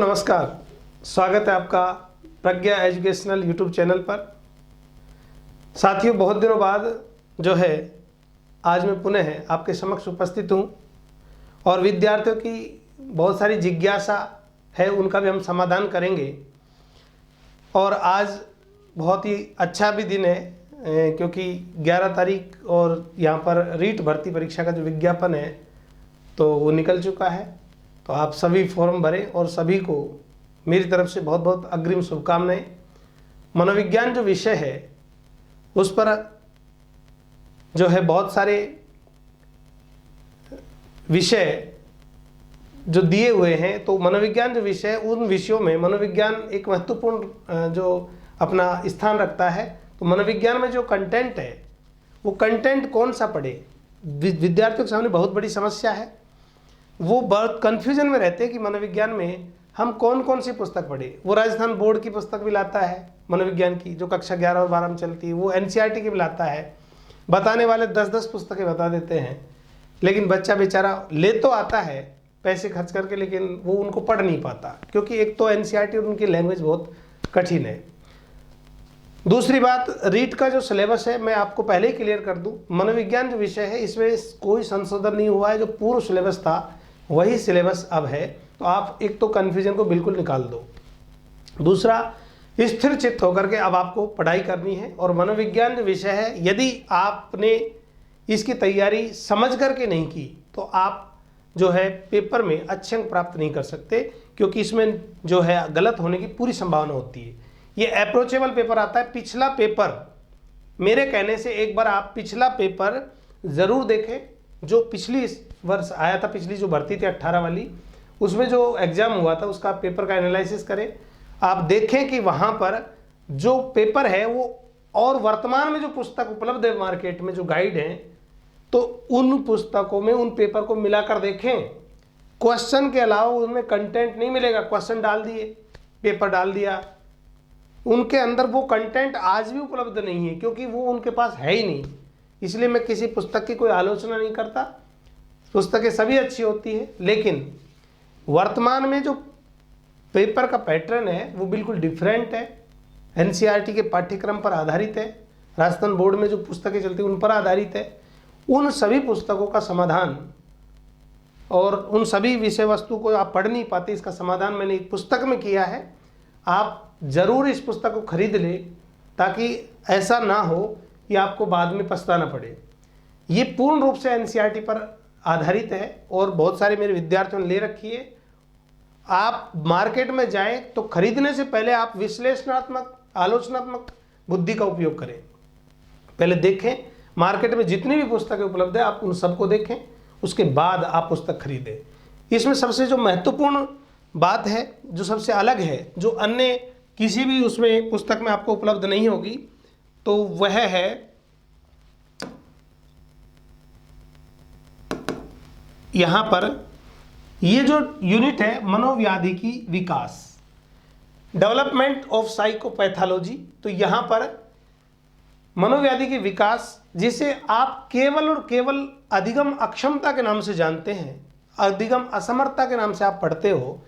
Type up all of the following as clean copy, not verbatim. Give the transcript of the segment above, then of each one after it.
नमस्कार, स्वागत है आपका प्रज्ञा एजुकेशनल यूट्यूब चैनल पर। साथियों, बहुत दिनों बाद जो है आज मैं पुनः आपके समक्ष उपस्थित हूँ और विद्यार्थियों की बहुत सारी जिज्ञासा है, उनका भी हम समाधान करेंगे। और आज बहुत ही अच्छा भी दिन है क्योंकि 11 तारीख और यहाँ पर रीट भर्ती परीक्षा का जो विज्ञापन है तो वो निकल चुका है। तो आप सभी फॉर्म भरें और सभी को मेरी तरफ से बहुत बहुत अग्रिम शुभकामनाएं। मनोविज्ञान जो विषय है उस पर जो है बहुत सारे विषय जो दिए हुए हैं, तो मनोविज्ञान जो विषय है उन विषयों में मनोविज्ञान एक महत्वपूर्ण जो अपना स्थान रखता है। तो मनोविज्ञान में जो कंटेंट है वो कंटेंट कौन सा पढ़े, विद्यार्थियों के सामने बहुत बड़ी समस्या है। वो बहुत कन्फ्यूजन में रहते हैं कि मनोविज्ञान में हम कौन कौन सी पुस्तक पढ़े। वो राजस्थान बोर्ड की पुस्तक भी लाता है मनोविज्ञान की, जो कक्षा 11 और 12 में चलती है। वो एनसीईआरटी की भी लाता है। बताने वाले 10-10 पुस्तकें बता देते हैं, लेकिन बच्चा बेचारा ले तो आता है पैसे खर्च करके, लेकिन वो उनको पढ़ नहीं पाता क्योंकि एक तो एनसीईआरटी और उनकी लैंग्वेज बहुत कठिन है। दूसरी बात, रीट का जो सिलेबस है मैं आपको पहले ही क्लियर कर दूं। मनोविज्ञान जो विषय है इसमें कोई संशोधन नहीं हुआ है। जो पूर्व सिलेबस था वही सिलेबस अब है। तो आप एक तो कन्फ्यूजन को बिल्कुल निकाल दो। दूसरा, स्थिर चित्त होकर के अब आपको पढ़ाई करनी है। और मनोविज्ञान जो विषय है, यदि आपने इसकी तैयारी समझ करके नहीं की तो आप जो है पेपर में अच्छे अंक प्राप्त नहीं कर सकते, क्योंकि इसमें जो है गलत होने की पूरी संभावना होती है। ये अप्रोचेबल पेपर आता है। पिछला पेपर, मेरे कहने से एक बार आप पिछला पेपर ज़रूर देखें जो पिछली वर्ष आया था। पिछली जो भर्ती थी 18 वाली, उसमें जो एग्ज़ाम हुआ था उसका पेपर का एनालिसिस करें। आप देखें कि वहाँ पर जो पेपर है वो और वर्तमान में जो पुस्तक उपलब्ध है मार्केट में, जो गाइड हैं, तो उन पुस्तकों में उन पेपर को मिलाकर देखें। क्वेश्चन के अलावा उनमें कंटेंट नहीं मिलेगा। क्वेश्चन डाल दिए, पेपर डाल दिया, उनके अंदर वो कंटेंट आज भी उपलब्ध नहीं है क्योंकि वो उनके पास है ही नहीं। इसलिए मैं किसी पुस्तक की कोई आलोचना नहीं करता, पुस्तकें सभी अच्छी होती हैं, लेकिन वर्तमान में जो पेपर का पैटर्न है वो बिल्कुल डिफरेंट है। एनसीईआरटी के पाठ्यक्रम पर आधारित है, राजस्थान बोर्ड में जो पुस्तकें चलती हैं उन पर आधारित है। उन सभी पुस्तकों का समाधान और उन सभी विषय वस्तु को आप पढ़ नहीं पाते, इसका समाधान मैंने एक पुस्तक में किया है। आप ज़रूर इस पुस्तक को खरीद लें ताकि ऐसा ना हो कि आपको बाद में पछताना पड़े। ये पूर्ण रूप से एनसीईआरटी पर आधारित है और बहुत सारे मेरे विद्यार्थियों ने ले रखी है। आप मार्केट में जाएं तो खरीदने से पहले आप विश्लेषणात्मक, आलोचनात्मक बुद्धि का उपयोग करें। पहले देखें मार्केट में जितनी भी पुस्तकें उपलब्ध है, आप उन सबको देखें, उसके बाद आप पुस्तक खरीदें। इसमें सबसे जो महत्वपूर्ण बात है, जो सबसे अलग है, जो अन्य किसी भी उसमें पुस्तक में आपको उपलब्ध नहीं होगी, तो वह है यहाँ पर ये जो यूनिट है मनोव्याधि की विकास, डेवलपमेंट ऑफ साइकोपैथोलॉजी। तो यहाँ पर मनोव्याधि की विकास, जिसे आप केवल और केवल अधिगम अक्षमता के नाम से जानते हैं, अधिगम असमर्थता के नाम से आप पढ़ते हो।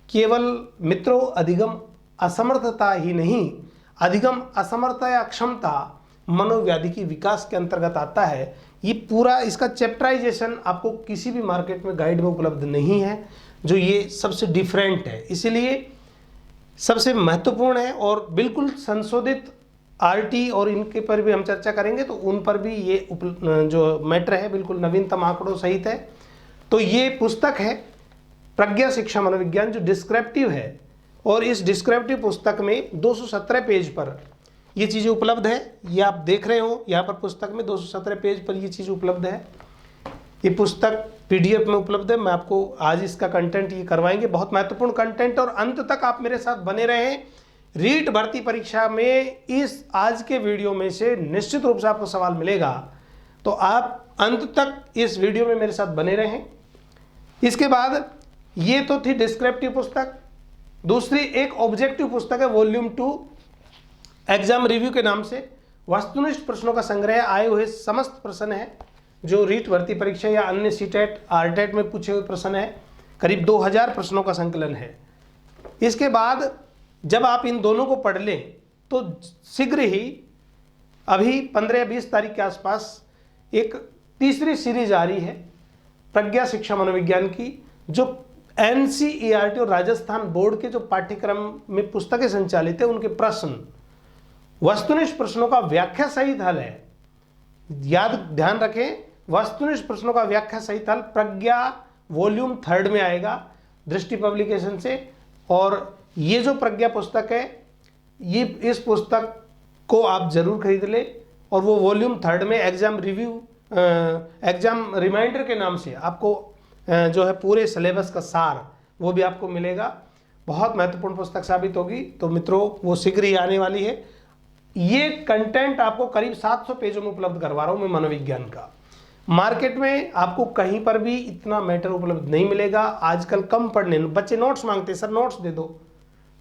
केवल मित्रों, अधिगम असमर्थता ही नहीं, अधिगम असमर्थता या अक्षमता मनोव्याधि की विकास के अंतर्गत आता है। ये पूरा इसका चैप्टराइजेशन आपको किसी भी मार्केट में गाइड में उपलब्ध नहीं है, जो ये सबसे डिफरेंट है, इसलिए सबसे महत्वपूर्ण है। और बिल्कुल संशोधित आरटी और इनके पर भी हम चर्चा करेंगे, तो उन पर भी ये जो मैटर है बिल्कुल नवीनतम आंकड़ों सहित है। तो ये पुस्तक है प्रज्ञा शिक्षा मनोविज्ञान, जो डिस्क्रिप्टिव है, और इस डिस्क्रिप्टिव पुस्तक में 217 पेज पर ये चीज़ें उपलब्ध है। ये आप देख रहे हो यहाँ पर पुस्तक में 217 पेज पर ये चीज़ उपलब्ध है। ये पुस्तक पीडीएफ में उपलब्ध है। मैं आपको आज इसका कंटेंट ये करवाएंगे, बहुत महत्वपूर्ण कंटेंट। और अंत तक आप मेरे साथ बने रहें। रीट भर्ती परीक्षा में इस आज के वीडियो में से निश्चित रूप से आपको सवाल मिलेगा, तो आप अंत तक इस वीडियो में मेरे साथ बने रहें। इसके बाद ये तो थी डिस्क्रिप्टिव पुस्तक। दूसरी एक ऑब्जेक्टिव पुस्तक है, वॉल्यूम 2 एग्जाम रिव्यू के नाम से। वस्तुनिष्ठ प्रश्नों का संग्रह, आए हुए समस्त प्रश्न है जो रीट भर्ती परीक्षा या अन्य सीटेट आरटेट में पूछे हुए प्रश्न है। करीब 2000 प्रश्नों का संकलन है। इसके बाद जब आप इन दोनों को पढ़ लें तो शीघ्र ही अभी 15 या 20 तारीख के आसपास एक तीसरी सीरीज आ रही है प्रज्ञा शिक्षा मनोविज्ञान की, जो NCERT और राजस्थान बोर्ड के जो पाठ्यक्रम में पुस्तकें संचालित है उनके प्रश्न, वस्तुनिष्ठ प्रश्नों का व्याख्या सहित हल है। ध्यान रखें, वस्तुनिष्ठ प्रश्नों का व्याख्या सहित हल प्रज्ञा वॉल्यूम 3 में आएगा दृष्टि पब्लिकेशन से। और ये जो प्रज्ञा पुस्तक है, ये इस पुस्तक को आप जरूर खरीद लें, और वो वॉल्यूम 3 में एग्जाम रिव्यू, एग्जाम रिमाइंडर के नाम से आपको जो है पूरे सिलेबस का सार वो भी आपको मिलेगा। बहुत महत्वपूर्ण पुस्तक साबित होगी। तो मित्रों, वो शीघ्र ही आने वाली है। ये कंटेंट आपको करीब 700 पेजों में उपलब्ध करवा रहा हूं मैं मनोविज्ञान का। मार्केट में आपको कहीं पर भी इतना मैटर उपलब्ध नहीं मिलेगा। आजकल कम पढ़ने, बच्चे नोट्स मांगते हैं, सर नोट्स दे दो।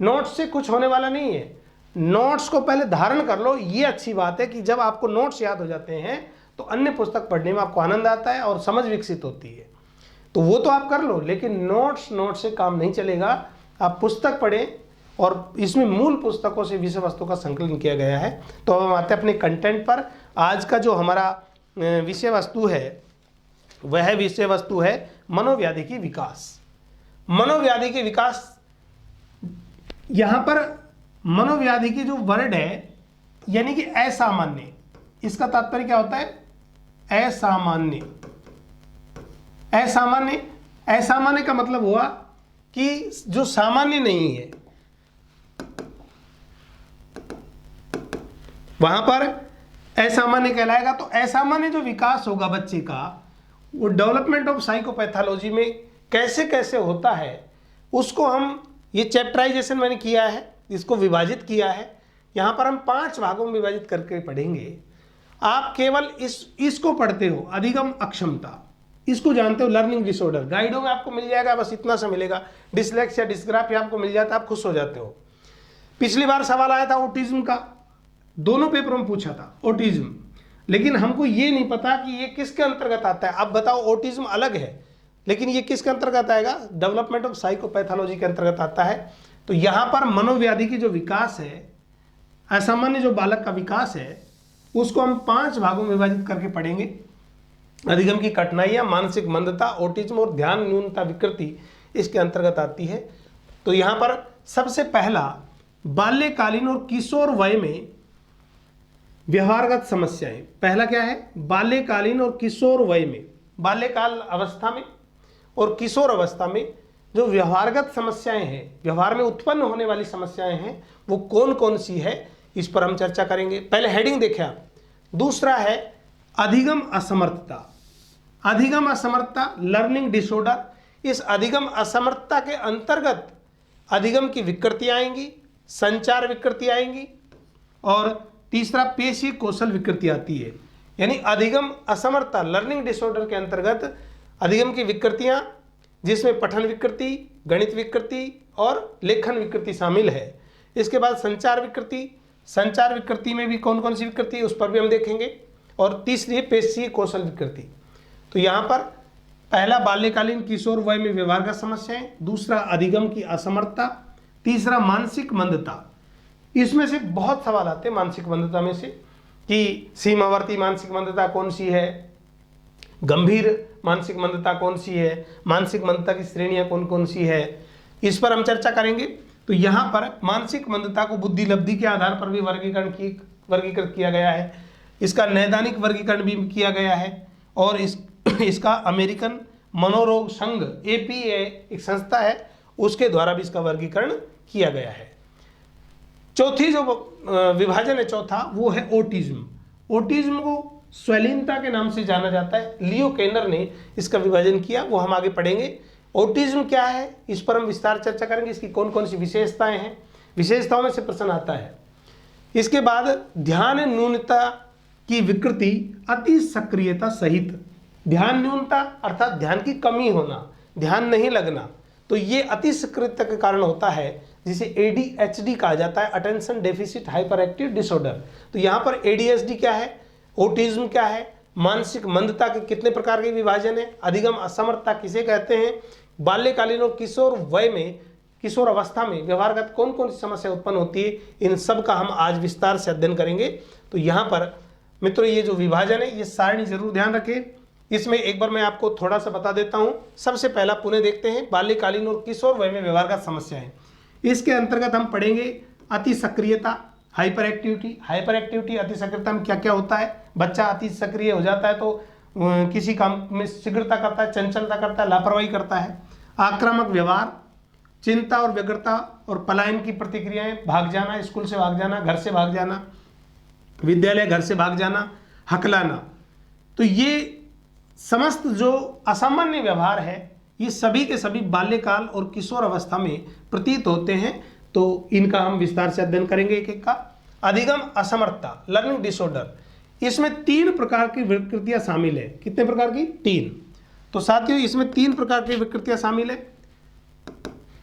नोट्स से कुछ होने वाला नहीं है। नोट्स को पहले धारण कर लो। ये अच्छी बात है कि जब आपको नोट्स याद हो जाते हैं तो अन्य पुस्तक पढ़ने में आपको आनंद आता है और समझ विकसित होती है, तो वो तो आप कर लो। लेकिन नोट्स से काम नहीं चलेगा। आप पुस्तक पढ़ें, और इसमें मूल पुस्तकों से विषय वस्तु का संकलन किया गया है। तो अब हम आते हैं अपने कंटेंट पर। आज का जो हमारा विषय वस्तु है वह विषय वस्तु है मनोव्याधि की विकास। मनोव्याधि के विकास, यहां पर मनोव्याधि की जो वर्ड है यानी कि असामान्य, इसका तात्पर्य क्या होता है? असामान्य। असामान्य, असामान्य का मतलब हुआ कि जो सामान्य नहीं है, वहां पर असामान्य कहलाएगा। तो असामान्य जो विकास होगा बच्चे का, वो डेवलपमेंट ऑफ साइकोपैथोलॉजी में कैसे कैसे होता है, उसको हम, ये चैप्टराइजेशन मैंने किया है, इसको विभाजित किया है। यहां पर हम 5 भागों में विभाजित करके पढ़ेंगे। आप केवल इसको पढ़ते हो, अधिगम अक्षमता, इसको जानते हो, लर्निंग डिसऑर्डर, गाइडों में आपको मिल जाएगा, बस इतना सा मिलेगा। डिसलेक्सिया, डिस्ग्राफिया आपको मिल जाता है, आप खुश हो जाते हो। पिछली बार सवाल आया था ऑटिज्म का, दोनों पेपरों में पूछा था ऑटिज्म, लेकिन हमको ये नहीं पता कि ये किसके अंतर्गत आता है। अब बताओ, ऑटिज्म अलग है, लेकिन ये किसके अंतर्गत आएगा? डेवलपमेंट ऑफ साइकोपैथोलॉजी के अंतर्गत आता है। तो यहां पर मनोव्याधि की जो विकास है, असामान्य जो बालक का विकास है, उसको हम 5 भागों में विभाजित करके पढ़ेंगे। अधिगम की कठिनाइयां, मानसिक मंदता, ऑटिज्म और ध्यान न्यूनता विकृति इसके अंतर्गत आती है। तो यहां पर सबसे पहला, बाल्यकालीन और किशोर वय में व्यवहारगत समस्याएं। पहला क्या है? बाल्यकालीन और किशोर वय में, बाल्यकाल अवस्था में और किशोर अवस्था में जो व्यवहारगत समस्याएं हैं, व्यवहार में उत्पन्न होने वाली समस्याएं हैं, वो कौन कौन सी है, इस पर हम चर्चा करेंगे। पहले हेडिंग देखें आप। दूसरा है अधिगम असमर्थता। अधिगम असमर्थता, लर्निंग डिसऑर्डर। इस अधिगम असमर्थता के अंतर्गत अधिगम की विकृतियां आएंगी, संचार विकृति आएंगी, और तीसरा पेशी कौशल विकृति आती है। यानी अधिगम असमर्थता, लर्निंग डिसऑर्डर के अंतर्गत अधिगम की विकृतियां, जिसमें पठन विकृति, गणित विकृति और लेखन विकृति शामिल है। इसके बाद संचार विकृति। संचार विकृति में भी कौन कौन सी विकृति, उस पर भी हम देखेंगे। और तीसरी है पेशीय कौशल विकृति। तो यहाँ पर पहला बाल्यकालीन किशोर वय में व्यवहार का समस्याएं, दूसरा अधिगम की असमर्थता, तीसरा मानसिक मंदता। इसमें से बहुत सवाल आते हैं मानसिक मंदता में से, कि सीमावर्ती मानसिक मंदता कौन सी है, गंभीर मानसिक मंदता कौन सी है, मानसिक मंदता की श्रेणियां कौन कौन सी है, इस पर हम चर्चा करेंगे। तो यहाँ पर मानसिक मंदता को बुद्धि लब्धि के आधार पर भी वर्गीकृत किया गया है। इसका नैदानिक वर्गीकरण भी किया गया है, और इसका अमेरिकन मनोरोग संघ APA एक संस्था है, उसके द्वारा भी इसका वर्गीकरण किया गया है। चौथी जो विभाजन है, चौथा, वो है ऑटिज्म। ऑटिज्म को स्वैलीनता के नाम से जाना जाता है। लियो केनर ने इसका विभाजन किया, वो हम आगे पढ़ेंगे। ऑटिज्म क्या है, इस पर हम विस्तार चर्चा करेंगे, इसकी कौन कौन सी विशेषताएं हैं, विशेषताओं में से प्रश्न आता है। इसके बाद ध्यान न्यूनता की विकृति अति सक्रियता सहित। ध्यान न्यूनता अर्थात ध्यान की कमी होना, ध्यान नहीं लगना, तो ये अति सक्रियता के कारण होता है, जिसे ADHD कहा जाता है, attention deficit hyper active disorder. तो यहाँ पर ADHD क्या है, ऑटिज्म क्या है, मानसिक मंदता के कितने प्रकार के विभाजन है, अधिगम असमर्थता किसे कहते हैं, बाल्यकालीन और किशोर वय में किशोर अवस्था में व्यवहारगत कौन कौन सी समस्या उत्पन्न होती है, इन सब का हम आज विस्तार से अध्ययन करेंगे। तो यहाँ पर मित्रों ये जो विभाजन है, ये सारणी जरूर ध्यान रखें। इसमें एक बार मैं आपको थोड़ा सा बता देता हूँ। सबसे पहला पुनः देखते हैं बाल्यकालीन और किशोर वय में व्यवहारगत समस्याएं। इसके अंतर्गत हम पढ़ेंगे अति सक्रियता, हाइपर एक्टिविटी। हाइपर एक्टिविटी, अति सक्रियता में क्या क्या होता है। बच्चा अति सक्रिय हो जाता है तो किसी काम में शीघ्रता करता है, चंचलता करता है, लापरवाही करता है। आक्रामक व्यवहार, चिंता और व्यग्रता और पलायन की प्रतिक्रियाएं, भाग जाना, स्कूल से भाग जाना, घर से भाग जाना, विद्यालय घर से भाग जाना, हकलाना। तो ये समस्त जो असामान्य व्यवहार है, ये सभी के सभी बाल्यकाल और किशोर अवस्था में प्रतीत होते हैं। तो इनका हम विस्तार से अध्ययन करेंगे एक एक का। अधिगम असमर्थता, लर्निंग डिसऑर्डर, इसमें 3 प्रकार की विकृतियां शामिल है। कितने प्रकार की? 3। तो साथियों इसमें 3 प्रकार की विकृतियां शामिल है।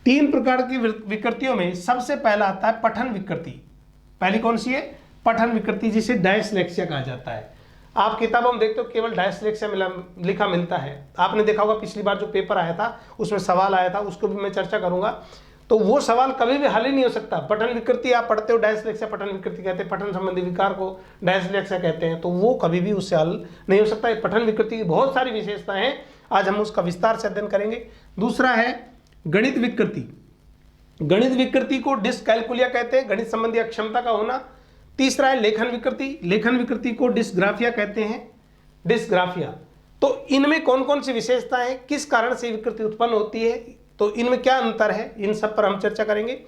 3 प्रकार की विकृतियों में सबसे पहला आता है पठन विकृति। पहली कौन सी है? पठन विकृति, जिसे डायस्लेक्सिया कहा जाता है। आप किताबों में देखते हो केवल डायस्लेक्सिया लिखा मिलता है। आपने देखा होगा पिछली बार जो पेपर आया था उसमें सवाल आया था, उसको भी मैं चर्चा करूंगा। तो वो सवाल कभी भी हल ही नहीं हो सकता। पठन विकृति आप पढ़ते हो, डायस्लेक्सिया पठन विकृति कहते हैं, पठन संबंधी विकार को डायस्लेक्सिया कहते हैं, तो वो कभी भी उससे हल नहीं हो सकता। पठन विकृति की बहुत सारी विशेषताएं हैं, आज हम उसका विस्तार से अध्ययन करेंगे। दूसरा है गणित विकृति। गणित विकृति को डिसकैलकुलिया कहते हैं, गणित संबंधी अक्षमता का होना। तीसरा है लेखन विकृति। लेखन विकृति को डिस्ग्राफिया कहते हैं, डिस्ग्राफिया। तो इनमें कौन कौन सी विशेषताएं हैं, किस कारण से विकृति उत्पन्न होती है, तो इनमें क्या अंतर है, इन सब पर हम चर्चा करेंगे।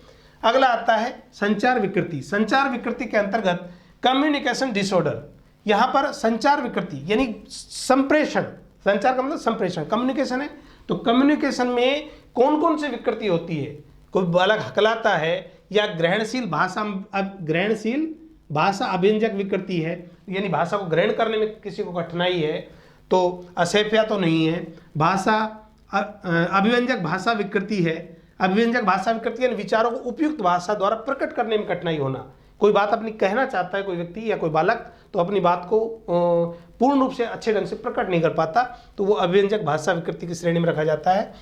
अगला आता है संचार विकृति। संचार विकृति के अंतर्गत कम्युनिकेशन डिसऑर्डर। यहां पर संचार विकृति यानी संप्रेषण, संचार का मतलब संप्रेषण, कम्युनिकेशन है, तो कम्युनिकेशन में कौन कौन सी विकृति होती है। कोई बालक हकलाता है या ग्रहणशील भाषा अभिव्यंजक विकृति है, यानी भाषा को ग्रहण करने में किसी को कठिनाई है, तो असैफिया तो नहीं है। भाषा अभिव्यंजक भाषा विकृति है। अभिव्यंजक भाषा विकृति यानी विचारों को उपयुक्त भाषा द्वारा प्रकट करने में कठिनाई होना। कोई बात अपनी कहना चाहता है कोई व्यक्ति या कोई बालक, तो अपनी बात को पूर्ण रूप से अच्छे ढंग से प्रकट नहीं कर पाता, तो वो अभिव्यंजक भाषा विकृति की श्रेणी में रखा जाता है।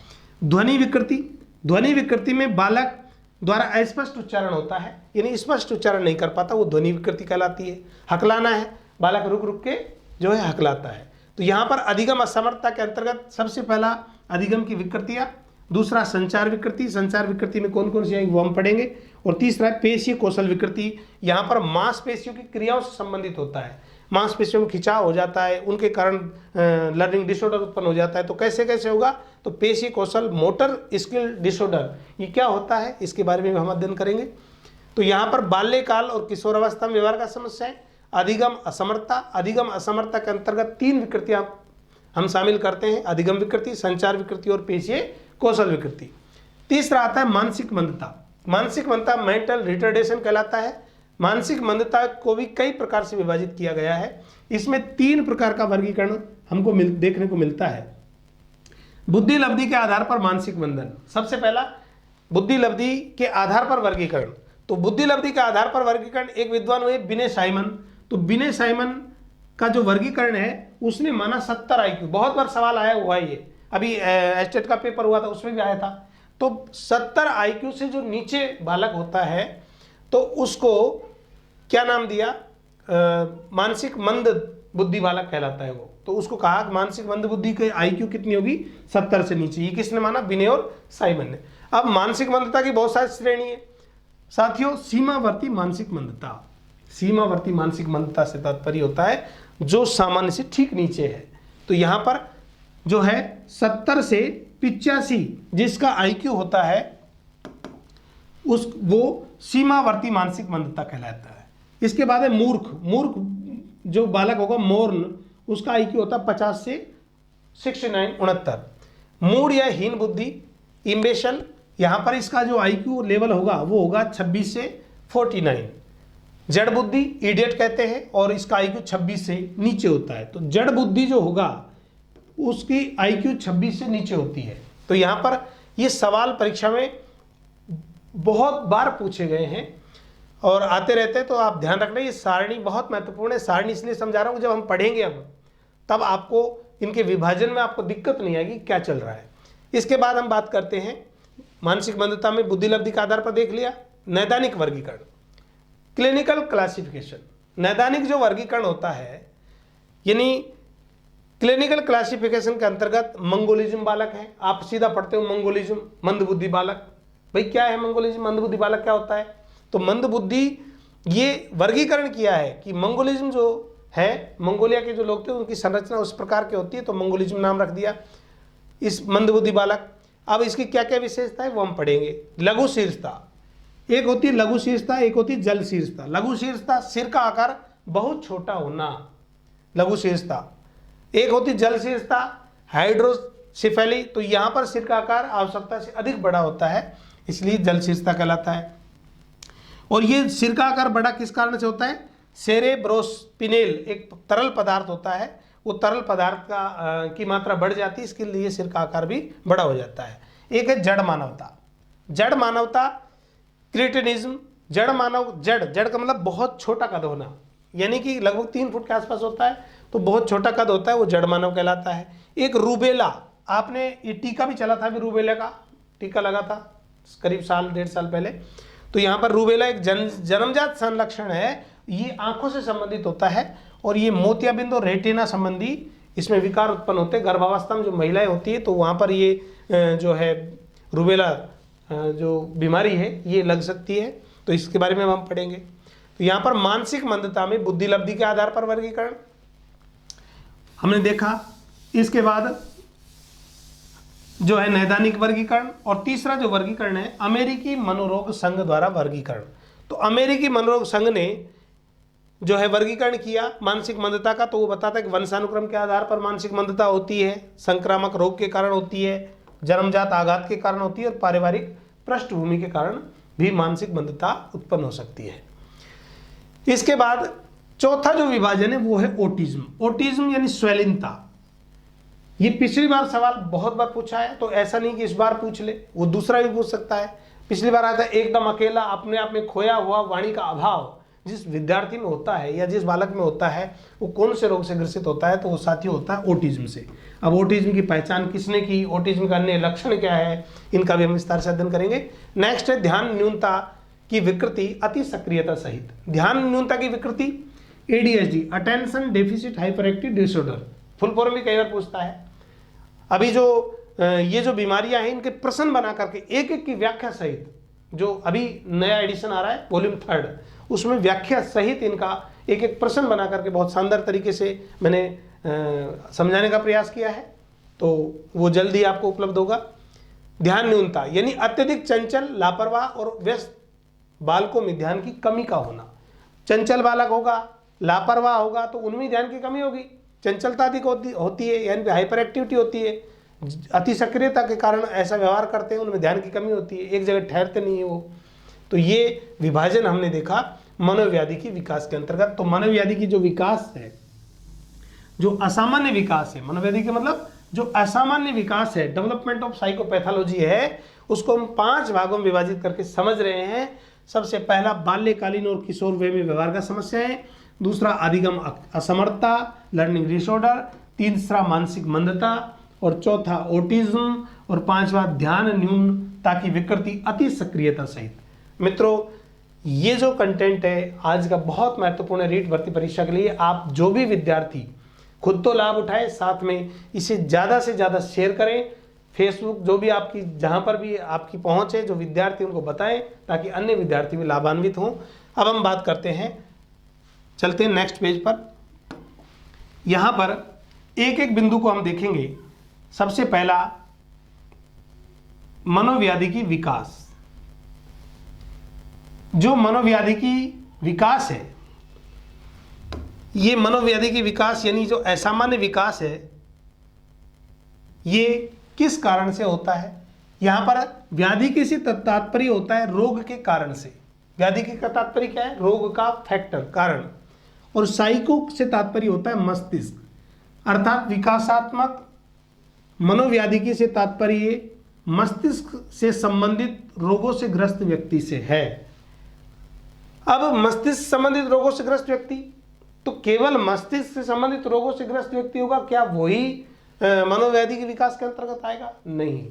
ध्वनि विकृति। ध्वनि विकृति में बालक द्वारा अस्पष्ट उच्चारण होता है, यानी स्पष्ट उच्चारण नहीं कर पाता, वो ध्वनि विकृति कहलाती है। हकलाना है, बालक रुक रुक के जो है हकलाता है। तो यहाँ पर अधिगम असमर्थता के अंतर्गत सबसे पहला अधिगम की विकृतियां, दूसरा संचार विकृति। संचार विकृति में कौन कौन सी आएंगी वो हम पढ़ेंगे। और तीसरा है पेशीय कौशल विकृति। यहाँ पर मांसपेशियों की क्रियाओं से संबंधित होता है। मांसपेशियों में खिंचाव हो जाता है, उनके कारण लर्निंग डिसऑर्डर उत्पन्न हो जाता है। तो कैसे कैसे होगा, तो पेशीय कौशल मोटर स्किल डिसऑर्डर, ये क्या होता है इसके बारे में हम अध्ययन करेंगे। तो यहाँ पर बाल्यकाल और किशोरावस्था में व्यवहार का समस्या है। अधिगम असमर्थता। अधिगम असमर्थता के अंतर्गत 3 विकृतियां हम शामिल करते हैं, अधिगम विकृति, संचार विकृति और पेशीय कौशल विकृति। तीसरा आता है मानसिक मंदता। मानसिक मंदता मेंटल रिटार्डेशन कहलाता है। मानसिक मंदता को भी कई प्रकार से विभाजित किया गया है। इसमें 3 प्रकार का वर्गीकरण हमको देखने को मिलता है। बुद्धि लब्धि के आधार पर मानसिक मंदन। सबसे पहला बुद्धि लब्धि के आधार पर वर्गीकरण। तो बुद्धि लब्धि के आधार पर वर्गीकरण एक विद्वान हुए बिने साइमन। तो बिने साइमन का जो वर्गीकरण है उसने माना 70 IQ। बहुत बार सवाल आया हुआ है, ये अभी एस्टेट का पेपर हुआ था उसमें भी आया था। तो 70 IQ से जो नीचे बालक होता है तो उसको क्या नाम दिया, मानसिक मंद बुद्धि बालक कहलाता है वो। तो उसको कहा मानसिक मंद बुद्धि के IQ कितनी होगी, 70 से नीचे। ये किसने माना, बिने और साइमन ने। अब मानसिक मंदता की बहुत सारी श्रेणी है साथियों। सीमावर्ती मानसिक मंदता। सीमावर्ती मानसिक मंदता से तात्पर्य होता है जो सामान्य से ठीक नीचे है। तो यहां पर जो है 70 से 85 जिसका IQ होता है वो सीमावर्ती मानसिक मंदता कहलाता है। इसके बाद है मूर्ख। मूर्ख जो बालक होगा, मौर्न, उसका IQ होता है 50 से 69। मूढ़ या हीन बुद्धि, इम्बेशल, यहां पर इसका जो IQ लेवल होगा वो होगा 26 से 49। जड़ बुद्धि इडियट कहते हैं और इसका IQ 26 से नीचे होता है। तो जड़ बुद्धि जो होगा उसकी IQ 26 से नीचे होती है। तो यहां पर ये सवाल परीक्षा में बहुत बार पूछे गए हैं और आते रहते हैं, तो आप ध्यान रखना ये सारणी बहुत महत्वपूर्ण है। सारणी इसलिए समझा रहा हूं, जब हम पढ़ेंगे अब तब आपको इनके विभाजन में आपको दिक्कत नहीं आएगी क्या चल रहा है। इसके बाद हम बात करते हैं मानसिक मंदता में बुद्धि लब्धि के आधार पर देख लिया। नैदानिक वर्गीकरण, क्लिनिकल क्लासिफिकेशन, नैदानिक जो वर्गीकरण होता है यानी क्लिनिकल क्लासिफिकेशन के अंतर्गत मंगोलिज्म बालक है। आप सीधा पढ़ते हो मंगोलिज्म, मंदबुद्धि बालक। भाई क्या है मंगोलिज्म, मंदबुद्धि बालक क्या होता है? तो मंदबुद्धि ये वर्गीकरण किया है कि मंगोलिज्म जो है, मंगोलिया के जो लोग थे उनकी संरचना उस प्रकार की होती है, तो मंगोलिज्म नाम रख दिया इस मंदबुद्धि बालक। अब इसकी क्या क्या विशेषता है वो हम पढ़ेंगे। लघु शीर्षता, एक होती है लघु शीर्षता, एक होती है जल शीर्षता। लघु शीर्षता सिर का आकार बहुत छोटा होना, लघु शीर्षता। एक होती जल शीर्षता, हाइड्रोसिफेली, तो यहां पर सिर का आकार आवश्यकता से अधिक बड़ा होता है, इसलिए जल शीर्षता कहलाता है। और ये सिर का आकार बड़ा किस कारण से होता है? सेरेब्रोस्पिनेल एक तरल पदार्थ होता है, वो तरल पदार्थ की मात्रा बढ़ जाती है, इसके लिए सिर का आकार भी बड़ा हो जाता है। एक है जड़ मानवता, जड़ मानवता क्रिटिनिज्म। जड़ मानव, जड़ का मतलब बहुत छोटा कद होना, यानी कि लगभग 3 फुट के आसपास होता है, तो बहुत छोटा कद होता है, वो जड़ मानव कहलाता है। एक रूबेला, आपने ये टीका भी चला था, अभी रूबेला का टीका लगा था करीब साल 1.5 साल पहले। तो यहाँ पर रूबेला एक जन्मजात संलक्षण है, ये आंखों से संबंधित होता है और ये मोतियाबिंद और रेटिना संबंधी इसमें विकार उत्पन्न होते हैं। गर्भावस्था में जो महिलाएं होती है तो वहाँ पर ये जो है रूबेला जो बीमारी है ये लग सकती है, तो इसके बारे में हम पढ़ेंगे। तो यहाँ पर मानसिक मंदता में बुद्धि लब्धि के आधार पर वर्गीकरण हमने देखा। इसके बाद जो है नैदानिक वर्गीकरण, और तीसरा जो वर्गीकरण है अमेरिकी मनोरोग संघ द्वारा वर्गीकरण। तो अमेरिकी मनोरोग संघ ने जो है वर्गीकरण किया मानसिक मंदता का, तो वो बताता है कि वंशानुक्रम के आधार पर मानसिक मंदता होती है, संक्रामक रोग के कारण होती है, जन्मजात आघात के कारण होती है और पारिवारिक पृष्ठभूमि के कारण भी मानसिक मंदता उत्पन्न हो सकती है। इसके बाद चौथा जो विभाजन है वो है ओटिज्म। ओटिज्म यानी स्वैलीनता। ये पिछली बार सवाल बहुत बार पूछा है, तो ऐसा नहीं कि इस बार पूछ ले, वो दूसरा भी पूछ सकता है। पिछली बार आया था एकदम अकेला, अपने आप में खोया हुआ, वाणी का अभाव जिस विद्यार्थी में होता है या जिस बालक में होता है वो कौन से रोग से ग्रसित होता है, तो वो साथी होता है ओटिज्म से। अब ओटिज्म की पहचान किसने की, ओटिज्म का अन्य लक्षण क्या है, इनका भी हम विस्तार से अध्ययन करेंगे। नेक्स्ट है ध्यान न्यूनता की विकृति अति सक्रियता सहित। ध्यान न्यूनता की विकृति ADHD, attention deficit hyper active disorder, full form भी कई बार पूछता है। अभी जो ये जो बीमारियां हैं इनके प्रश्न बना करके एक एक की व्याख्या सहित, जो अभी नया एडिशन आ रहा है वॉल्यूम 3 उसमें व्याख्या सहित इनका एक एक प्रश्न बना करके बहुत शानदार तरीके से मैंने समझाने का प्रयास किया है, तो वो जल्दी आपको उपलब्ध होगा। ध्यान न्यूनता यानी अत्यधिक चंचल, लापरवाह और व्यस्त बालकों में ध्यान की कमी का होना। चंचल बालक होगा, लापरवाह होगा तो उनमें ध्यान की कमी होगी, चंचलता अधिक होती है यानी हाइपर एक्टिविटी होती है, अति सक्रियता के कारण ऐसा व्यवहार करते हैं, उनमें ध्यान की कमी होती है, एक जगह ठहरते नहीं है वो। तो ये विभाजन हमने देखा मनोव्याधि की विकास के अंतर्गत। तो मनोव्याधि की जो विकास है, जो असामान्य विकास है, मनोव्याधि का मतलब जो असामान्य विकास है, डेवलपमेंट ऑफ साइकोपैथोलॉजी है, उसको हम 5 भागों में विभाजित करके समझ रहे हैं। सबसे पहला बाल्यकालीन और किशोर वय में व्यवहार का समस्या है, दूसरा अधिगम असमर्थता लर्निंग डिसऑर्डर, तीसरा मानसिक मंदता और चौथा ओटिज्म और 5वां ध्यान न्यूनता की विकृति अति सक्रियता सहित। मित्रों ये जो कंटेंट है आज का बहुत महत्वपूर्ण है रीट भर्ती परीक्षा के लिए। आप जो भी विद्यार्थी खुद तो लाभ उठाए, साथ में इसे ज़्यादा से ज़्यादा शेयर करें, फेसबुक जो भी आपकी जहाँ पर भी आपकी पहुँच है, जो विद्यार्थी उनको बताएं ताकि अन्य विद्यार्थी भी लाभान्वित हों। अब हम बात करते हैं, चलते हैं नेक्स्ट पेज पर। यहाँ पर एक एक बिंदु को हम देखेंगे। सबसे पहला मनोव्याधि की विकास। जो मनोव्याधि की विकास है, ये मनोव्याधि की विकास यानी जो असामान्य विकास है, ये किस कारण से होता है। यहां पर व्याधि के से तात्पर्य होता है रोग के कारण से। व्याधि का तात्पर्य क्या है, रोग का फैक्टर, कारण। और साइको से तात्पर्य होता है मस्तिष्क, अर्थात विकासात्मक मनोव्याधि की से तात्पर्य मस्तिष्क से संबंधित रोगों से ग्रस्त व्यक्ति से है। अब मस्तिष्क संबंधित रोगों से ग्रस्त व्यक्ति, तो केवल मस्तिष्क से संबंधित रोगों से ग्रस्त व्यक्ति होगा क्या वही मनोव्याधि के विकास के अंतर्गत आएगा? नहीं,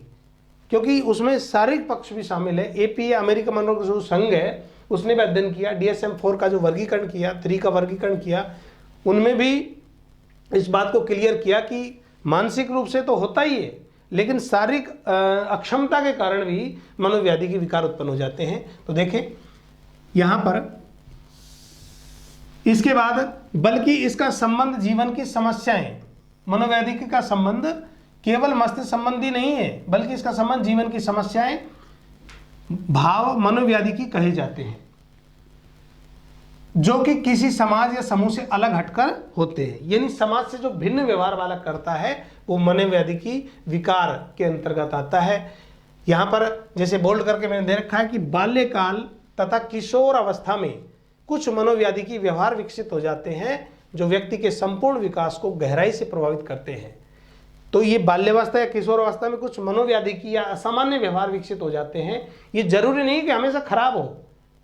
क्योंकि उसमें शारीरिक पक्ष भी शामिल है। एपीए अमेरिका मनोरोग संघ है, उसने भी अध्ययन किया, DSM-4 का जो वर्गीकरण किया, 3 का वर्गीकरण किया, उनमें भी इस बात को क्लियर किया कि मानसिक रूप से तो होता ही है, लेकिन शारीरिक अक्षमता के कारण भी मनोव्याधि के विकार उत्पन्न हो जाते हैं। तो देखें यहां पर इसके बाद, बल्कि इसका संबंध जीवन की समस्याएं, मनोव्याधि का संबंध केवल मस्तिष्क संबंधी नहीं है, बल्कि इसका संबंध जीवन की समस्याएं, भाव मनोव्याधि की कहे जाते हैं, जो कि किसी समाज या समूह से अलग हटकर होते हैं। यानी समाज से जो भिन्न व्यवहार वाला करता है वो मनोव्याधि की विकार के अंतर्गत आता है। यहां पर जैसे बोल्ड करके मैंने दे रखा है कि बाल्यकाल तथा किशोर अवस्था में कुछ मनोव्याधि की व्यवहार विकसित हो जाते हैं जो व्यक्ति के संपूर्ण विकास को गहराई से प्रभावित करते हैं। तो ये बाल्यावस्था या किशोर अवस्था में कुछ मनोव्याधि की या असामान्य व्यवहार विकसित हो जाते हैं। ये जरूरी नहीं कि हमेशा खराब हो,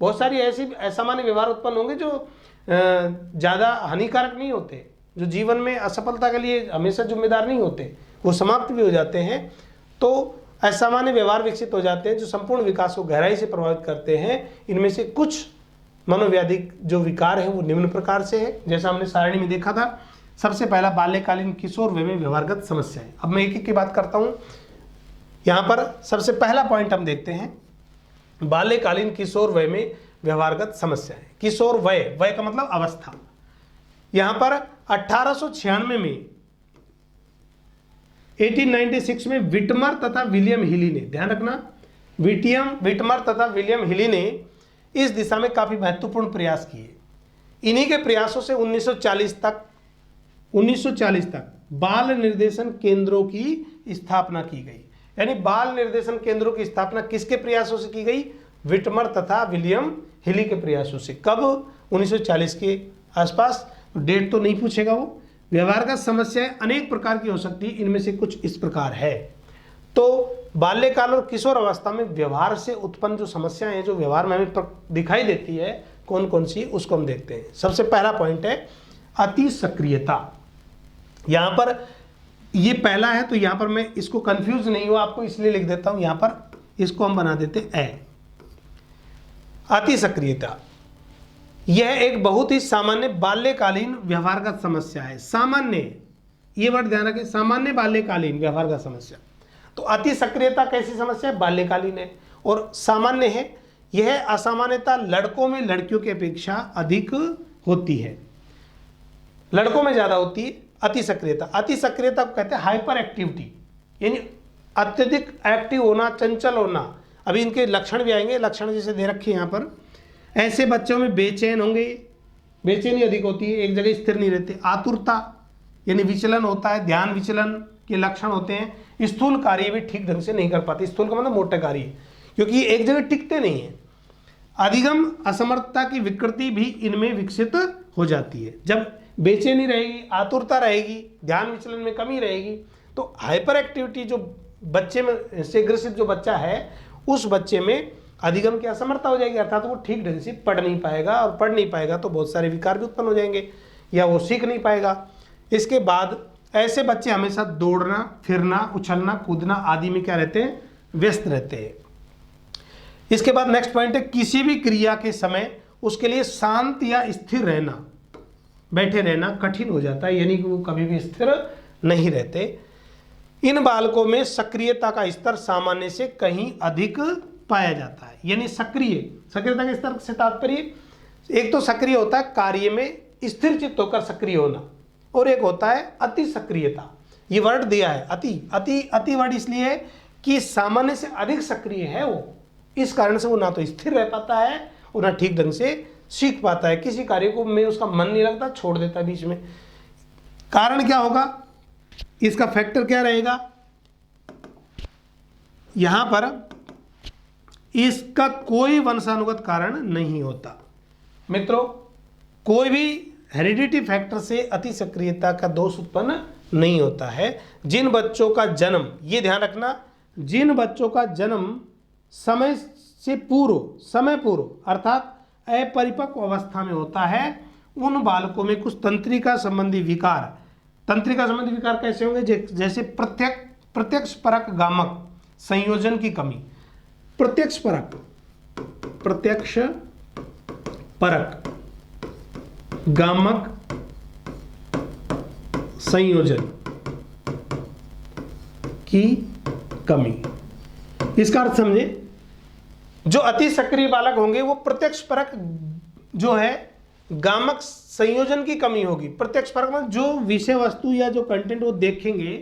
बहुत सारी ऐसी असामान्य व्यवहार उत्पन्न होंगे जो ज़्यादा हानिकारक नहीं होते, जो जीवन में असफलता के लिए हमेशा जिम्मेदार नहीं होते, वो समाप्त भी हो जाते हैं। तो असामान्य व्यवहार विकसित हो जाते हैं जो संपूर्ण विकास को गहराई से प्रभावित करते हैं। इनमें से कुछ मनोव्याधिक जो विकार है वो निम्न प्रकार से है, जैसा हमने सारणी में देखा था। सबसे पहला बाल्यकालीन किशोर वय में व्यवहारगत समस्याएं। अब मैं एक एक की बात करता हूं। यहां पर सबसे पहला पॉइंट हम देखते हैं, बाल्यकालीन किशोर वय में व्यवहारगत समस्याएं। किशोर वय, वय का मतलब अवस्था। यहां पर 1896 में 1896 में विटमर तथा विलियम हिली ने, ध्यान रखना, विटमर तथा विलियम हिली ने इस दिशा में काफी महत्वपूर्ण प्रयास किए। इन्हीं के प्रयासों से 1940 तक बाल निर्देशन केंद्रों की स्थापना की गई। यानी बाल निर्देशन केंद्रों की स्थापना किसके प्रयासों से की गई? विटमर तथा विलियम हिली के प्रयासों से। कब? 1940 के आसपास। डेट तो नहीं पूछेगा वो। व्यवहार का समस्याएं अनेक प्रकार की हो सकती है, इनमें से कुछ इस प्रकार है। तो बाल्यकाल और किशोर अवस्था में व्यवहार से उत्पन्न जो समस्याएं हैं, जो व्यवहार में हमें दिखाई देती है, कौन कौन सी, उसको हम देखते हैं। सबसे पहला पॉइंट है अति सक्रियता। यहां पर ये पहला है, तो यहां पर मैं इसको कंफ्यूज नहीं हुआ आपको इसलिए लिख देता हूं, यहां पर इसको हम बना देते हैं अति सक्रियता। यह एक बहुत ही सामान्य बाल्यकालीन व्यवहारगत समस्या है। सामान्य, ये वर्ड ध्यान रखें, सामान्य बाल्यकालीन व्यवहारगत समस्या। तो अति सक्रियता कैसी समस्या है? बाल्यकालीन है और सामान्य है। यह असामान्यता लड़कों में लड़कियों की अपेक्षा अधिक होती है, लड़कों में ज्यादा होती है अति सक्रियता। अति सक्रियता को कहते हैं हाइपर एक्टिविटी, यानी अत्यधिक एक्टिव होना, चंचल होना। अभी इनके लक्षण भी आएंगे, लक्षण जैसे दे रखे हैं यहाँ पर। ऐसे बच्चों में बेचैन होंगे, बेचैनी अधिक होती है, एक जगह स्थिर नहीं रहते। आतुरता यानी विचलन होता है, ध्यान विचलन के लक्षण होते हैं। स्थूल कार्य भी ठीक ढंग से नहीं कर पाते। स्थूल का मतलब मोटे कार्य, क्योंकि ये एक जगह टिकते नहीं है। अधिगम असमर्थता की विकृति भी इनमें विकसित हो जाती है। जब बेचैनी रहेगी, आतुरता रहेगी, ध्यान विचलन में कमी रहेगी, तो हाइपर एक्टिविटी जो बच्चे में से ग्रसित जो बच्चा है, उस बच्चे में अधिगम की असमर्थता हो जाएगी, अर्थात वो ठीक ढंग से पढ़ नहीं पाएगा, और पढ़ नहीं पाएगा तो बहुत सारे विकार भी उत्पन्न हो जाएंगे, या वो सीख नहीं पाएगा। इसके बाद ऐसे बच्चे हमेशा दौड़ना, फिरना, उछलना, कूदना आदि में क्या रहते हैं? व्यस्त रहते हैं। इसके बाद नेक्स्ट पॉइंट है किसी भी क्रिया के समय उसके लिए शांत या स्थिर रहना, बैठे रहना कठिन हो जाता है, यानी कि वो कभी भी स्थिर नहीं रहते। इन बालकों में सक्रियता का स्तर सामान्य से कहीं अधिक पाया जाता है। यानी सक्रियता के स्तर से तात्पर्य, एक तो सक्रिय होता है कार्य में स्थिर चित्त होकर सक्रिय होना, और एक होता है अति सक्रियता। ये वर्ड दिया है अति वर्ड इसलिए है कि सामान्य से अधिक सक्रिय है वो, इस कारण से वो ना तो स्थिर रह पाता है और ना ठीक ढंग से सीख पाता है। किसी कार्य को में उसका मन नहीं लगता, छोड़ देता है बीच में। कारण क्या होगा? इसका फैक्टर क्या रहेगा? यहां पर इसका कोई वंशानुगत कारण नहीं होता। मित्रों, कोई भी हेरिडिटी फैक्टर से अति सक्रियता का दोष उत्पन्न नहीं होता है। जिन बच्चों का जन्म, ये ध्यान रखना, जिन बच्चों का जन्म समय पूर्व अर्थात अपरिपक्व अवस्था में होता है, उन बालकों में कुछ तंत्रिका संबंधी विकार कैसे होंगे? जैसे प्रत्यक्ष परक गामक संयोजन की कमी। प्रत्यक्ष परक, प्रत्यक्ष परक गामक संयोजन की कमी। इसका अर्थ समझे, जो अति सक्रिय बालक होंगे वो प्रत्यक्ष परक जो है गामक संयोजन की कमी होगी। प्रत्यक्ष परक में जो विषय वस्तु या जो कंटेंट वो देखेंगे,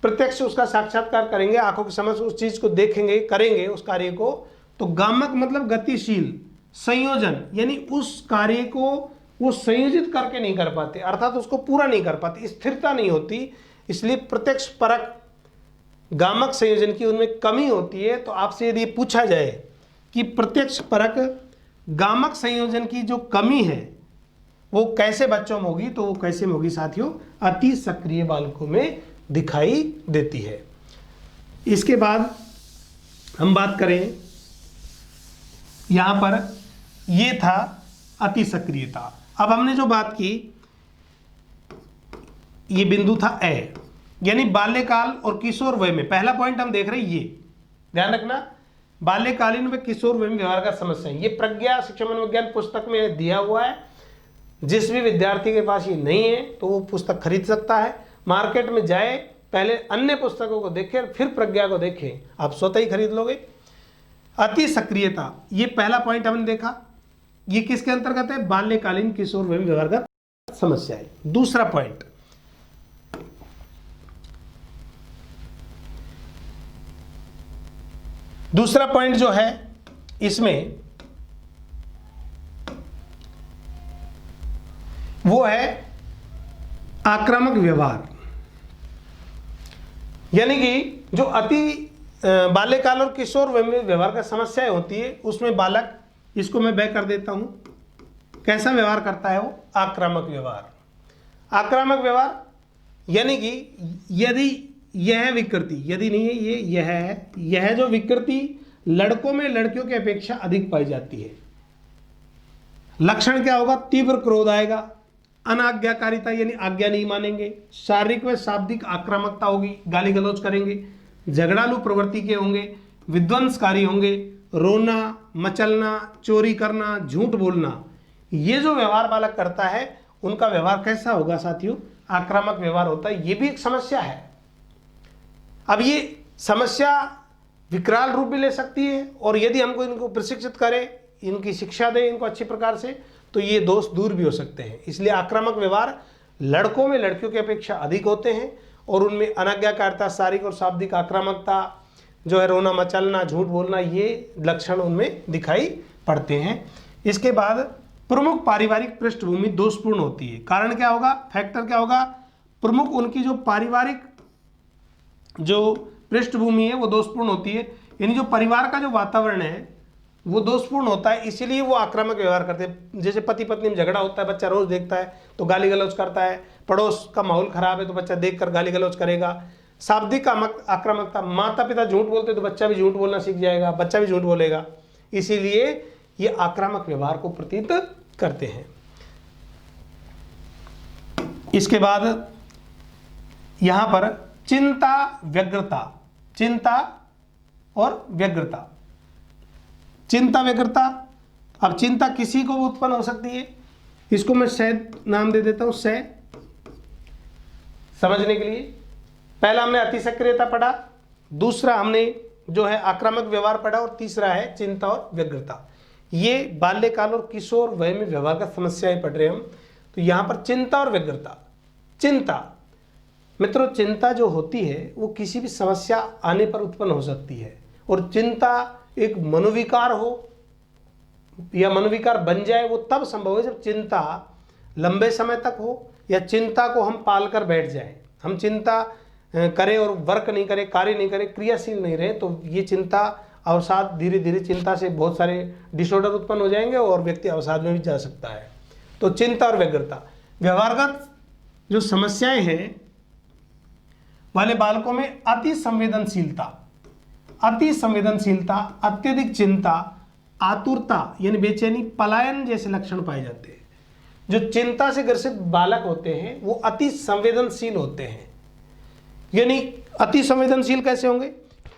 प्रत्यक्ष उसका साक्षात्कार करेंगे, आंखों के समक्ष उस चीज को देखेंगे, करेंगे उस कार्य को, तो गामक मतलब गतिशील, संयोजन यानी उस कार्य को वो संयोजित करके नहीं कर पाते, अर्थात उसको पूरा नहीं कर पाते, स्थिरता नहीं होती। इसलिए प्रत्यक्ष परक गामक संयोजन की उनमें कमी होती है। तो आपसे यदि पूछा जाए कि प्रत्यक्ष परक गामक संयोजन की जो कमी है वो कैसे बच्चों में होगी, तो वो कैसे में होगी साथियों, अति सक्रिय बालकों में दिखाई देती है। इसके बाद हम बात करें, यहां पर ये था अति सक्रियता। अब हमने जो बात की, ये बिंदु था ए, यानी बाल्यकाल और किशोर वय में। पहला पॉइंट हम देख रहे हैं, ये ध्यान रखना, बाल्यकालीन व किशोर वय में व्यवहार का समस्या है। ये प्रज्ञा शिक्षा मनोविज्ञान पुस्तक में दिया हुआ है। जिस भी विद्यार्थी के पास ये नहीं है तो वो पुस्तक खरीद सकता है, मार्केट में जाए, पहले अन्य पुस्तकों को देखे फिर प्रज्ञा को देखे, आप स्वतः ही खरीद लोगे। अति सक्रियता, ये पहला पॉइंट हमने देखा, ये किसके अंतर्गत है, बाल्यकालीन किशोर वय में व्यवहार का समस्या है। दूसरा पॉइंट, दूसरा पॉइंट जो है इसमें वो है आक्रामक व्यवहार। यानी कि जो अति बाल्यकाल और किशोर वय में व्यवहार का समस्याएं होती है, उसमें बालक, इसको मैं बैक कर देता हूं, कैसा व्यवहार करता है वो, आक्रामक व्यवहार। आक्रामक व्यवहार यानी कि यदि यह विकृति, यदि नहीं है ये, यह है, यह जो विकृति लड़कों में लड़कियों की अपेक्षा अधिक पाई जाती है। लक्षण क्या होगा, तीव्र क्रोध आएगा, अनाज्ञाकारिता यानी आज्ञा नहीं मानेंगे, शारीरिक व शाब्दिक आक्रामकता होगी, गाली गलौज करेंगे, झगड़ालू प्रवृत्ति के होंगे, विध्वंसकारी होंगे, रोना, मचलना, चोरी करना, झूठ बोलना। ये जो व्यवहार बालक करता है उनका व्यवहार कैसा होगा साथियों, आक्रामक व्यवहार होता है। ये भी एक समस्या है। अब ये समस्या विकराल रूप भी ले सकती है, और यदि हमको इनको प्रशिक्षित करें, इनकी शिक्षा दें इनको अच्छी प्रकार से, तो ये दोष दूर भी हो सकते हैं। इसलिए आक्रामक व्यवहार लड़कों में लड़कियों की अपेक्षा अधिक होते हैं, और उनमें अनाज्ञाकारिता, शारीरिक और शाब्दिक आक्रामकता जो है, रोना मचलना, झूठ बोलना, ये लक्षण उनमें दिखाई पड़ते हैं। इसके बाद प्रमुख पारिवारिक पृष्ठभूमि दोषपूर्ण होती है। कारण क्या होगा, फैक्टर क्या होगा, प्रमुख उनकी जो पारिवारिक जो पृष्ठभूमि है वो दोषपूर्ण होती है, यानी जो परिवार का जो वातावरण है वो दोषपूर्ण होता है, इसीलिए वो आक्रामक व्यवहार करते हैं। जैसे पति पत्नी में झगड़ा होता है, बच्चा रोज देखता है तो गाली गलौज करता है, पड़ोस का माहौल खराब है तो बच्चा देखकर गाली गलौज करेगा। शाब्दिक आक्रामकता, माता पिता झूठ बोलते तो बच्चा भी झूठ बोलना सीख जाएगा, बच्चा भी झूठ बोलेगा, इसीलिए ये आक्रामक व्यवहार को प्रतीत करते हैं। इसके बाद यहां पर चिंता व्यग्रता, चिंता और व्यग्रता, चिंता व्यग्रता। अब चिंता किसी को उत्पन्न हो सकती है, इसको मैं शायद नाम दे देता हूं, सह, समझने के लिए। पहला हमने अति सक्रियता पढ़ा, दूसरा हमने जो है आक्रामक व्यवहार पढ़ा, और तीसरा है चिंता और व्यग्रता। ये बाल्यकाल और किशोर वय में व्यवहार का समस्याएं पढ़ रहे हम। तो यहां पर चिंता और व्यग्रता, चिंता मित्रों, चिंता जो होती है वो किसी भी समस्या आने पर उत्पन्न हो सकती है, और चिंता एक मनोविकार हो या मनोविकार बन जाए वो तब संभव है जब चिंता लंबे समय तक हो, या चिंता को हम पाल कर बैठ जाए। हम चिंता करें और वर्क नहीं करें, कार्य नहीं करें, क्रियाशील नहीं रहे, तो ये चिंता अवसाद, धीरे धीरे चिंता से बहुत सारे डिसऑर्डर उत्पन्न हो जाएंगे और व्यक्ति अवसाद में भी जा सकता है। तो चिंता और व्यग्रता, व्यवहारगत जो समस्याएं हैं वाले बालकों में अति संवेदनशीलता, अति संवेदनशीलता, अत्यधिक चिंता, आतुरता यानी बेचैनी, पलायन जैसे लक्षण पाए जाते हैं। जो चिंता से ग्रसित बालक होते हैं वो अति संवेदनशील होते हैं। यानी अति संवेदनशील कैसे होंगे,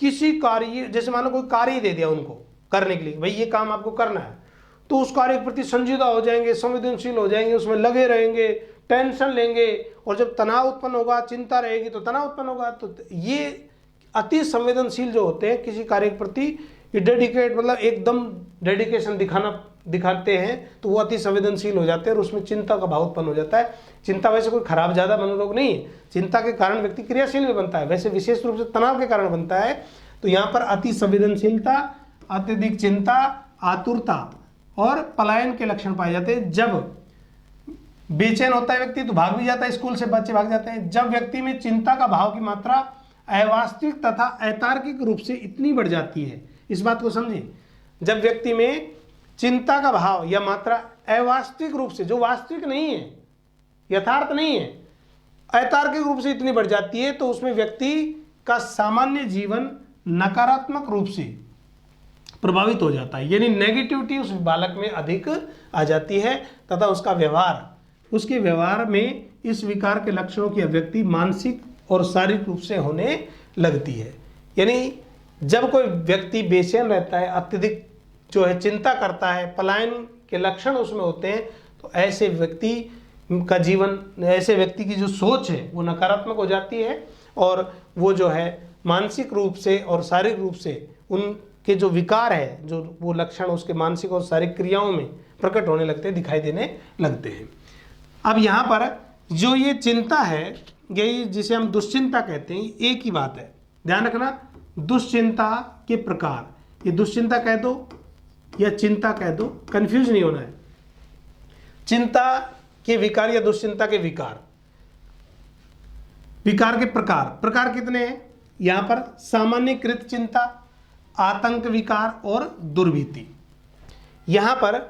किसी कार्य, जैसे मान लो कोई कार्य दे दिया उनको करने के लिए, भाई ये काम आपको करना है, तो उस कार्य के प्रति संजीदा हो जाएंगे, संवेदनशील हो जाएंगे, उसमें लगे रहेंगे, टेंशन लेंगे, और जब तनाव उत्पन्न होगा, चिंता रहेगी तो तनाव उत्पन्न होगा। तो ये अति संवेदनशील जो होते हैं किसी कार्य के प्रति, ये डेडिकेट मतलब एकदम डेडिकेशन दिखाते हैं, तो वो अति संवेदनशील हो जाते हैं और उसमें चिंता का भाव उत्पन्न हो जाता है। चिंता वैसे कोई खराब ज़्यादा मनोरोग नहीं है, चिंता के कारण व्यक्ति क्रियाशील भी बनता है, वैसे विशेष रूप से तनाव के कारण बनता है। तो यहाँ पर अति संवेदनशीलता, अत्यधिक चिंता, आतुरता और पलायन के लक्षण पाए जाते हैं। जब बेचैन होता है व्यक्ति तो भाग भी जाता है, स्कूल से बच्चे भाग जाते हैं। जब व्यक्ति में चिंता का भाव की मात्रा अवास्तविक तथा अतार्किक रूप से इतनी बढ़ जाती है, इस बात को समझिए, जब व्यक्ति में चिंता का भाव या मात्रा अवास्तविक रूप से, जो वास्तविक नहीं है, यथार्थ नहीं है, अतार्किक रूप से इतनी बढ़ जाती है, तो उसमें व्यक्ति का सामान्य जीवन नकारात्मक रूप से प्रभावित हो जाता है, यानी नेगेटिविटी उस बालक में अधिक आ जाती है तथा उसके व्यवहार में इस विकार के लक्षणों की अभिव्यक्ति मानसिक और शारीरिक रूप से होने लगती है। यानी जब कोई व्यक्ति बेचैन रहता है, अत्यधिक जो है चिंता करता है, पलायन के लक्षण उसमें होते हैं, तो ऐसे व्यक्ति का जीवन, ऐसे व्यक्ति की जो सोच है वो नकारात्मक हो जाती है, और वो जो है मानसिक रूप से और शारीरिक रूप से उनके जो विकार है, जो वो लक्षण उसके मानसिक और शारीरिक क्रियाओं में प्रकट होने लगते हैं, दिखाई देने लगते हैं। अब यहाँ पर जो ये चिंता है, यही जिसे हम दुश्चिंता कहते हैं, एक ही बात है, ध्यान रखना, दुश्चिंता के प्रकार, ये दुश्चिंता कह दो या चिंता कह दो, कंफ्यूज नहीं होना है। चिंता के विकार या दुश्चिंता के विकार, विकार के प्रकार कितने हैं यहां पर? सामान्यकृत चिंता, आतंक विकार और दुर्भीति। यहां पर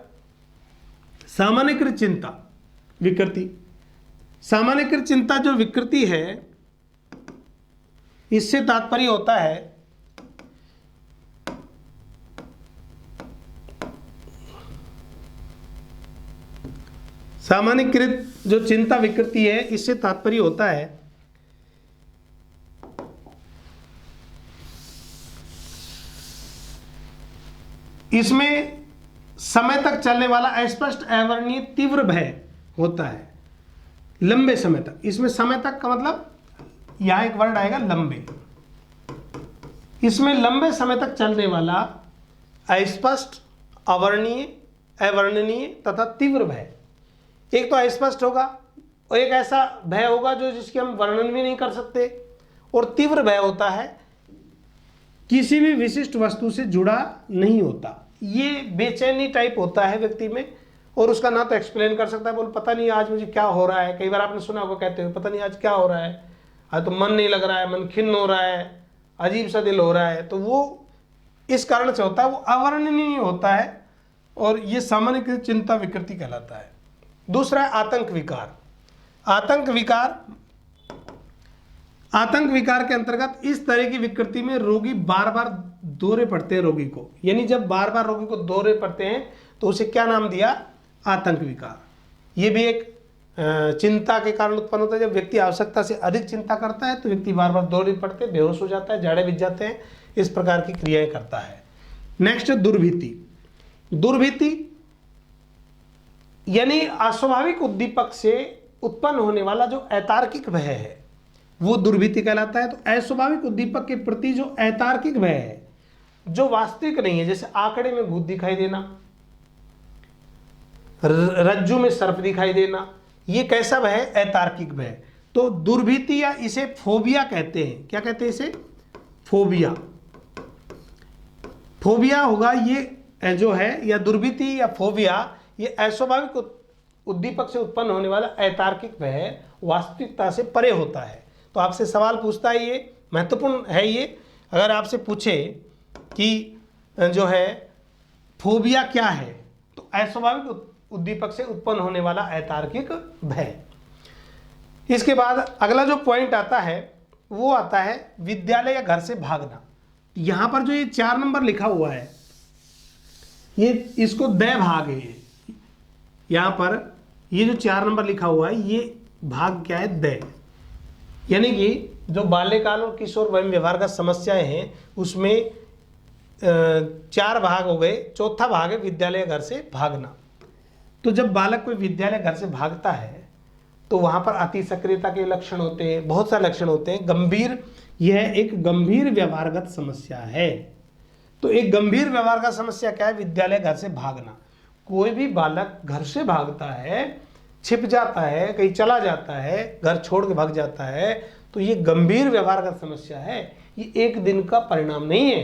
सामान्यकृत चिंता विकृति, सामान्यकृत चिंता जो विकृति है, इससे तात्पर्य होता है सामान्यकृत जो चिंता विकृति है, इससे तात्पर्य होता है इसमें समय तक चलने वाला अस्पष्ट अवर्णनीय तीव्र भय होता है, लंबे समय तक। इसमें समय तक का मतलब यहां एक वर्ड आएगा लंबे, इसमें लंबे समय तक चलने वाला अस्पष्ट, अवर्णनीय, अवर्णनीय तथा तीव्र भय। एक तो अस्पष्ट होगा और एक ऐसा भय होगा जो जिसकी हम वर्णन भी नहीं कर सकते, और तीव्र भय होता है किसी भी विशिष्ट वस्तु से जुड़ा नहीं होता। ये बेचैनी टाइप होता है व्यक्ति में, और उसका ना तो एक्सप्लेन कर सकता है, बोल पता नहीं आज मुझे क्या हो रहा है। कई बार आपने सुना होगा कहते हुए, पता नहीं आज क्या हो रहा है, आज तो मन नहीं लग रहा है, मन खिन्न हो रहा है, अजीब सा दिल हो रहा है। तो वो इस कारण से होता है, वो अवर्णनीय होता है, और ये सामान्यकृत चिंता विकृति कहलाता है। दूसरा है आतंक विकार। आतंक विकार के अंतर्गत इस तरह की विकृति में रोगी बार बार दौरे पड़ते हैं रोगी को, यानी जब बार बार रोगी को दौरे पड़ते हैं तो उसे क्या नाम दिया? आतंक विकार। ये भी एक चिंता के कारण उत्पन्न होता है। जब व्यक्ति आवश्यकता से अधिक चिंता करता है तो व्यक्ति बार बार दौरे पड़ते, बेहोश हो जाता है, झाड़े बिछ जाते हैं, इस प्रकार की क्रियाएं करता है। नेक्स्ट दुर्भीति। दुर्भीति यानी अस्वाभाविक उद्दीपक से उत्पन्न होने वाला जो अतार्किक भय है वो दुर्भीति कहलाता है। तो अस्वाभाविक उद्दीपक के प्रति जो अतार्किक भय है, जो वास्तविक नहीं है, जैसे आंकड़े में भूत दिखाई देना, रज्जु में सर्प दिखाई देना, ये कैसा भय है? अतार्किक भय। तो दुर्भीति या इसे फोबिया कहते हैं। क्या कहते हैं इसे? फोबिया। फोबिया होगा ये जो है, या दुर्भीति या फोबिया, ये अस्वाभाविक उद्दीपक से उत्पन्न होने वाला अतार्किक भय वास्तविकता से परे होता है। तो आपसे सवाल पूछता है, ये महत्वपूर्ण है। ये अगर आपसे पूछे कि जो है फोबिया क्या है, तो अस्वाभाविक उद्दीपक से उत्पन्न होने वाला अतार्किक भय। इसके बाद अगला जो पॉइंट आता है वो आता है विद्यालय या घर से भागना। यहां पर जो ये 4 नंबर लिखा हुआ है, ये इसको दै भाग है। यहां पर ये जो 4 नंबर लिखा हुआ है, ये भाग क्या है? दै। यानी कि जो बाल्यकाल और किशोर वयम व्यवहार का समस्याएं हैं उसमें 4 भाग हो गए। चौथा भाग है विद्यालय घर से भागना। तो जब बालक कोई विद्यालय घर से भागता है तो वहां पर अति सक्रियता के लक्षण होते हैं, बहुत सारे लक्षण होते हैं। गंभीर, यह एक गंभीर व्यवहारगत समस्या है। तो एक गंभीर व्यवहार का समस्या क्या है? विद्यालय घर से भागना। कोई भी बालक घर से भागता है, छिप जाता है, कहीं चला जाता है, घर छोड़ के भाग जाता है, तो ये गंभीर व्यवहार का समस्या है। ये एक दिन का परिणाम नहीं है,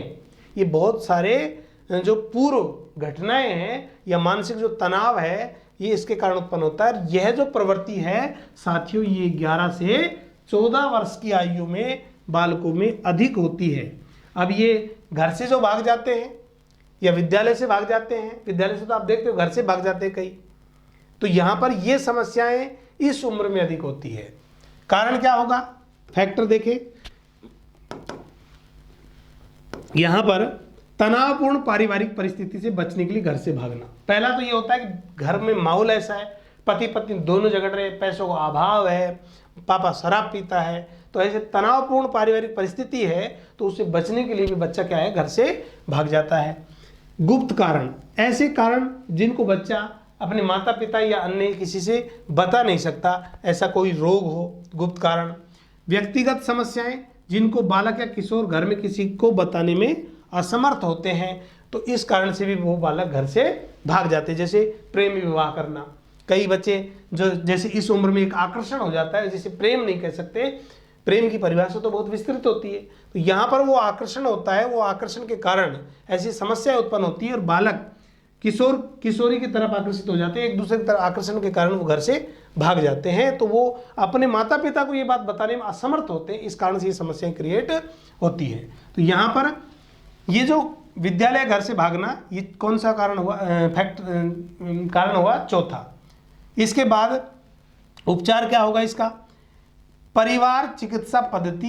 ये बहुत सारे जो पूर्व घटनाएं हैं या मानसिक जो तनाव है ये इसके कारण उत्पन्न होता है। यह जो प्रवृत्ति है साथियों, ये 11 से 14 वर्ष की आयु में बालकों में अधिक होती है। अब ये घर से जो भाग जाते हैं या विद्यालय से भाग जाते हैं, विद्यालय से तो आप देखते हो घर से भाग जाते हैं कई, तो यहाँ पर ये समस्याएं इस उम्र में अधिक होती है। कारण क्या होगा? फैक्टर देखें, यहाँ पर तनावपूर्ण पारिवारिक परिस्थिति से बचने के लिए घर से भागना। पहला तो ये होता है कि घर में माहौल ऐसा है, पति पत्नी दोनों झगड़ रहे, पैसों का अभाव है, पापा शराब पीता है, तो ऐसे तनावपूर्ण पारिवारिक परिस्थिति है, तो उससे बचने के लिए भी बच्चा क्या है, घर से भाग जाता है। गुप्त कारण, ऐसे कारण जिनको बच्चा अपने माता पिता या अन्य किसी से बता नहीं सकता, ऐसा कोई रोग हो, गुप्त कारण। व्यक्तिगत समस्याएं, जिनको बालक या किशोर घर में किसी को बताने में असमर्थ होते हैं, तो इस कारण से भी वो बालक घर से भाग जाते हैं। जैसे प्रेम विवाह करना, कई बच्चे जो जैसे इस उम्र में एक आकर्षण हो जाता है, जिसे प्रेम नहीं कह सकते, प्रेम की परिभाषा तो बहुत विस्तृत होती है, तो यहाँ पर वो आकर्षण होता है, वो आकर्षण के कारण ऐसी समस्या उत्पन्न होती है और बालक किशोर किशोरी की तरफ आकर्षित हो जाते हैं, एक दूसरे की तरफ आकर्षण के कारण वो घर से भाग जाते हैं। तो वो अपने माता पिता को ये बात बताने में असमर्थ होते हैं, इस कारण से ये समस्याएं क्रिएट होती है। तो यहाँ पर ये जो विद्यालय घर से भागना, ये कौन सा कारण हुआ? कारण हुआ चौथा। इसके बाद उपचार क्या होगा इसका? परिवार चिकित्सा पद्धति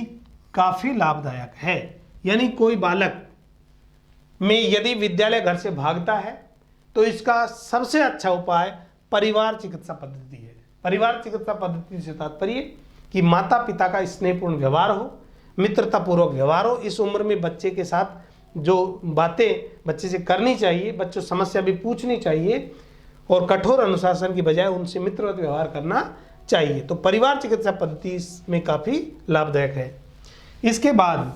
काफी लाभदायक है। यानी कोई बालक में यदि विद्यालय घर से भागता है तो इसका सबसे अच्छा उपाय परिवार चिकित्सा पद्धति है। परिवार चिकित्सा पद्धति से तात्पर्य कि माता पिता का स्नेहपूर्ण व्यवहार हो, मित्रतापूर्वक व्यवहार हो। इस उम्र में बच्चे के साथ जो बातें बच्चे से करनी चाहिए, बच्चों समस्या भी पूछनी चाहिए और कठोर अनुशासन की बजाय उनसे मित्रवत व्यवहार करना चाहिए। तो परिवार चिकित्सा पद्धति इसमें काफी लाभदायक है। इसके बाद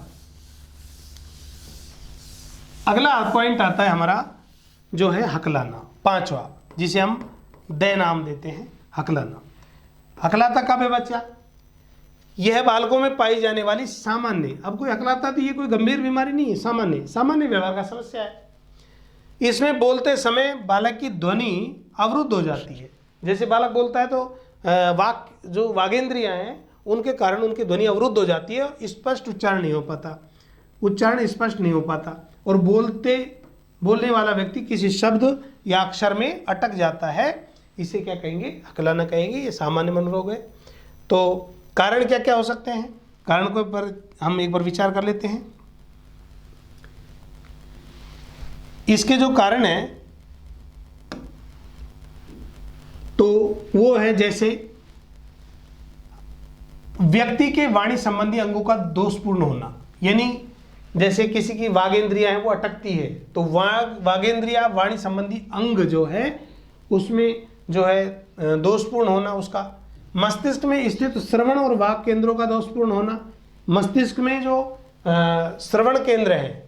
अगला पॉइंट आता है हमारा जो है हकलाना, 5वां, जिसे हम दे नाम देते हैं, हकलाना। हकलाता कब है बच्चा? यह बालकों में पाई जाने वाली सामान्य, अब कोई हकलाता तो ये कोई गंभीर बीमारी नहीं है, सामान्य व्यवहार का समस्या है। इसमें बोलते समय बालक की ध्वनि अवरुद्ध हो जाती है। जैसे बालक बोलता है तो वाक जो वागेंद्रियां हैं उनके कारण उनकी ध्वनि अवरुद्ध हो जाती है और स्पष्ट उच्चारण नहीं हो पाता, उच्चारण स्पष्ट नहीं हो पाता और बोलने वाला व्यक्ति किसी शब्द या अक्षर में अटक जाता है। इसे क्या कहेंगे? हकलाना कहेंगे। ये सामान्य मनोरोग है। तो कारण क्या क्या हो सकते हैं? कारण को पर हम एक बार विचार कर लेते हैं। इसके जो कारण है तो वो है जैसे व्यक्ति के वाणी संबंधी अंगों का दोषपूर्ण होना, यानी जैसे किसी की वागेंद्रियां हैं वो अटकती है, तो वागेंद्रिया वाणी संबंधी अंग जो है उसमें जो है दोषपूर्ण होना उसका। मस्तिष्क में स्थित श्रवण और वाक केंद्रों का दोषपूर्ण होना। मस्तिष्क में जो श्रवण केंद्र है,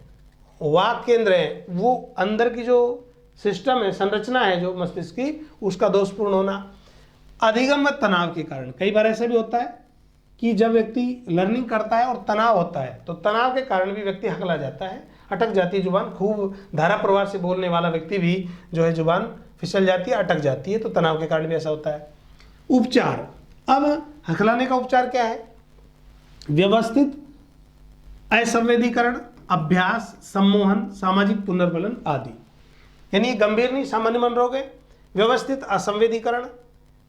वाक केंद्र है, वो अंदर की जो सिस्टम है, संरचना है जो मस्तिष्क की, उसका दोषपूर्ण होना। अधिगम तनाव के कारण, कई बार ऐसा भी होता है कि जब व्यक्ति लर्निंग करता है और तनाव होता है तो तनाव के कारण भी व्यक्ति हकला जाता है, अटक जाती है जुबान। खूब धारा प्रवाह से बोलने वाला व्यक्ति भी जो है जुबान फिसल जाती है, अटक जाती है, तो तनाव के कारण भी ऐसा होता है। उपचार, अब हकलाने का उपचार क्या है? व्यवस्थित असंवेदीकरण, अभ्यास, सम्मोहन, सामाजिक पुनर्बलन आदि। यानी गंभीर नहीं, सामान्य मनोरोग है। व्यवस्थित असंवेदीकरण,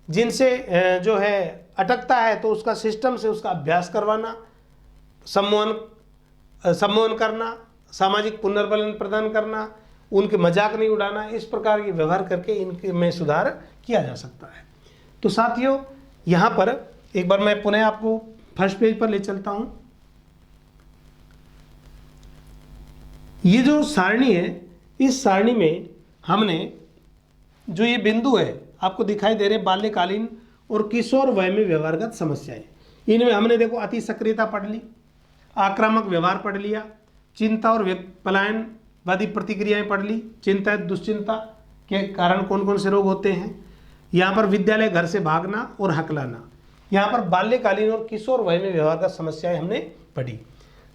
जिनसे जो है अटकता है तो उसका सिस्टम से उसका अभ्यास करवाना, सम्मोहन करना, सामाजिक पुनर्बलन प्रदान करना, उनके मजाक नहीं उड़ाना, इस प्रकार के व्यवहार करके इनके में सुधार किया जा सकता है। तो साथियों, यहाँ पर एक बार मैं पुनः आपको फर्स्ट पेज पर ले चलता हूं। ये जो सारणी है, इस सारणी में हमने जो ये बिंदु है आपको दिखाई दे रहे, बाल्यकालीन और किशोर वय में व्यवहारगत समस्याएं, इनमें हमने देखो अति सक्रियता पढ़ ली, आक्रामक व्यवहार पढ़ लिया, चिंता और पलायनवादी प्रतिक्रियाएं पढ़ ली, चिंता दुश्चिंता के कारण कौन कौन से रोग होते हैं, यहाँ पर विद्यालय घर से भागना और हकलाना, यहाँ पर बाल्यकालीन और किशोर वय में व्यवहारगत समस्याएं हमने पढ़ी।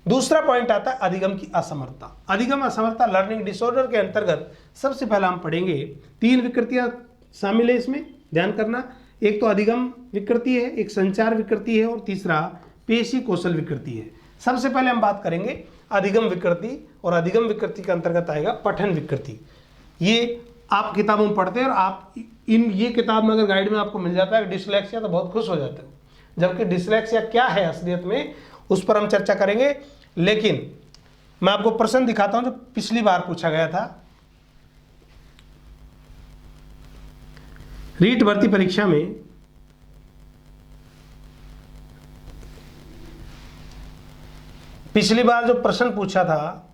दूसरा पॉइंट आता है अधिगम की असमर्थता। अधिगम असमर्थता लर्निंग डिसऑर्डर के अंतर्गत सबसे पहला हम पढ़ेंगे, 3 विकृतियां शामिल है इसमें, ध्यान करना। एक तो अधिगम विकृति है, एक संचार विकृति है और तीसरा पेशी कौशल विकृति है। सबसे पहले हम बात करेंगे अधिगम विकृति, और अधिगम विकृति के अंतर्गत आएगा पठन विकृति। ये आप किताबों में पढ़ते हैं और आप ये किताब में अगर गाइड में आपको मिल जाता है डिसलेक्सिया तो बहुत खुश हो जाते हो, जबकि डिसलेक्सिया क्या है असलियत में उस पर हम चर्चा करेंगे। लेकिन मैं आपको प्रश्न दिखाता हूं जो पिछली बार पूछा गया था। रीट भर्ती परीक्षा में पिछली बार जो प्रश्न पूछा था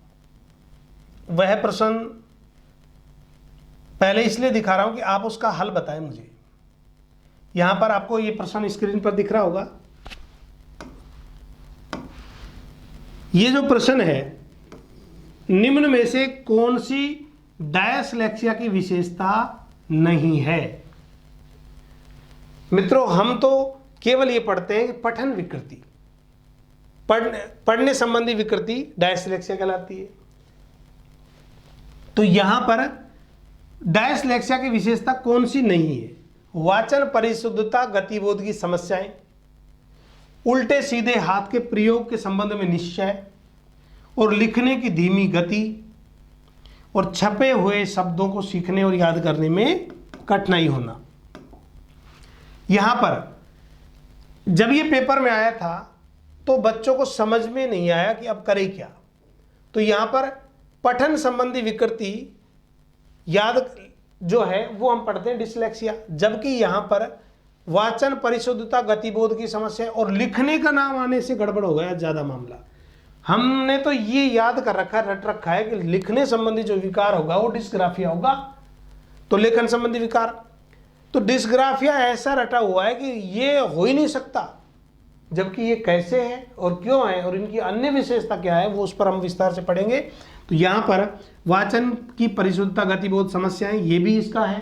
वह प्रश्न पहले इसलिए दिखा रहा हूं कि आप उसका हल बताएं मुझे। यहां पर आपको ये प्रश्न स्क्रीन पर दिख रहा होगा। ये जो प्रश्न है, निम्न में से कौन सी डायस्लेक्सिया की विशेषता नहीं है। मित्रों, हम तो केवल ये पढ़ते हैं कि पठन विकृति, पढ़ने संबंधी विकृति डायस्लेक्सिया कहलाती है। तो यहां पर डायस्लेक्सिया की विशेषता कौन सी नहीं है? वाचन परिशुद्धता, गतिबोध की समस्याएं, उल्टे सीधे हाथ के प्रयोग के संबंध में निश्चय, और लिखने की धीमी गति, और छपे हुए शब्दों को सीखने और याद करने में कठिनाई होना। यहां पर जब ये पेपर में आया था तो बच्चों को समझ में नहीं आया कि अब करें क्या। तो यहां पर पठन संबंधी विकृति याद जो है वो हम पढ़ते हैं डिसलेक्सिया, जबकि यहां पर वाचन परिशुद्धता, गतिबोध की समस्या और लिखने का नाम आने से गड़बड़ हो गया ज्यादा मामला। हमने तो ये याद कर रखा, रट रखा है कि लिखने संबंधी जो विकार होगा वो डिस्ग्राफिया होगा। तो लेखन संबंधी विकार, तो डिस्ग्राफिया ऐसा रटा हुआ है कि ये हो ही नहीं सकता, जबकि ये कैसे है और क्यों है और इनकी अन्य विशेषता क्या है वो उस पर हम विस्तार से पढ़ेंगे। तो यहाँ पर वाचन की परिशुद्धता, गतिबोध समस्याएं, ये भी इसका है,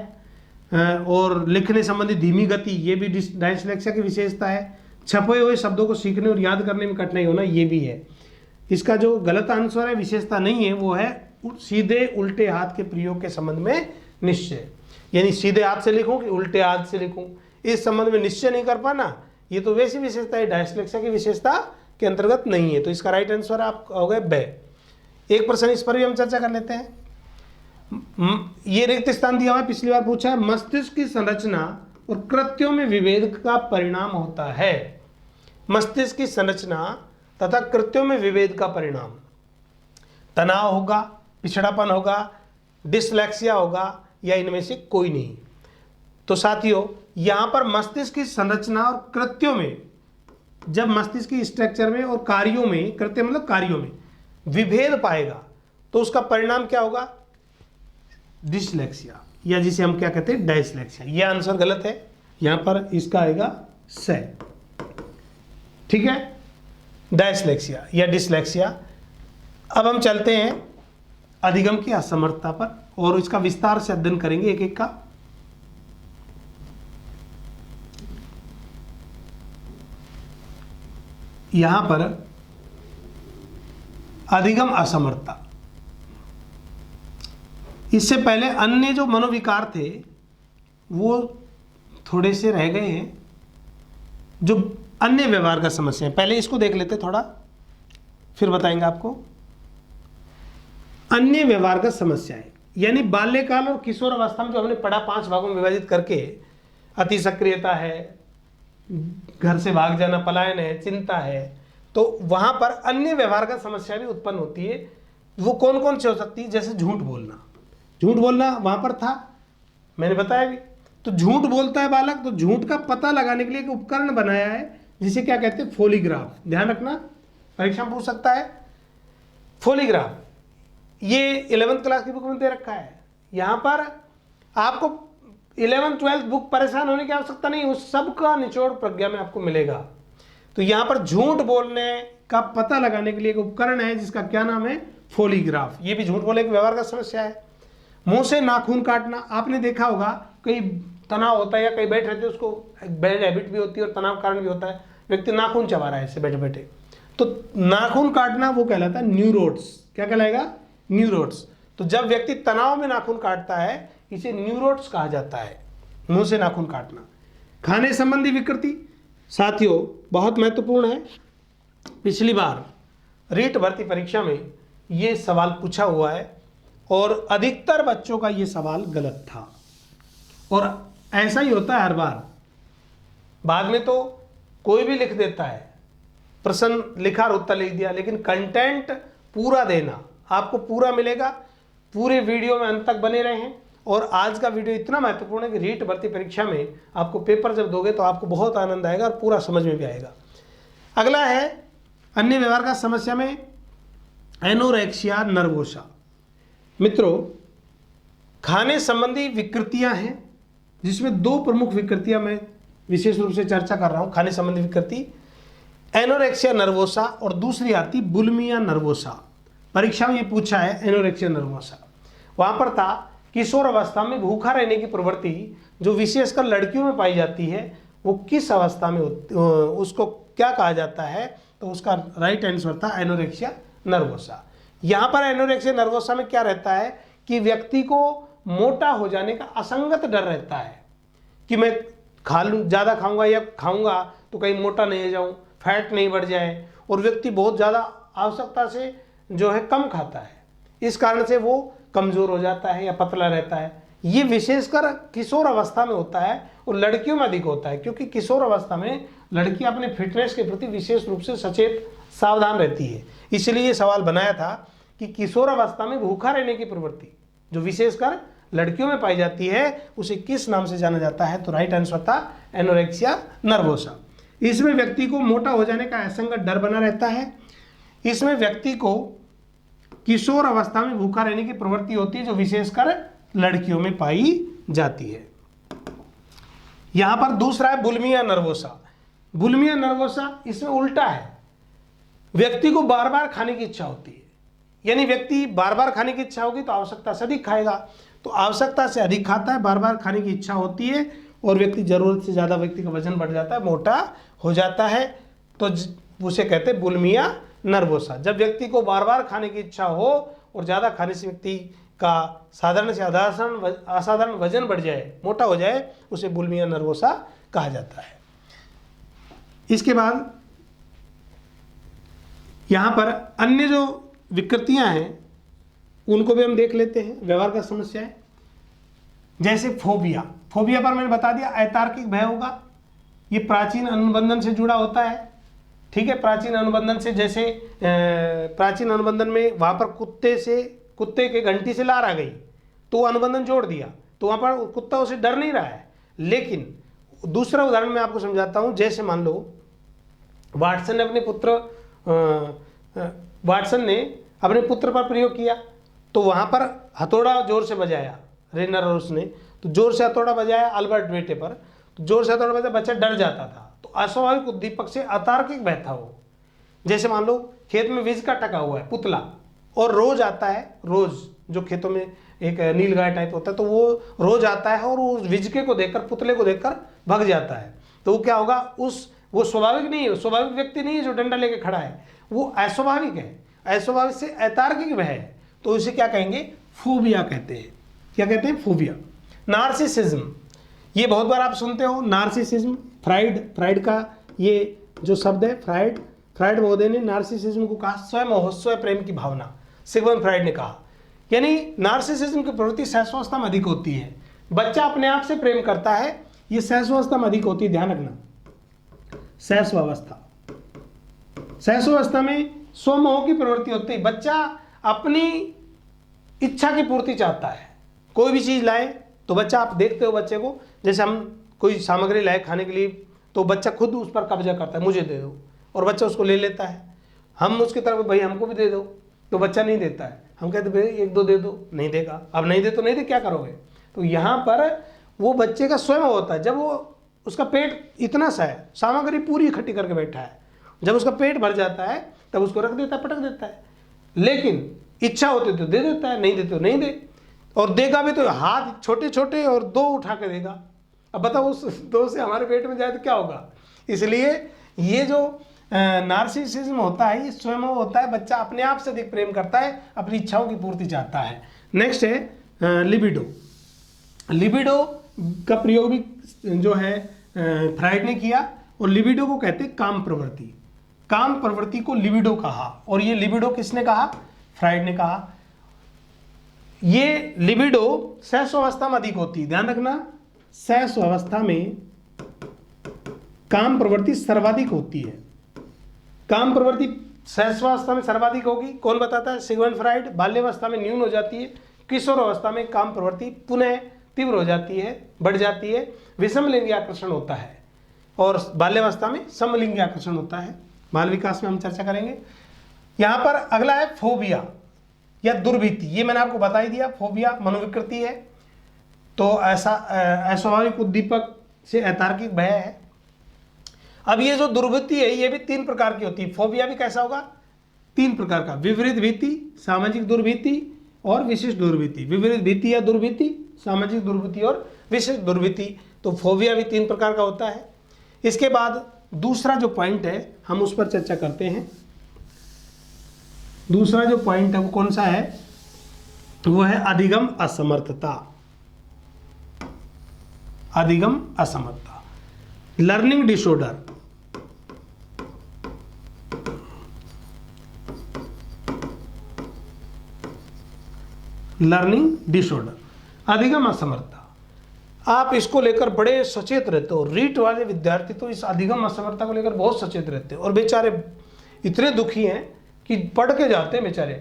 और लिखने संबंधी धीमी गति, ये भी डायस्लेक्सिया की विशेषता है। छपे हुए शब्दों को सीखने और याद करने में कठिनाई होना, ये भी है। इसका जो गलत आंसर है, विशेषता नहीं है, वो है सीधे उल्टे हाथ के प्रयोग के संबंध में निश्चय। यानी सीधे हाथ से लिखूं कि उल्टे हाथ से लिखूं, इस संबंध में निश्चय नहीं कर पाना, ये तो वैसी विशेषता है, डायस्लेक्सिया की विशेषता के अंतर्गत नहीं है। तो इसका राइट आंसर आप हो गए ब। एक प्रश्न इस पर भी हम चर्चा कर लेते हैं। ये रिक्त स्थान दिया हुआ है, पिछली बार पूछा है, मस्तिष्क की संरचना और कृत्यों में विभेद का परिणाम होता है। मस्तिष्क की संरचना तथा कृत्यों में विभेद का परिणाम, तनाव होगा, पिछड़ापन होगा, डिसलेक्सिया होगा, या इनमें से कोई नहीं। तो साथियों, यहां पर मस्तिष्क की संरचना और कृत्यों में, जब मस्तिष्क की स्ट्रक्चर में और कार्यों में, कृत्य मतलब कार्यों में विभेद पाएगा तो उसका परिणाम क्या होगा? डिसलेक्सिया, या जिसे हम क्या कहते हैं डायस्लेक्सिया। यह आंसर गलत है, यहां पर इसका आएगा स। ठीक है, डायस्लेक्सिया या डिसलेक्सिया। अब हम चलते हैं अधिगम की असमर्थता पर और इसका विस्तार से अध्ययन करेंगे एक एक का। यहां पर अधिगम असमर्थता, इससे पहले अन्य जो मनोविकार थे वो थोड़े से रह गए हैं। जो अन्य व्यवहार का समस्या है, पहले इसको देख लेते थोड़ा, फिर बताएंगे आपको। अन्य व्यवहार का समस्या है, यानी बाल्यकाल और किशोर अवस्था में जो हमने पढ़ा 5 भागों में विभाजित करके, अति सक्रियता है, घर से भाग जाना, पलायन है, चिंता है, तो वहां पर अन्य व्यवहार का समस्या भी उत्पन्न होती है। वो कौन कौन सी हो सकती है? जैसे झूठ बोलना। झूठ बोलना वहां पर था, मैंने बताया भी। तो झूठ बोलता है बालक, तो झूठ का पता लगाने के लिए एक उपकरण बनाया है जिसे क्या कहते हैं, फोलीग्राफ। ध्यान रखना, परीक्षा में पूछ सकता है फोलीग्राफ। ये 11th क्लास की बुक में दे रखा है। यहाँ पर आपको 11th 12th बुक परेशान होने की आवश्यकता नहीं, उस सब का निचोड़ प्रज्ञा में आपको मिलेगा। तो यहाँ पर झूठ बोलने का पता लगाने के लिए एक उपकरण है जिसका क्या नाम है, फोलीग्राफ। ये भी झूठ बोलने की व्यवहार का समस्या है। मुंह से नाखून काटना, आपने देखा होगा कई तनाव होता है या कई बैठ रहते हैं, उसको बैड हैबिट भी होती है और तनाव कारण भी होता है, व्यक्ति नाखून चबा रहा है ऐसे बैठे बैठे, तो नाखून काटना वो कहलाता है न्यूरोड्स। क्या कहलाएगा, न्यूरोड्स। तो जब व्यक्ति तनाव में नाखून काटता है इसे न्यूरोड्स कहा जाता है, मुंह से नाखून काटना। खाने संबंधी विकृति साथियों बहुत महत्वपूर्ण है। पिछली बार रीट भर्ती परीक्षा में ये सवाल पूछा हुआ है और अधिकतर बच्चों का ये सवाल गलत था, और ऐसा ही होता है हर बार। बाद में तो कोई भी लिख देता है, प्रश्न लिखा और उत्तर लिख दिया, लेकिन कंटेंट पूरा देना, आपको पूरा मिलेगा। पूरे वीडियो में अंत तक बने रहें। और आज का वीडियो इतना महत्वपूर्ण है कि रीट भर्ती परीक्षा में आपको पेपर जब दोगे तो आपको बहुत आनंद आएगा और पूरा समझ में भी आएगा। अगला है अन्य व्यवहार का समस्या में एनोरेक्सिया नर्वोसा। मित्रों, खाने संबंधी विकृतियां हैं जिसमें दो प्रमुख विकृतियां मैं विशेष रूप से चर्चा कर रहा हूं। खाने संबंधी विकृति एनोरेक्सिया नर्वोसा और दूसरी आती बुलिमिया नर्वोसा। परीक्षा में ये पूछा है एनोरेक्सिया नर्वोसा। वहां पर था किशोर अवस्था में भूखा रहने की प्रवृत्ति जो विशेषकर लड़कियों में पाई जाती है वो किस अवस्था में उसको क्या कहा जाता है, तो उसका राइट आंसर था एनोरेक्सिया नर्वोसा। यहाँ पर एनोरेक्सिया नर्वोसा में क्या रहता है कि व्यक्ति को मोटा हो जाने का असंगत डर रहता है कि मैं खा लूँ, ज़्यादा खाऊंगा या खाऊंगा तो कहीं मोटा नहीं हो जाऊँ, फैट नहीं बढ़ जाए, और व्यक्ति बहुत ज़्यादा आवश्यकता से जो है कम खाता है, इस कारण से वो कमज़ोर हो जाता है या पतला रहता है। ये विशेषकर किशोर अवस्था में होता है और लड़कियों में अधिक होता है, क्योंकि किशोर अवस्था में लड़कियां अपने फिटनेस के प्रति विशेष रूप से सचेत सावधान रहती है। इसलिए ये सवाल बनाया था कि किशोर अवस्था में भूखा रहने की प्रवृत्ति जो विशेषकर लड़कियों में पाई जाती है उसे किस नाम से जाना जाता है, तो राइट आंसर था एनोरेक्सिया नर्वोसा। इसमें व्यक्ति को मोटा हो जाने का असंगत डर बना रहता है। इसमें व्यक्ति को किशोर अवस्था में भूखा रहने की प्रवृत्ति होती है जो विशेषकर लड़कियों में पाई जाती है। यहां पर दूसरा है बुलिमिया नर्वोसा। बुलिमिया नर्वोसा इसमें उल्टा है, व्यक्ति को बार बार खाने की इच्छा होती है, यानी व्यक्ति बार बार खाने की इच्छा होगी तो आवश्यकता से अधिक खाएगा, तो आवश्यकता से अधिक खाता है, बार बार खाने की इच्छा होती है और व्यक्ति जरूरत से ज़्यादा व्यक्ति का वजन बढ़ जाता है, मोटा हो जाता है, तो उसे कहते हैं बुलिमिया नर्वोसा। जब व्यक्ति को बार बार खाने की इच्छा हो और ज़्यादा खाने से व्यक्ति का साधारण से असाधारण वजन बढ़ जाए, मोटा हो जाए, उसे बुलिमिया नर्वोसा कहा जाता है। इसके बाद यहाँ पर अन्य जो विकृतियाँ हैं उनको भी हम देख लेते हैं, व्यवहार का समस्या है। जैसे फोबिया। फोबिया पर मैंने बता दिया अतार्किक भय होगा, ये प्राचीन अनुबंधन से जुड़ा होता है। ठीक है, प्राचीन अनुबंधन से, जैसे प्राचीन अनुबंधन में वहाँ पर कुत्ते के घंटी से लार आ गई तो अनुबंधन जोड़ दिया, तो वहाँ पर कुत्ता उसे डर नहीं रहा है। लेकिन दूसरा उदाहरण मैं आपको समझाता हूँ। जैसे मान लो वाटसन ने अपने पुत्र पर प्रयोग किया, तो वहाँ पर हथौड़ा जोर से बजाया रेनर और उसने, तो जोर से हथौड़ा बजाया अल्बर्ट बेटे पर, तो जोर से हथौड़ा बजाया, बच्चा डर जाता था, तो अस्वाभाविक उद्दीपक से अतार्किक भय था वो। जैसे मान लो खेत में विज का टका हुआ है पुतला, और रोज आता है, रोज जो खेतों में एक नीलगाय टाइप होता है, तो वो रोज आता है और उस विजके को देखकर, पुतले को देखकर भग जाता है, तो वो क्या होगा, वो स्वाभाविक नहीं है, स्वाभाविक व्यक्ति नहीं है जो डंडा लेके खड़ा है, वो अस्वाभाविक है, अस्वाभाविक से अतार्किक भय है, तो इसे क्या कहेंगे, फोबिया कहते हैं। क्या कहते हैं, फोबिया। नार्सिसिज्म, ये बहुत बार आप सुनते हो, नार्सिसिज्म। फ्राइड का ये जो शब्द है, फ्राइड महोदय ने नार्सिसिज्म को कहा स्वयं प्रेम की भावना, सिगमंड फ्राइड ने कहा। यानी नार्सिसिज्म की प्रवृत्ति सहस्वावस्था में अधिक होती है, बच्चा अपने आप से प्रेम करता है, ये सहस्वावस्था में अधिक होती है, ध्यान रखना। सहस्वावस्था में स्वमोह की प्रवृत्ति होती है, बच्चा अपनी इच्छा की पूर्ति चाहता है। कोई भी चीज़ लाए तो बच्चा, आप देखते हो बच्चे को, जैसे हम कोई सामग्री लाए खाने के लिए, तो बच्चा खुद उस पर कब्जा करता है, मुझे दे दो, और बच्चा उसको ले लेता है। हम उसकी तरफ भाई हमको भी दे दो, तो बच्चा नहीं देता है। हम कहते भाई 1-2 दे दो, नहीं देगा। अब नहीं दे तो नहीं दे, क्या करोगे? तो यहाँ पर वो बच्चे का स्वयं होता है, जब वो उसका पेट इतना सा है, सामग्री पूरी इकट्ठी करके बैठा है, जब उसका पेट भर जाता है तब उसको रख देता है, पटक देता है। लेकिन इच्छा होती तो दे देता है, नहीं दे तो नहीं दे, और देगा भी तो हाथ छोटे छोटे और 2 उठा के देगा। अब बताओ उस 2 से हमारे पेट में जाए तो क्या होगा? इसलिए ये जो नार्सिसिज्म होता है ये स्वयं होता है, बच्चा अपने आप से अधिक प्रेम करता है, अपनी इच्छाओं की पूर्ति चाहता है। नेक्स्ट है लिबिडो। लिबिडो का प्रयोग भी जो है फ्राइड ने किया, और लिबिडो को कहते हैं काम प्रवृत्ति। काम प्रवृत्ति को लिबिडो कहा, और ये लिबिडो किसने कहा? फ्राइड ने कहा। ये लिबिडो सहस्वावस्था में अधिक होती है, ध्यान रखना, सहस्वावस्था में काम प्रवृत्ति सर्वाधिक होती है। काम प्रवृत्ति सहस्वावस्था में सर्वाधिक होगी, कौन बताता है? Sigmund Freud. बाल्यावस्था में न्यून हो जाती है, किशोर अवस्था में काम प्रवृत्ति पुनः तीव्र हो जाती है, बढ़ जाती है, विषमलिंगी आकर्षण होता है, और बाल्यावस्था में समलिंगी आकर्षण होता है। बाल विकास में हम चर्चा करेंगे। यहाँ पर अगला है फोबिया या दुर्भीति। ये मैंने आपको बता ही दिया, फोबिया मनोविकृति है, तो ऐसा अस्वाभाविक उद्दीपक से अतार्किक भय है। अब ये जो दुर्वृत्ति है ये भी 3 प्रकार की होती है। फोबिया भी कैसा होगा? 3 प्रकार का, विपरीत भीति, सामाजिक दुर्भीति और विशिष्ट दुर्भीति। विपरीत भीति या दुर्भीति, सामाजिक दुर्भीति और विशिष्ट दुर्भीति। तो फोबिया भी 3 प्रकार का होता है। इसके बाद दूसरा जो पॉइंट है हम उस पर चर्चा करते हैं। दूसरा जो पॉइंट है वो कौन सा है? वो है अधिगम असमर्थता। अधिगम असमर्थता, लर्निंग डिसऑर्डर। लर्निंग डिसऑर्डर, अधिगम असमर्थता। आप इसको लेकर बड़े सचेत रहते हो। रीट वाले विद्यार्थी तो इस अधिगम असमर्थता को लेकर बहुत सचेत रहते हैं, और बेचारे इतने दुखी हैं कि पढ़ के जाते हैं बेचारे।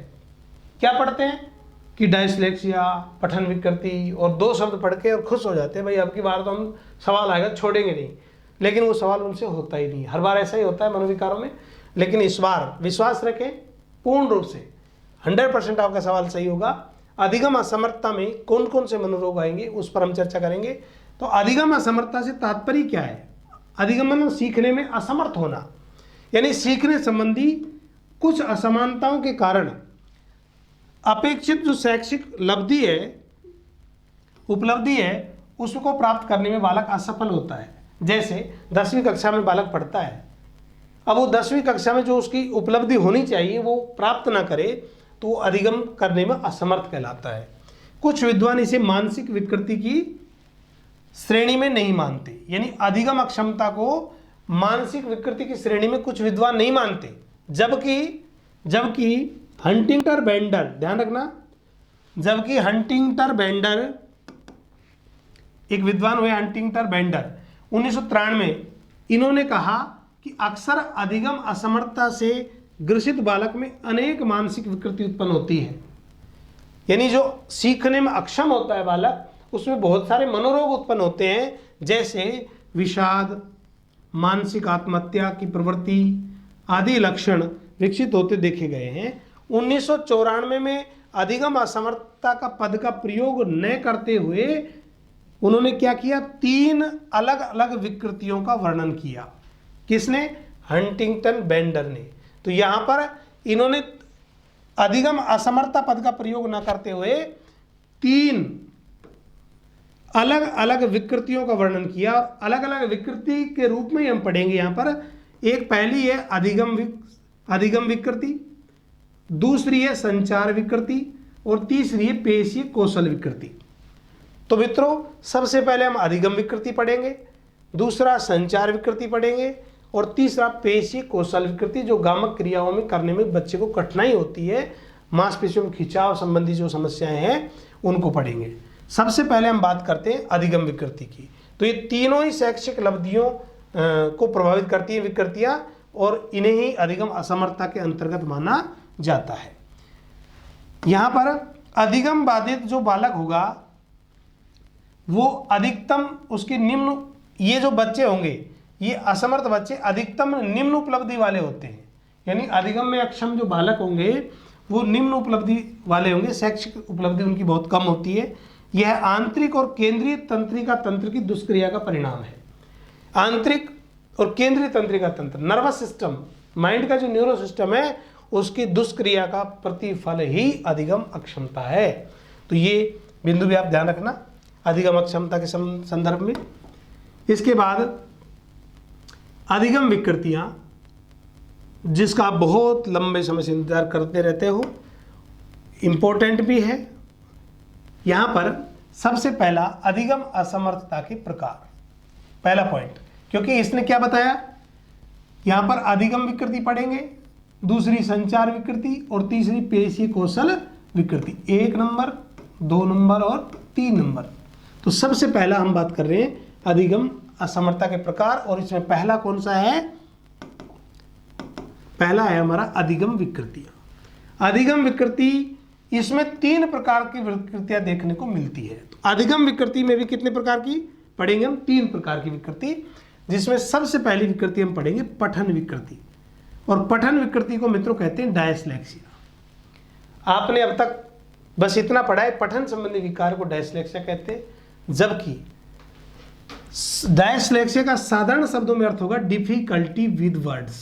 क्या पढ़ते हैं कि डायस्लेक्सिया, पठन विकृति, और 2 शब्द पढ़ के और खुश हो जाते हैं, भाई अब की बार तो हम सवाल आएगा छोड़ेंगे नहीं। लेकिन वो सवाल उनसे होता ही नहीं। हर बार ऐसा ही होता है मनोविकारों में। लेकिन इस बार विश्वास रखें, पूर्ण रूप से 100% आपका सवाल सही होगा। अधिगम असमर्थता में कौन कौन से मनोरोग आएंगे उस पर हम चर्चा करेंगे। तो अधिगम असमर्थता से तात्पर्य क्या है? अधिगम मतलब सीखने में असमर्थ होना, यानी सीखने संबंधी कुछ असमानताओं के कारण अपेक्षित जो शैक्षिक उपलब्धि है उसको प्राप्त करने में बालक असफल होता है। जैसे 10वीं कक्षा में बालक पढ़ता है, अब वो 10वीं कक्षा में जो उसकी उपलब्धि होनी चाहिए वो प्राप्त ना करे तो अधिगम करने में असमर्थ कहलाता है। कुछ विद्वान इसे मानसिक विकृति की श्रेणी में नहीं मानते, यानी अधिगम अक्षमता को मानसिक विकृति की श्रेणी में कुछ विद्वान नहीं मानते। जबकि हंटिंगटन बेंडर, ध्यान रखना, जबकि हंटिंगटन बेंडर एक विद्वान हुए, हंटिंगटन बेंडर 1993, इन्होंने कहा कि अक्सर अधिगम असमर्थता से ग्रसित बालक में अनेक मानसिक विकृति उत्पन्न होती है। यानी जो सीखने में अक्षम होता है बालक उसमें बहुत सारे मनोरोग उत्पन्न होते हैं, जैसे विषाद, मानसिक आत्महत्या की प्रवृत्ति आदि लक्षण विकसित होते देखे गए हैं। 1994 में अधिगम असमर्थता का पद का प्रयोग न करते हुए उन्होंने क्या किया? 3 अलग अलग विकृतियों का वर्णन किया। किसने? हंटिंगटन बेंडर ने। तो यहां पर इन्होंने अधिगम असमर्थता पद का प्रयोग न करते हुए 3 अलग अलग विकृतियों का वर्णन किया। और अलग अलग विकृति के रूप में हम पढ़ेंगे यहां पर। एक पहली है अधिगम विकृति, दूसरी है संचार विकृति, और तीसरी है पेशीय कौशल विकृति। तो मित्रों, सबसे पहले हम अधिगम विकृति पढ़ेंगे, दूसरा संचार विकृति पढ़ेंगे, और तीसरा पेशीय कौशल विकृति, जो गामक क्रियाओं में करने में बच्चे को कठिनाई होती है, मांसपेशियों में खिंचाव संबंधी जो समस्याएं हैं उनको पढ़ेंगे। सबसे पहले हम बात करते हैं अधिगम विकृति की। तो ये तीनों ही शैक्षिक उपलब्धियों को प्रभावित करती है विकृतियां, और इन्हें ही अधिगम असमर्थता के अंतर्गत माना जाता है। यहां पर अधिगम बाधित जो बालक होगा वो अधिकतम उसके निम्न, ये जो बच्चे होंगे ये असमर्थ बच्चे अधिकतम निम्न उपलब्धि वाले होते हैं, यानी अधिगम में अक्षम जो बालक होंगे वो निम्न उपलब्धि वाले होंगे, शैक्षिक उपलब्धि उनकी बहुत कम होती है। यह आंतरिक और केंद्रीय तंत्रिका तंत्र की दुष्क्रिया का परिणाम है। आंतरिक और केंद्रीय तंत्रिका तंत्र, नर्वस सिस्टम, माइंड का जो न्यूरो सिस्टम है, उसकी दुष्क्रिया का प्रतिफल ही अधिगम अक्षमता है। तो ये बिंदु भी आप ध्यान रखना अधिगम अक्षमता के संदर्भ में। इसके बाद अधिगम विकृतियां, जिसका आप बहुत लंबे समय से इंतजार करते रहते हो, इंपॉर्टेंट भी है। यहां पर सबसे पहला अधिगम असमर्थता के प्रकार, पहला पॉइंट, क्योंकि इसने क्या बताया, यहां पर अधिगम विकृति पढ़ेंगे, दूसरी संचार विकृति और तीसरी पेशीय कौशल विकृति, 1 नंबर 2 नंबर और 3 नंबर। तो सबसे पहला हम बात कर रहे हैं अधिगम असमर्थता के प्रकार, और इसमें पहला कौन सा है, पहला है हमारा अधिगम विकृतियां। अधिगम विकृति, इसमें 3 प्रकार की विकृतियां देखने को मिलती है। तो अधिगम विकृति में भी कितने प्रकार की पढ़ेंगे हम, 3 प्रकार की विकृति, जिसमें सबसे पहली विकृति हम पढ़ेंगे पठन विकृति। और पठन विकृति को मित्रों कहते हैं डायस्लेक्सिया। आपने अब तक बस इतना पढ़ा है, पठन संबंधी विकार को डायस्लेक्सिया कहते हैं, जबकि डायस्लेक्सिया का साधारण शब्दों में अर्थ होगा डिफिकल्टी विद वर्ड्स,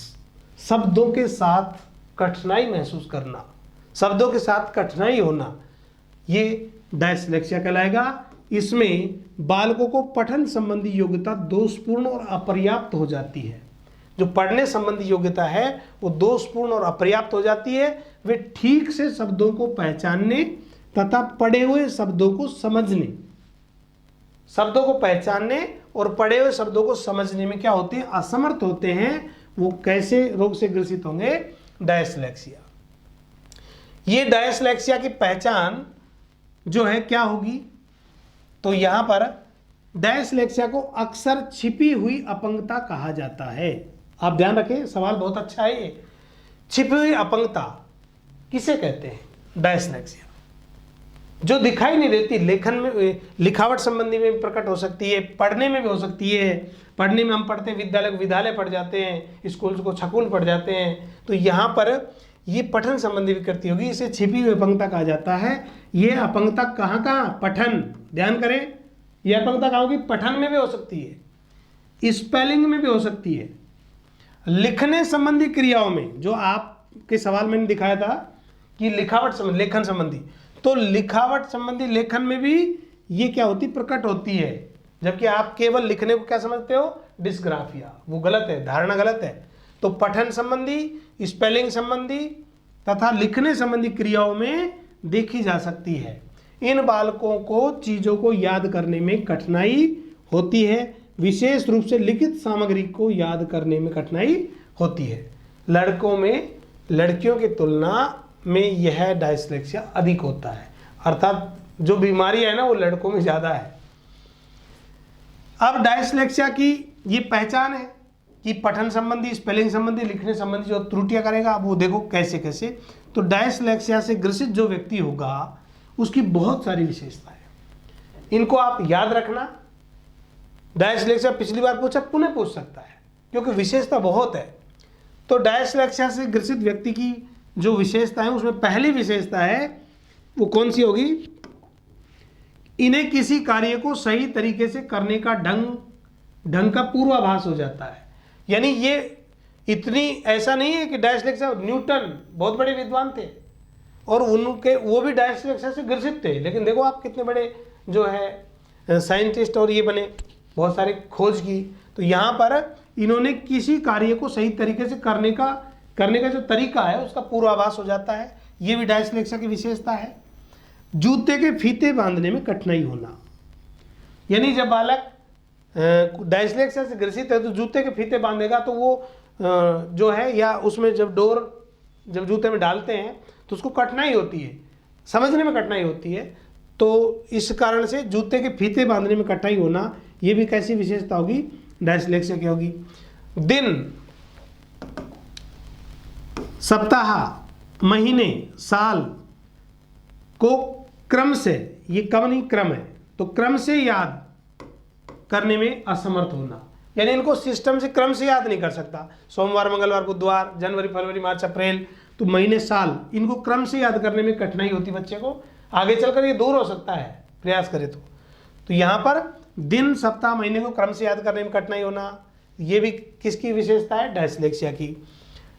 शब्दों के साथ कठिनाई महसूस करना, शब्दों के साथ कठिनाई होना, ये डायस्लेक्सिया कहलाएगा। इसमें बालकों को पठन संबंधी योग्यता दोषपूर्ण और अपर्याप्त हो जाती है। जो पढ़ने संबंधी योग्यता है वो दोषपूर्ण और अपर्याप्त हो जाती है। वे ठीक से शब्दों को पहचानने तथा पढ़े हुए शब्दों को समझने, शब्दों को पहचानने और पढ़े हुए शब्दों को समझने में क्या होते हैं, असमर्थ होते हैं। वो कैसे रोग से ग्रसित होंगे, डायस्लेक्सिया। ये डायस्लेक्सिया की पहचान जो है क्या होगी, तो यहां पर डायस्लेक्सिया को अक्सर छिपी हुई अपंगता कहा जाता है। आप ध्यान रखें, सवाल बहुत अच्छा है ये। छिपी हुई अपंगता किसे कहते हैं, डायस्लेक्सिया, जो दिखाई नहीं देती, लेखन में, लिखावट संबंधी में प्रकट हो सकती है, पढ़ने में भी हो सकती है। पढ़ने में हम पढ़ते हैं, विद्यालय को विद्यालय पढ़ जाते हैं, स्कूल को स्कूल पढ़ जाते हैं। तो यहाँ पर ये पठन संबंधी विकृति होगी, इसे छिपी हुई अपंगता कहा जाता है। ये अपंगता कहाँ कहाँ, पठन, ध्यान करें, यह अपंगता कहाँ होगी, पठन में भी हो सकती है, स्पेलिंग में भी हो सकती है, लिखने संबंधी क्रियाओं में, जो आपके सवाल मैंने दिखाया था कि लिखावट संबंधी, लेखन संबंधी, तो लिखावट संबंधी लेखन में भी ये क्या होती, प्रकट होती है। जबकि आप केवल लिखने को क्या समझते हो, डिस्ग्राफिया, वो गलत है, धारणा गलत है। तो पठन संबंधी, स्पेलिंग संबंधी तथा लिखने संबंधी क्रियाओं में देखी जा सकती है। इन बालकों को चीजों को याद करने में कठिनाई होती है, विशेष रूप से लिखित सामग्री को याद करने में कठिनाई होती है। लड़कों में लड़कियों की तुलना में यह डायस्लेक्सिया अधिक होता है, अर्थात जो बीमारी है ना वो लड़कों में ज़्यादा है। अब डायस्लेक्सिया की ये पहचान है कि पठन संबंधी, स्पेलिंग संबंधी, लिखने संबंधी जो त्रुटियां करेगा, अब वो देखो कैसे कैसे। तो डायस्लेक्सिया से ग्रसित जो व्यक्ति होगा उसकी बहुत सारी विशेषताएं, इनको आप याद रखना। डायस्लेक्सिया पिछली बार पूछा, पुनः पूछ सकता है, क्योंकि विशेषता बहुत है। तो डायस्लेक्सिया से ग्रसित व्यक्ति की जो विशेषता है, उसमें पहली विशेषता है वो कौन सी होगी, इन्हें किसी कार्य को सही तरीके से करने का ढंग का पूर्वाभास हो जाता है। यानी ये इतनी, ऐसा नहीं है कि डायस्लेक्सिया, न्यूटन बहुत बड़े विद्वान थे और उनके वो भी डायस्लेक्सिया से ग्रसित थे, लेकिन देखो आप कितने बड़े जो है साइंटिस्ट और ये बने, बहुत सारी खोज की। तो यहाँ पर इन्होंने किसी कार्य को सही तरीके से करने का जो तरीका है उसका पूर्वाभास हो जाता है, ये भी डायस्लेक्सिया की विशेषता है। जूते के फीते बांधने में कठिनाई होना, यानी जब बालक डायस्लेक्सिया से ग्रसित है तो जूते के फीते बांधेगा तो वो जो है, या उसमें जब जब जूते में डालते हैं तो उसको कठिनाई होती है, समझने में कठिनाई होती है। तो इस कारण से जूते के फीते बांधने में कठिनाई होना, ये भी कैसी विशेषता होगी, डायस्लेक्सिया की होगी। दिन, सप्ताह, महीने, साल को क्रम से, ये कम नहीं क्रम है, तो क्रम से याद करने में असमर्थ होना, यानी इनको सिस्टम से, क्रम से याद नहीं कर सकता। सोमवार, मंगलवार, बुधवार, जनवरी, फरवरी, मार्च, अप्रैल, तो महीने, साल, इनको क्रम से याद करने में कठिनाई होती बच्चे को। आगे चलकर ये दूर हो सकता है प्रयास करे तो यहाँ पर दिन, सप्ताह, महीने को क्रम से याद करने में कठिनाई होना, ये भी किसकी विशेषता है? डायस्लेक्सिया की।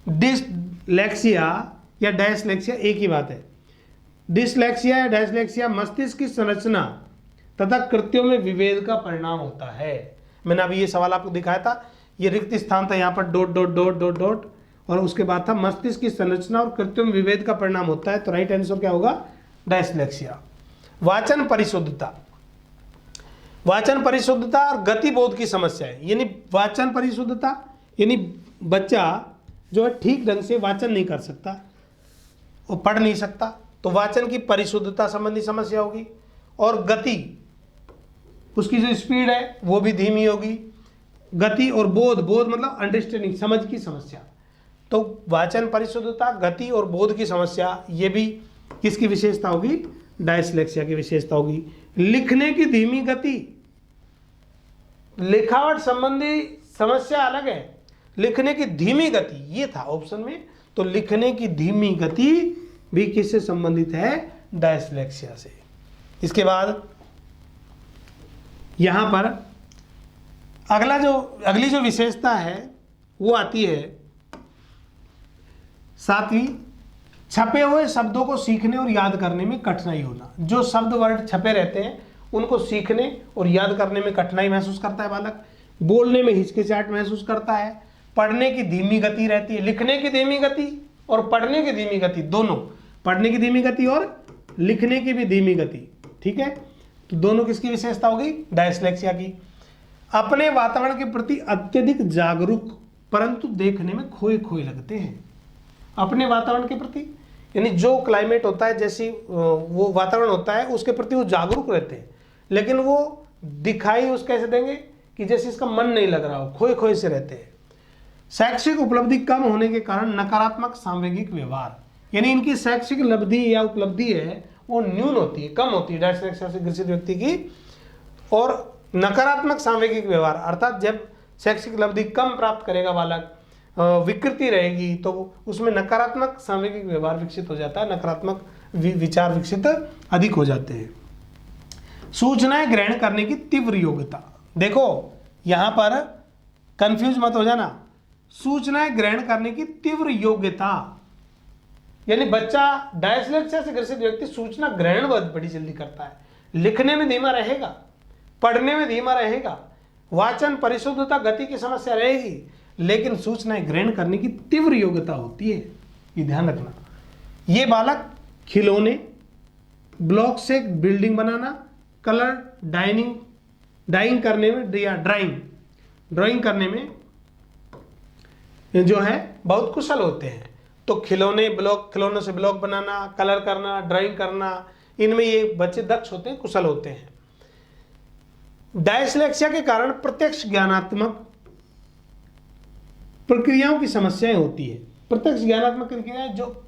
डिसलेक्सिया या डायस्लेक्सिया एक ही बात है। डिसलेक्सिया या डायस्लेक्सिया मस्तिष्क की संरचना तथा कृत्यों में विभेद का परिणाम होता है। मैंने अभी ये सवाल आपको दिखाया था, ये रिक्त स्थान था, यहाँ पर dot dot dot dot dot, और उसके बाद था मस्तिष्क की संरचना और कृत्यों में विभेद का परिणाम होता है। तो राइट आंसर क्या होगा? डायस्लेक्सिया। वाचन परिशुद्धता, वाचन परिशुद्धता और गतिबोध की समस्या है। यानी वाचन परिशुद्धता यानी बच्चा जो है ठीक ढंग से वाचन नहीं कर सकता, वो पढ़ नहीं सकता, तो वाचन की परिशुद्धता संबंधी समस्या होगी। और गति, उसकी जो स्पीड है वो भी धीमी होगी। गति और बोध, बोध मतलब अंडरस्टैंडिंग, समझ की समस्या। तो वाचन परिशुद्धता, गति और बोध की समस्या, ये भी किसकी विशेषता होगी? डायस्लेक्सिया की विशेषता होगी। लिखने की धीमी गति, लिखावट संबंधी समस्या अलग है, लिखने की धीमी गति ये था ऑप्शन में, तो लिखने की धीमी गति भी किससे संबंधित है? डायस्लेक्सिया से। इसके बाद यहां पर अगली जो विशेषता है वो आती है 7वीं, छपे हुए शब्दों को सीखने और याद करने में कठिनाई होना। जो शब्द वर्ड छपे रहते हैं उनको सीखने और याद करने में कठिनाई महसूस करता है बालक, बोलने में हिचकिचाहट महसूस करता है, पढ़ने की धीमी गति रहती है, लिखने की धीमी गति और पढ़ने की धीमी गति, दोनों, पढ़ने की धीमी गति और लिखने की भी धीमी गति, ठीक है। तो दोनों किसकी विशेषता होगी? डायस्लेक्सिया की। अपने वातावरण के प्रति अत्यधिक जागरूक परंतु देखने में खोए खोए लगते हैं। अपने वातावरण के प्रति यानी जो क्लाइमेट होता है, जैसी वो वातावरण होता है उसके प्रति वो जागरूक रहते हैं, लेकिन वो दिखाई उस कैसे देंगे कि जैसे इसका मन नहीं लग रहा हो, खोए खोए से रहते हैं। शैक्षिक उपलब्धि कम होने के कारण नकारात्मक सांवेगिक व्यवहार, यानी इनकी शैक्षिक लब्धि या उपलब्धि है वो न्यून होती है, कम होती है डायस्लेक्सिया से ग्रसित व्यक्ति की। और नकारात्मक सांवेगिक व्यवहार अर्थात जब शैक्षिक उपलब्धि कम प्राप्त करेगा बालक, विकृति रहेगी, तो उसमें नकारात्मक सांवेगिक व्यवहार विकसित हो जाता है, नकारात्मक विचार विकसित अधिक हो जाते हैं। सूचनाएं ग्रहण करने की तीव्र योग्यता, देखो यहां पर कंफ्यूज मत हो जाना। सूचनाएं ग्रहण करने की तीव्र योग्यता यानी बच्चा डायस्लेक्सिया से ग्रसित व्यक्ति सूचना ग्रहण बहुत बड़ी जल्दी करता है, लिखने में धीमा रहेगा, पढ़ने में धीमा रहेगा, वाचन परिशुद्धता गति की समस्या रहेगी, लेकिन सूचनाएं ग्रहण करने की तीव्र योग्यता होती है, ये ध्यान रखना। ये बालक खिलौने, ब्लॉक से बिल्डिंग बनाना, कलर डाइंग करने में या ड्राइंग करने में जो है बहुत कुशल होते हैं। तो खिलौनों से ब्लॉक बनाना, कलर करना, ड्राइंग करना, इनमें ये बच्चे दक्ष होते हैं, कुशल होते हैं। डायस्लेक्सिया के कारण प्रत्यक्ष ज्ञानात्मक प्रक्रियाओं की समस्याएं होती है। प्रत्यक्ष ज्ञानात्मक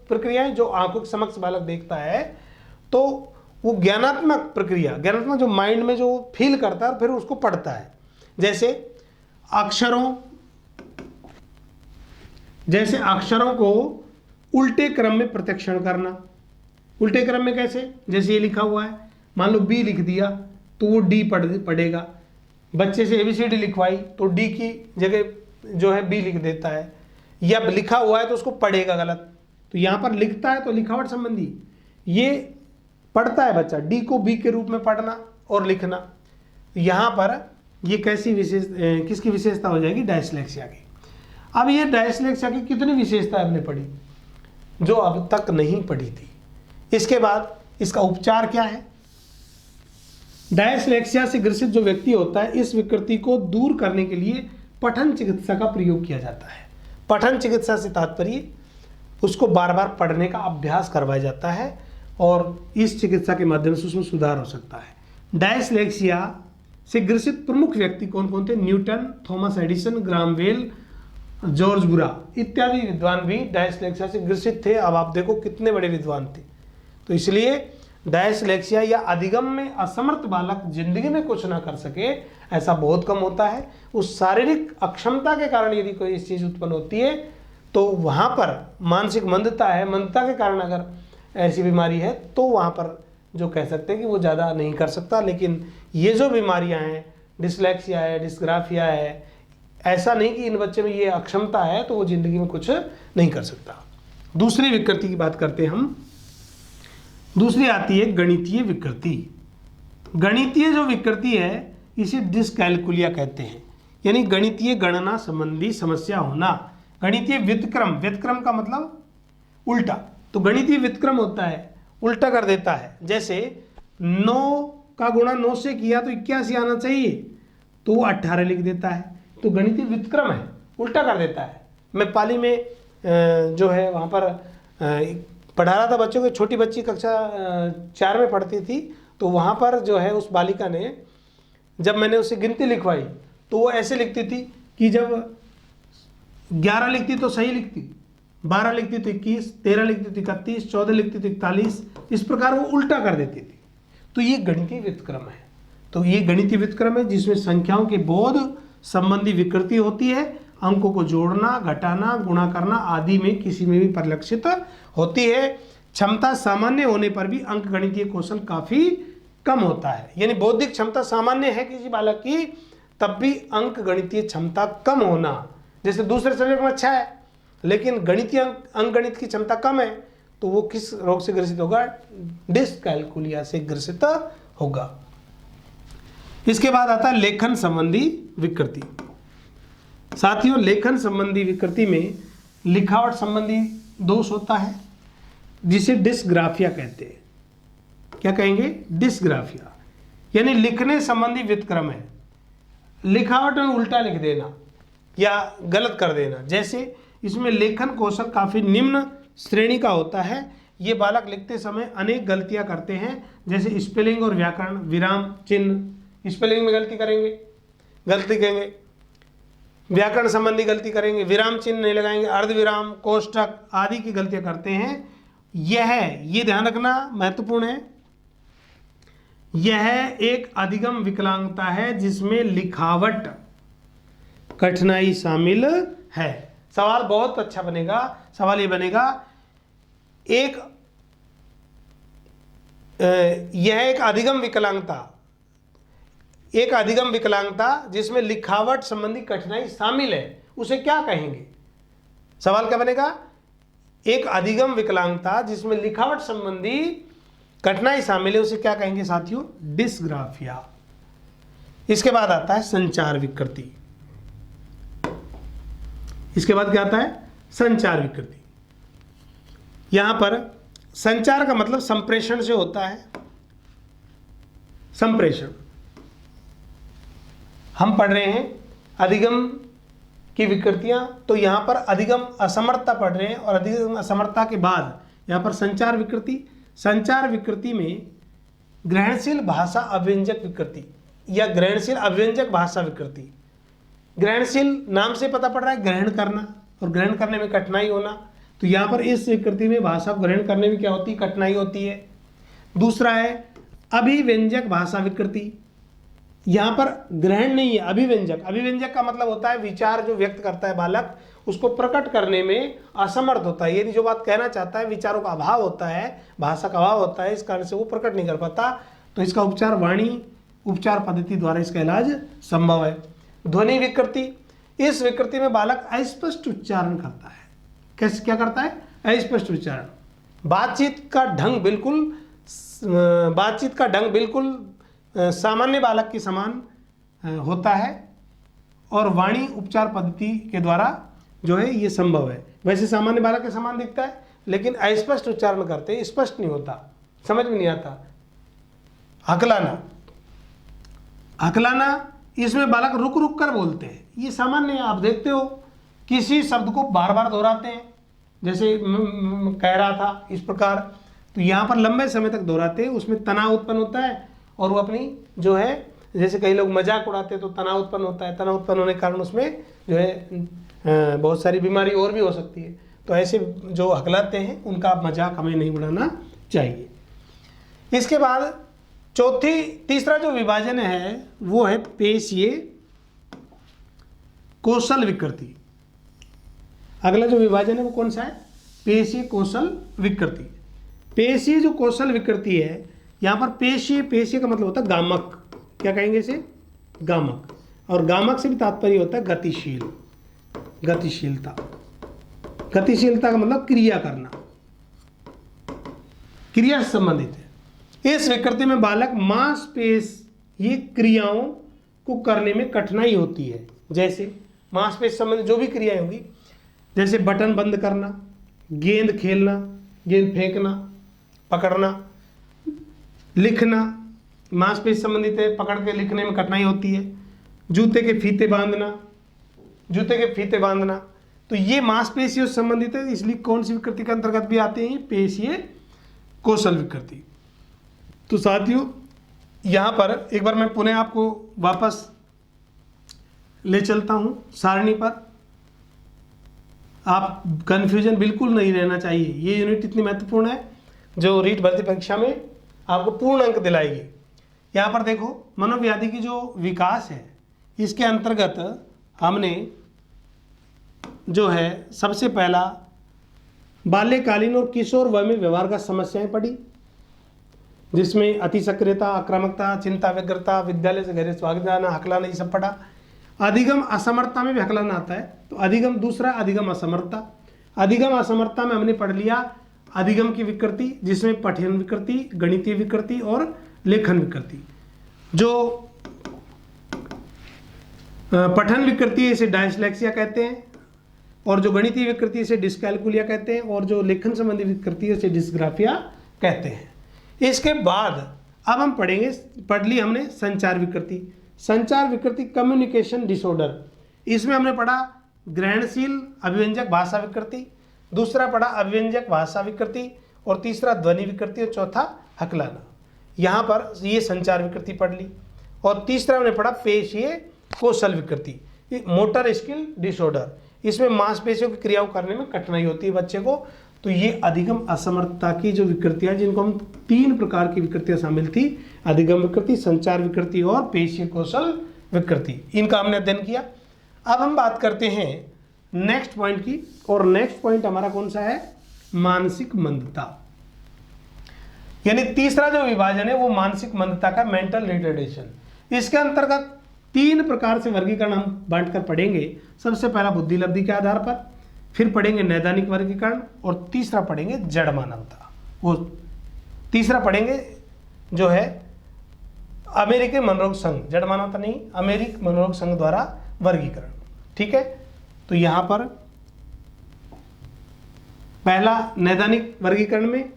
प्रक्रियाएं जो आंखों के समक्ष बालक देखता है, तो वो ज्ञानात्मक प्रक्रिया, ज्ञानात्मक जो माइंड में जो फील करता है और फिर उसको पढ़ता है। जैसे अक्षरों को उल्टे क्रम में प्रत्यक्षण करना। उल्टे क्रम में कैसे? जैसे ये लिखा हुआ है, मान लो बी लिख दिया तो वो डी पढ़ेगा। बच्चे से एबीसीडी लिखवाई तो डी की जगह जो है बी लिख देता है, या लिखा हुआ है तो उसको पढ़ेगा गलत। तो यहाँ पर लिखता है तो लिखावट संबंधी ये पढ़ता है बच्चा, डी को बी के रूप में पढ़ना और लिखना। यहाँ पर ये किसकी विशेषता हो जाएगी? डायस्लेक्सिया की। अब ये डायस्लेक्सिया की कितनी विशेषता आपने पढ़ी जो अब तक नहीं पढ़ी थी। इसके बाद इसका उपचार क्या है? डायस्लेक्सिया से ग्रसित जो व्यक्ति होता है, इस विकृति को दूर करने के लिए पठन चिकित्सा का प्रयोग किया जाता है। पठन चिकित्सा से तात्पर्य उसको बार बार पढ़ने का अभ्यास करवाया जाता है और इस चिकित्सा के माध्यम से उसमें सुधार हो सकता है। डायस्लेक्सिया से ग्रसित प्रमुख व्यक्ति कौन कौन थे? Newton, Thomas Edison, Graham Bell, George बुरा इत्यादि विद्वान भी डायस्लेक्सिया से ग्रसित थे। अब आप देखो कितने बड़े विद्वान थे। तो इसलिए डायस्लेक्सिया या अधिगम में असमर्थ बालक जिंदगी में कुछ ना कर सके, ऐसा बहुत कम होता है। उस शारीरिक अक्षमता के कारण यदि कोई इस चीज़ उत्पन्न होती है तो वहाँ पर मानसिक मंदता है, मंदता के कारण अगर ऐसी बीमारी है तो वहाँ पर जो कह सकते हैं कि वो ज़्यादा नहीं कर सकता। लेकिन ये जो बीमारियाँ हैं, डिसलेक्सिया है, डिस्ग्राफिया है, ऐसा नहीं कि इन बच्चे में ये अक्षमता है तो वो ज़िंदगी में कुछ नहीं कर सकता। दूसरी विकृति की बात करते हैं हम। दूसरी आती है गणितीय विकृति। गणितीय जो विकृति है इसे डिसकैलकुलिया कहते हैं, यानी गणितीय गणना संबंधी समस्या होना। गणितीय व्युत्क्रम, व्युत्क्रम का मतलब उल्टा, तो गणितीय व्युत्क्रम होता है, उल्टा कर देता है। जैसे 9 का गुणा 9 से किया तो 81 आना चाहिए, तो वो 18 लिख देता है, तो गणितीय व्युत्क्रम है, उल्टा कर देता है। मैं पाली में जो है वहाँ पर पढ़ा रहा था बच्चों को, छोटी बच्ची कक्षा 4 में पढ़ती थी, तो वहाँ पर जो है उस बालिका ने, जब मैंने उसे गिनती लिखवाई तो वो ऐसे लिखती थी कि जब 11 लिखती तो सही लिखती, 12 लिखती तो 21, 13 लिखती तो 31, 14 लिखती तो 41, इस प्रकार वो उल्टा कर देती थी। तो ये गणितीय व्युत्क्रम है। तो ये गणितीय व्युत्क्रम है जिसमें संख्याओं के बोध संबंधी विकृति होती है, अंकों को जोड़ना, घटाना, गुणा करना आदि में किसी में भी परिलक्षित होती है। क्षमता सामान्य होने पर भी अंक गणितीय कौशल काफी कम होता है, यानी बौद्धिक क्षमता सामान्य है किसी बालक की, तब भी अंक गणितीय क्षमता कम होना। जैसे दूसरे सब्जेक्ट में अच्छा है लेकिन गणितीय अंक गणित की क्षमता कम है, तो वो किस रोग से ग्रसित होगा? डिसकैलकुलिया से ग्रसित होगा। इसके बाद आता है लेखन संबंधी विकृति। साथियों, लेखन संबंधी विकृति में लिखावट संबंधी दोष होता है जिसे डिस्ग्राफिया कहते हैं। क्या कहेंगे? डिस्ग्राफिया, यानी लिखने संबंधी व्युत्क्रम है, लिखावट में उल्टा लिख देना या गलत कर देना। जैसे इसमें लेखन कौशल काफी निम्न श्रेणी का होता है। ये बालक लिखते समय अनेक गलतियां करते हैं, जैसे स्पेलिंग और व्याकरण, विराम चिन्ह, स्पेलिंग में गलती करेंगे, व्याकरण संबंधी गलती करेंगे, विराम चिन्ह नहीं लगाएंगे, अर्धविराम, कोष्ठक आदि की गलतियां करते हैं। ये ध्यान रखना महत्वपूर्ण है, यह एक अधिगम विकलांगता है जिसमें लिखावट कठिनाई शामिल है। सवाल बहुत अच्छा बनेगा। सवाल ये बनेगा, यह एक अधिगम विकलांगता जिसमें लिखावट संबंधी कठिनाई शामिल है, उसे क्या कहेंगे? सवाल क्या बनेगा? एक अधिगम विकलांगता जिसमें लिखावट संबंधी कठिनाई शामिल है, उसे क्या कहेंगे साथियों? डिस्ग्राफिया। इसके बाद आता है संचार विकृति। इसके बाद क्या आता है? संचार विकृति। यहां पर संचार का मतलब संप्रेषण से होता है। संप्रेषण, हम पढ़ रहे हैं अधिगम की विकृतियां, तो यहां पर अधिगम असमर्थता पढ़ रहे हैं और अधिगम असमर्थता के बाद यहां पर संचार विकृति। संचार विकृति में ग्रहणशील भाषा अव्यंजक विकृति या ग्रहणशील अव्यंजक भाषा विकृति। ग्रहणशील नाम से पता पड़ रहा है ग्रहण करना, और ग्रहण करने में कठिनाई होना, तो यहाँ पर इस विकृति में भाषा को ग्रहण करने में क्या होती है? कठिनाई होती है। दूसरा है अभिव्यंजक भाषा विकृति। यहाँ पर ग्रहण नहीं है, अभिव्यंजक। अभिव्यंजक का मतलब होता है विचार जो व्यक्त करता है बालक, उसको प्रकट करने में असमर्थ होता है, यानी जो बात कहना चाहता है विचारों का अभाव होता है, भाषा का अभाव होता है, इस कारण से वो प्रकट नहीं कर पाता। तो इसका उपचार वाणी उपचार पद्धति द्वारा इसका इलाज संभव है। ध्वनि विकृति, इस विकृति में बालक अस्पष्ट उच्चारण करता है। कैसे क्या करता है? अस्पष्ट उच्चारण। बातचीत का ढंग बिल्कुल सामान्य बालक के समान होता है, और वाणी उपचार पद्धति के द्वारा जो है ये संभव है। वैसे सामान्य बालक के समान दिखता है, लेकिन अस्पष्ट उच्चारण करते, स्पष्ट नहीं होता, समझ में नहीं आता। हकलाना, इसमें बालक रुक रुक कर बोलते हैं, ये सामान्य है। आप देखते हो किसी शब्द को बार बार दोहराते हैं, जैसे कह रहा था इस प्रकार, तो यहाँ पर लंबे समय तक दोहराते हैं, उसमें तनाव उत्पन्न होता है, और वो अपनी जो है, जैसे कई लोग मजाक उड़ाते हैं तो तनाव उत्पन्न होता है, तनाव उत्पन्न होने के कारण उसमें जो है बहुत सारी बीमारी और भी हो सकती है। तो ऐसे जो हकलाते हैं उनका मजाक हमें नहीं उड़ाना चाहिए। इसके बाद तीसरा जो विभाजन है वो है पेशीय कौशल विकृति। अगला जो विभाजन है वो कौन सा है? पेशीय कौशल विकृति। पेशीय जो कौशल विकृति है, यहाँ पर पेशीय का मतलब होता है गामक। क्या कहेंगे इसे? गामक। और गामक से भी तात्पर्य होता है गतिशील, गतिशीलता। गतिशीलता का मतलब क्रिया करना, क्रिया से संबंधित है। इस विकृति में बालक मांसपेशीय क्रियाओं को करने में कठिनाई होती है। जैसे मांसपेशी संबंधित जो भी क्रियाएं होंगी, जैसे बटन बंद करना, गेंद खेलना, गेंद फेंकना, पकड़ना, लिखना, मांसपेशी संबंधित है, पकड़ के लिखने में कठिनाई होती है। जूते के फीते बांधना, तो ये मांसपेशियों से संबंधित है, इसलिए कौन सी विकृति के अंतर्गत भी आते हैं? पेशीय कौशल विकृति। तो साथियों, यहाँ पर एक बार मैं पुनः आपको वापस ले चलता हूँ सारणी पर। आप कन्फ्यूजन बिल्कुल नहीं रहना चाहिए। ये यूनिट इतनी महत्वपूर्ण है जो रीट भर्ती परीक्षा में आपको पूर्ण अंक दिलाएगी। यहाँ पर देखो, मनोव्याधि की जो विकास है, इसके अंतर्गत हमने जो है सबसे पहला बाल्यकालीन और किशोर वय में व्यवहार का समस्याएं पढ़ी, जिसमें अति सक्रियता, आक्रामकता, चिंता, व्यग्रता, विद्यालय से घर भाग जाना, हकलाना, ये सब पढ़ा। अधिगम असमर्थता में भी हकलाना आता है, तो अधिगम दूसरा अधिगम असमर्थता। अधिगम असमर्थता में हमने पढ़ लिया अधिगम की विकृति, जिसमें पठन विकृति, गणितीय विकृति और लेखन विकृति। जो पठन विकृति है इसे डायस्लेक्सिया कहते हैं, और जो गणितीय विकृति इसे डिस्कैलकुलिया कहते हैं, और जो लेखन संबंधी विकृति है इसे डिस्ग्राफिया कहते हैं। इसके बाद अब हम पढ़ ली हमने संचार विकृति। संचार विकृति कम्युनिकेशन डिसऑर्डर, इसमें हमने पढ़ा ग्रहणशील अभिव्यंजक भाषा विकृति, दूसरा पढ़ा अभिव्यंजक भाषा विकृति, और तीसरा ध्वनि विकृति, और चौथा हकलाना। यहाँ पर ये संचार विकृति पढ़ ली। और तीसरा हमने पढ़ा पेशीय कौशल विकृति, ये मोटर स्किल डिसऑर्डर, इसमें मांसपेशियों की क्रियाओं करने में कठिनाई होती है बच्चे को। तो ये अधिगम असमर्थता की जो विकृतियां, जिनको हम 3 प्रकार की विकृतियां शामिल थी, अधिगम विकृति, संचार विकृति और पेशीय कौशल विकृति, इनका हमने अध्ययन किया। अब हम बात करते हैं नेक्स्ट पॉइंट की, और नेक्स्ट पॉइंट हमारा कौन सा है? मानसिक मंदता। यानी तीसरा जो विभाजन है वो मानसिक मंदता का, मेंटल रिटार्डेशन। इसके अंतर्गत 3 प्रकार से वर्गीकरण हम बांटकर पढ़ेंगे। सबसे पहला बुद्धि लब्धि के आधार पर, फिर पढ़ेंगे नैदानिक वर्गीकरण, और तीसरा पढ़ेंगे जड़ मानवता। वो तीसरा पढ़ेंगे जो है अमेरिकी मनोरोग संघ, जड़ मानवता नहीं, अमेरिकी मनोरोग संघ द्वारा वर्गीकरण। ठीक है, तो यहां पर पहला नैदानिक वर्गीकरण में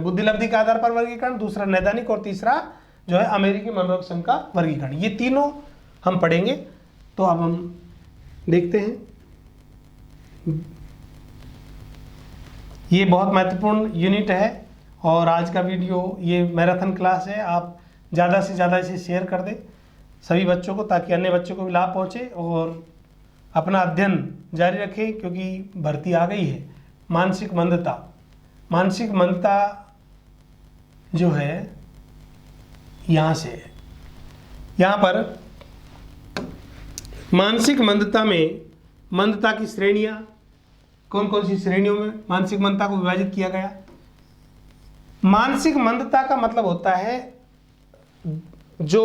बुद्धि लब्धि के आधार पर वर्गीकरण, दूसरा नैदानिक, और तीसरा जो है अमेरिकी मनोरोग संघ का वर्गीकरण। ये तीनों हम पढ़ेंगे। तो अब हम देखते हैं, ये बहुत महत्वपूर्ण यूनिट है, और आज का वीडियो ये मैराथन क्लास है। आप ज़्यादा से ज़्यादा इसे शेयर कर दें सभी बच्चों को, ताकि अन्य बच्चों को भी लाभ पहुँचे, और अपना अध्ययन जारी रखें, क्योंकि भर्ती आ गई है। मानसिक मंदता जो है यहाँ से है। यहाँ पर मानसिक मंदता में मंदता की श्रेणियाँ, कौन कौन सी श्रेणियों में मानसिक मंदता को विभाजित किया गया। मानसिक मंदता का मतलब होता है जो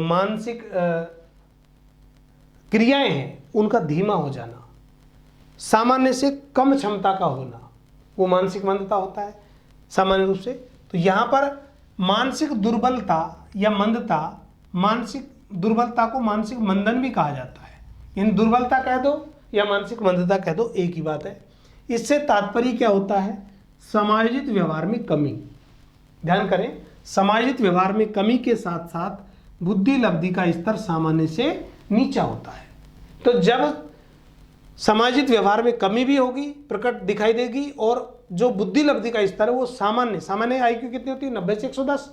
मानसिक क्रियाएं हैं उनका धीमा हो जाना, सामान्य से कम क्षमता का होना, वो मानसिक मंदता होता है सामान्य रूप से। तो यहाँ पर मानसिक दुर्बलता या मंदता, मानसिक दुर्बलता को मानसिक मंदन भी कहा जाता है। यानी दुर्बलता कह दो या मानसिक मंदता कह दो, एक ही बात है। इससे तात्पर्य क्या होता है? समायोजित व्यवहार में कमी। ध्यान करें, समायोजित व्यवहार में कमी के साथ साथ बुद्धि लब्धि का स्तर सामान्य से नीचा होता है। तो जब समायोजित व्यवहार में कमी भी होगी, प्रकट दिखाई देगी, और जो बुद्धि लब्धि का स्तर है वो सामान्य IQ कितनी होती है? 90 से 110,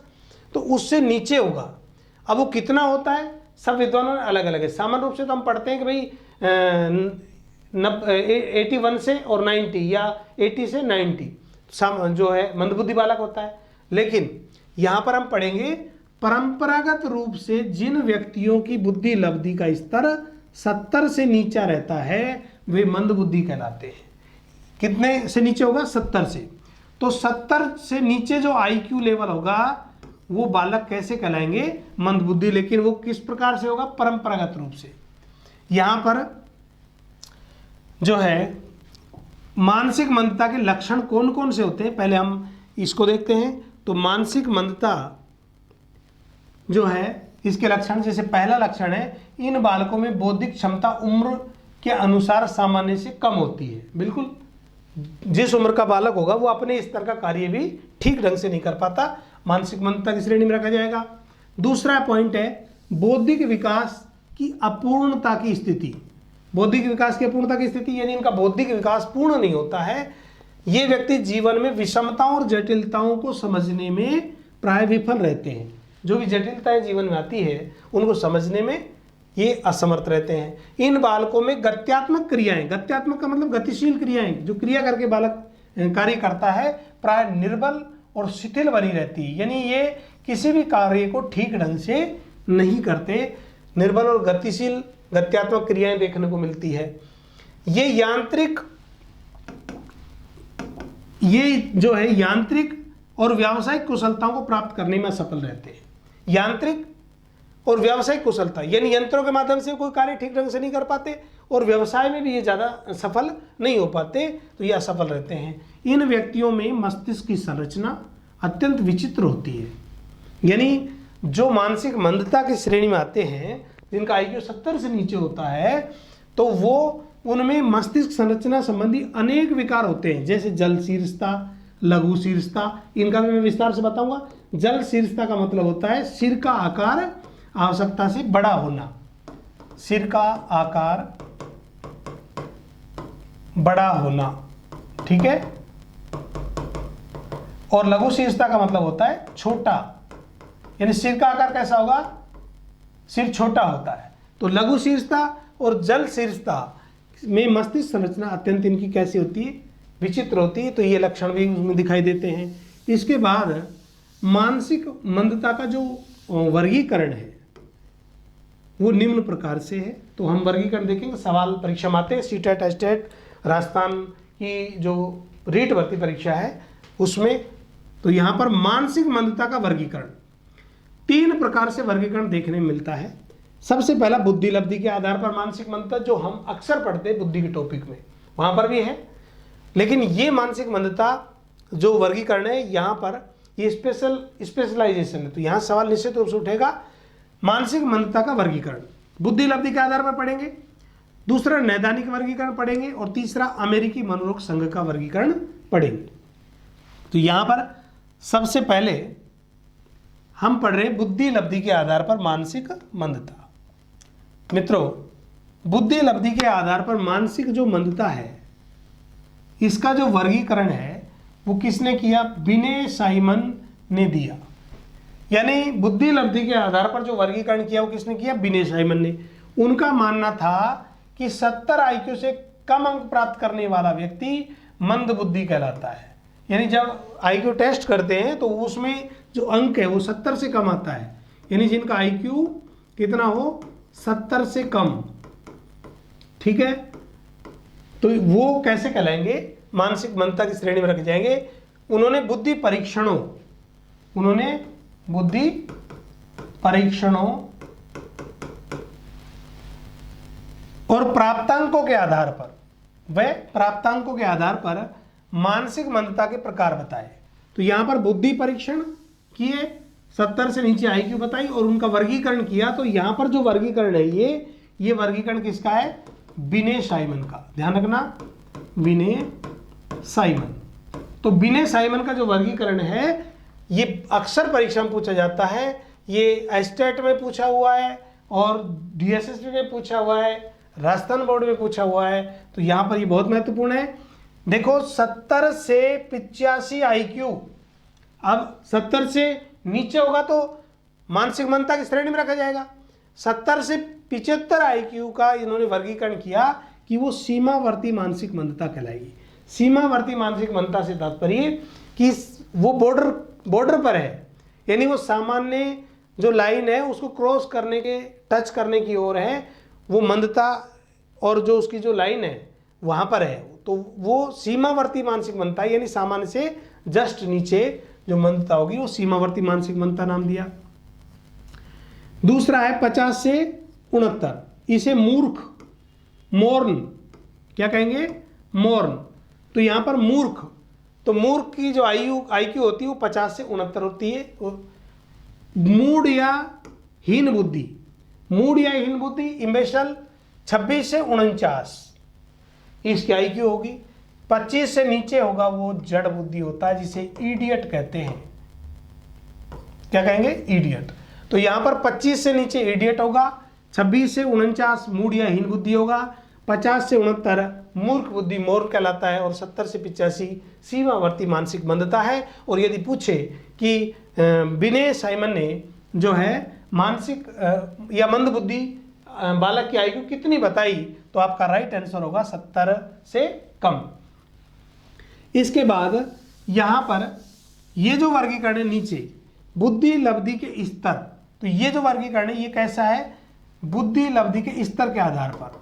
तो उससे नीचे होगा। अब वो कितना होता है सब विद्वानों ने अलग अलग है। सामान्य रूप से तो हम पढ़ते हैं कि भाई 81 से और 90 या 80 से 90 जो है मंदबुद्धि बालक होता है। लेकिन यहां पर हम पढ़ेंगे परंपरागत रूप से जिन व्यक्तियों की बुद्धि लब्धि का स्तर 70 से नीचा रहता है वे मंदबुद्धि कहलाते हैं। कितने से नीचे होगा? 70 से। तो 70 से नीचे जो IQ लेवल होगा वो बालक कैसे कहलाएंगे? मंदबुद्धि। लेकिन वो किस प्रकार से होगा? परंपरागत रूप से। यहां पर जो है मानसिक मंदता के लक्षण कौन कौन से होते हैं, पहले हम इसको देखते हैं। तो मानसिक मंदता जो है इसके लक्षण, जैसे पहला लक्षण है इन बालकों में बौद्धिक क्षमता उम्र के अनुसार सामान्य से कम होती है। बिल्कुल, जिस उम्र का बालक होगा वो अपने स्तर का कार्य भी ठीक ढंग से नहीं कर पाता, मानसिक मंदता की श्रेणी में रखा जाएगा। दूसरा पॉइंट है बौद्धिक विकास की अपूर्णता की स्थिति। बौद्धिक विकास की अपूर्णता की स्थिति यानी इनका बौद्धिक विकास पूर्ण नहीं होता है। ये व्यक्ति जीवन में विषमताओं और जटिलताओं को समझने में प्राय विफल रहते हैं। जो भी जटिलताएं जीवन में आती है उनको समझने में ये असमर्थ रहते हैं। इन बालकों में गत्यात्मक क्रियाएं, गत्यात्मक का मतलब गतिशील क्रियाएं, जो क्रिया करके बालक कार्य करता है, प्राय निर्बल और शिथिल बनी रहती है। यानी ये किसी भी कार्य को ठीक ढंग से नहीं करते, निर्बल और गतिशील गत्यात्मक क्रियाएं देखने को मिलती है। ये जो है यांत्रिक और व्यावसायिक कुशलताओं को प्राप्त करने में असफल रहते हैं। यांत्रिक और व्यावसायिक कुशलता यानी यंत्रों के माध्यम से कोई कार्य ठीक ढंग से नहीं कर पाते और व्यवसाय में भी ये ज़्यादा सफल नहीं हो पाते, तो ये असफल रहते हैं। इन व्यक्तियों में मस्तिष्क की संरचना अत्यंत विचित्र होती है। यानी जो मानसिक मंदता की श्रेणी में आते हैं, जिनका IQ 70 से नीचे होता है, तो वो उनमें मस्तिष्क संरचना संबंधी अनेक विकार होते हैं, जैसे जल शीर्षता, लघु शीर्षता। इनका भी मैं विस्तार से बताऊंगा। जल शीर्षता का मतलब होता है सिर का आकार आवश्यकता से बड़ा होना, सिर का आकार बड़ा होना, ठीक है। और लघु शीर्षता का मतलब होता है छोटा, यानी सिर का आकार कैसा होगा? सिर छोटा होता है। तो लघु शीर्षता और जल शीर्षता में मस्तिष्क संरचना अत्यंत इनकी कैसी होती है? विचित्र होती है। तो ये लक्षण भी उसमें दिखाई देते हैं। इसके बाद मानसिक मंदता का जो वर्गीकरण है वो निम्न प्रकार से है। तो हम वर्गीकरण देखेंगे, सवाल परीक्षा में आते हैं। सीटेट, एस्टेट, राजस्थान की जो रीट भर्ती परीक्षा है उसमें। तो यहाँ पर मानसिक मंदता का वर्गीकरण 3 प्रकार से वर्गीकरण देखने में मिलता है। सबसे पहला बुद्धि लब्धि के आधार पर मानसिक मंदता, जो हम अक्सर पढ़ते हैं बुद्धि के टॉपिक में, वहाँ पर भी है। लेकिन ये मानसिक मंदता जो वर्गीकरण है यहाँ पर ये स्पेशलाइजेशन है। तो यहाँ सवाल निश्चित रूप से उठेगा मानसिक मंदता का वर्गीकरण। बुद्धि लब्धि के आधार पर पढ़ेंगे, दूसरा नैदानिक वर्गीकरण पढ़ेंगे और तीसरा अमेरिकी मनोरोग संघ का वर्गीकरण पढ़ेंगे। तो यहाँ पर सबसे पहले हम पढ़ रहे हैं बुद्धि लब्धि के आधार पर मानसिक मंदता। मित्रों, बुद्धि लब्धि के आधार पर मानसिक जो मंदता है इसका जो वर्गीकरण है वो किसने किया? विनय साइमन ने दिया। यानी बुद्धि लब्धि के आधार पर जो वर्गीकरण किया वो किसने किया? विनय साइमन ने। उनका मानना था कि 70 IQ से कम अंक प्राप्त करने वाला व्यक्ति मंद बुद्धि कहलाता है। यानी जब IQ टेस्ट करते हैं तो उसमें जो अंक है वो 70 से कम आता है। यानी जिनका IQ कितना हो? 70 से कम, ठीक है। तो वो कैसे कहलाएंगे? मानसिक मंदता की श्रेणी में रखे जाएंगे। उन्होंने बुद्धि परीक्षणों और प्राप्तांकों के आधार पर मानसिक मंदता के प्रकार बताए। तो यहां पर बुद्धि परीक्षण किए, 70 से नीचे IQ बताई और उनका वर्गीकरण किया। तो यहां पर जो वर्गीकरण है ये वर्गीकरण किसका है? विनय साइमन का। ध्यान रखना, विनय साइमन। तो विनय साइमन का जो वर्गीकरण है ये अक्सर परीक्षा में पूछा जाता है। ये एस्टेट में पूछा हुआ है और DSSB में पूछा हुआ है, राजस्थान बोर्ड में पूछा हुआ है। तो यहाँ पर ये बहुत महत्वपूर्ण है। देखो 70 से 85 IQ, अब 70 से नीचे होगा तो मानसिक मंदता की श्रेणी में रखा जाएगा। 70 से 75 IQ का इन्होंने वर्गीकरण किया कि वो सीमावर्ती मानसिक मंदता कहलाएगी। सीमावर्ती मानसिक मंदता से तात्पर्य कि वो बॉर्डर बॉर्डर पर है, यानी वो सामान्य जो लाइन है उसको क्रॉस करने के, टच करने की ओर है, वो मंदता और जो उसकी जो लाइन है वहाँ पर है, तो वो सीमावर्ती मानसिक मंदता है, यानी सामान्य से जस्ट नीचे जो मंदता होगी वो सीमावर्ती मानसिक मंदता नाम दिया। दूसरा है 50 से 69, इसे मूर्ख, मौर्न क्या कहेंगे, मौर्न। तो यहाँ पर मूर्ख, तो मूर्ख की जो आईक्यू होती है वो 50 से 69 होती है। मूड या हीन बुद्धि, मूड या हीन बुद्धि इम्बेशल 26 से 49 इसकी आईक्यू होगी। 25 से नीचे होगा वो जड़ बुद्धि होता है, जिसे इडियट कहते हैं। क्या कहेंगे, इडियट। तो यहां पर 25 से नीचे इडियट होगा, 26 से 49 मूड या हीन बुद्धि होगा, 50 से 69 मूर्ख बुद्धि मौर्य कहलाता है, और 70 से 85 सीमावर्ती मानसिक मंदता है। और यदि पूछे कि विनय साइमन ने जो है मानसिक या मंद बुद्धि बालक की आयु कितनी बताई, तो आपका राइट आंसर होगा 70 से कम। इसके बाद यहां पर ये जो वर्गीकरण है नीचे, बुद्धि लब्धि के स्तर, तो ये जो वर्गीकरण है ये कैसा है, बुद्धि लब्धि के स्तर के आधार पर,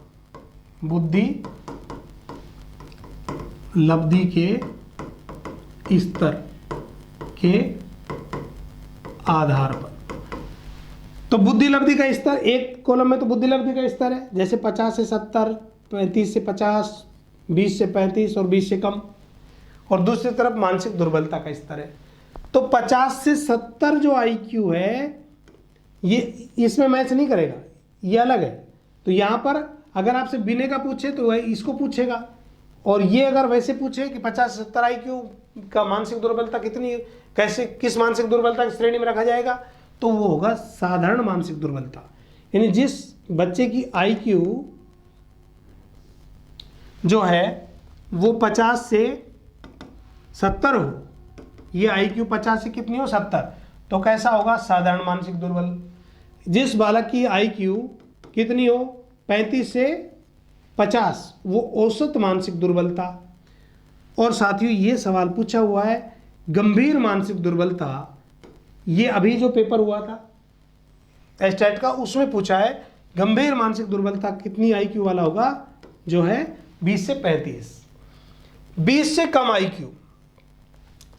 बुद्धि लब्धि के स्तर के आधार पर। तो बुद्धि लब्धि का स्तर एक कॉलम में तो बुद्धि लब्धि का स्तर है, जैसे 50 से 70, 35 से 50, 20 से 35 और 20 से कम। और दूसरी तरफ मानसिक दुर्बलता का स्तर है। तो 50 से 70 जो आईक्यू है ये इसमें मैच नहीं करेगा, ये अलग है। तो यहाँ पर अगर आपसे विनय का पूछे तो वह इसको पूछेगा, और ये अगर वैसे पूछे कि 50 से 70 आईक्यू का मानसिक दुर्बलता कितनी, कैसे, किस मानसिक दुर्बलता की श्रेणी में रखा जाएगा, तो वो होगा साधारण मानसिक दुर्बलता। यानी जिस बच्चे की आईक्यू जो है वो 50 से 70 हो, ये आईक्यू 50 से कितनी हो, 70, तो कैसा होगा, साधारण मानसिक दुर्बल। जिस बालक की आईक्यू कितनी हो, 35 से 50, वो औसत मानसिक दुर्बलता। और साथियों ये सवाल पूछा हुआ है गंभीर मानसिक दुर्बलता, ये अभी जो पेपर हुआ था एस्टेट का उसमें पूछा है गंभीर मानसिक दुर्बलता कितनी आईक्यू वाला होगा, जो है 20 से 35। 20 से कम आईक्यू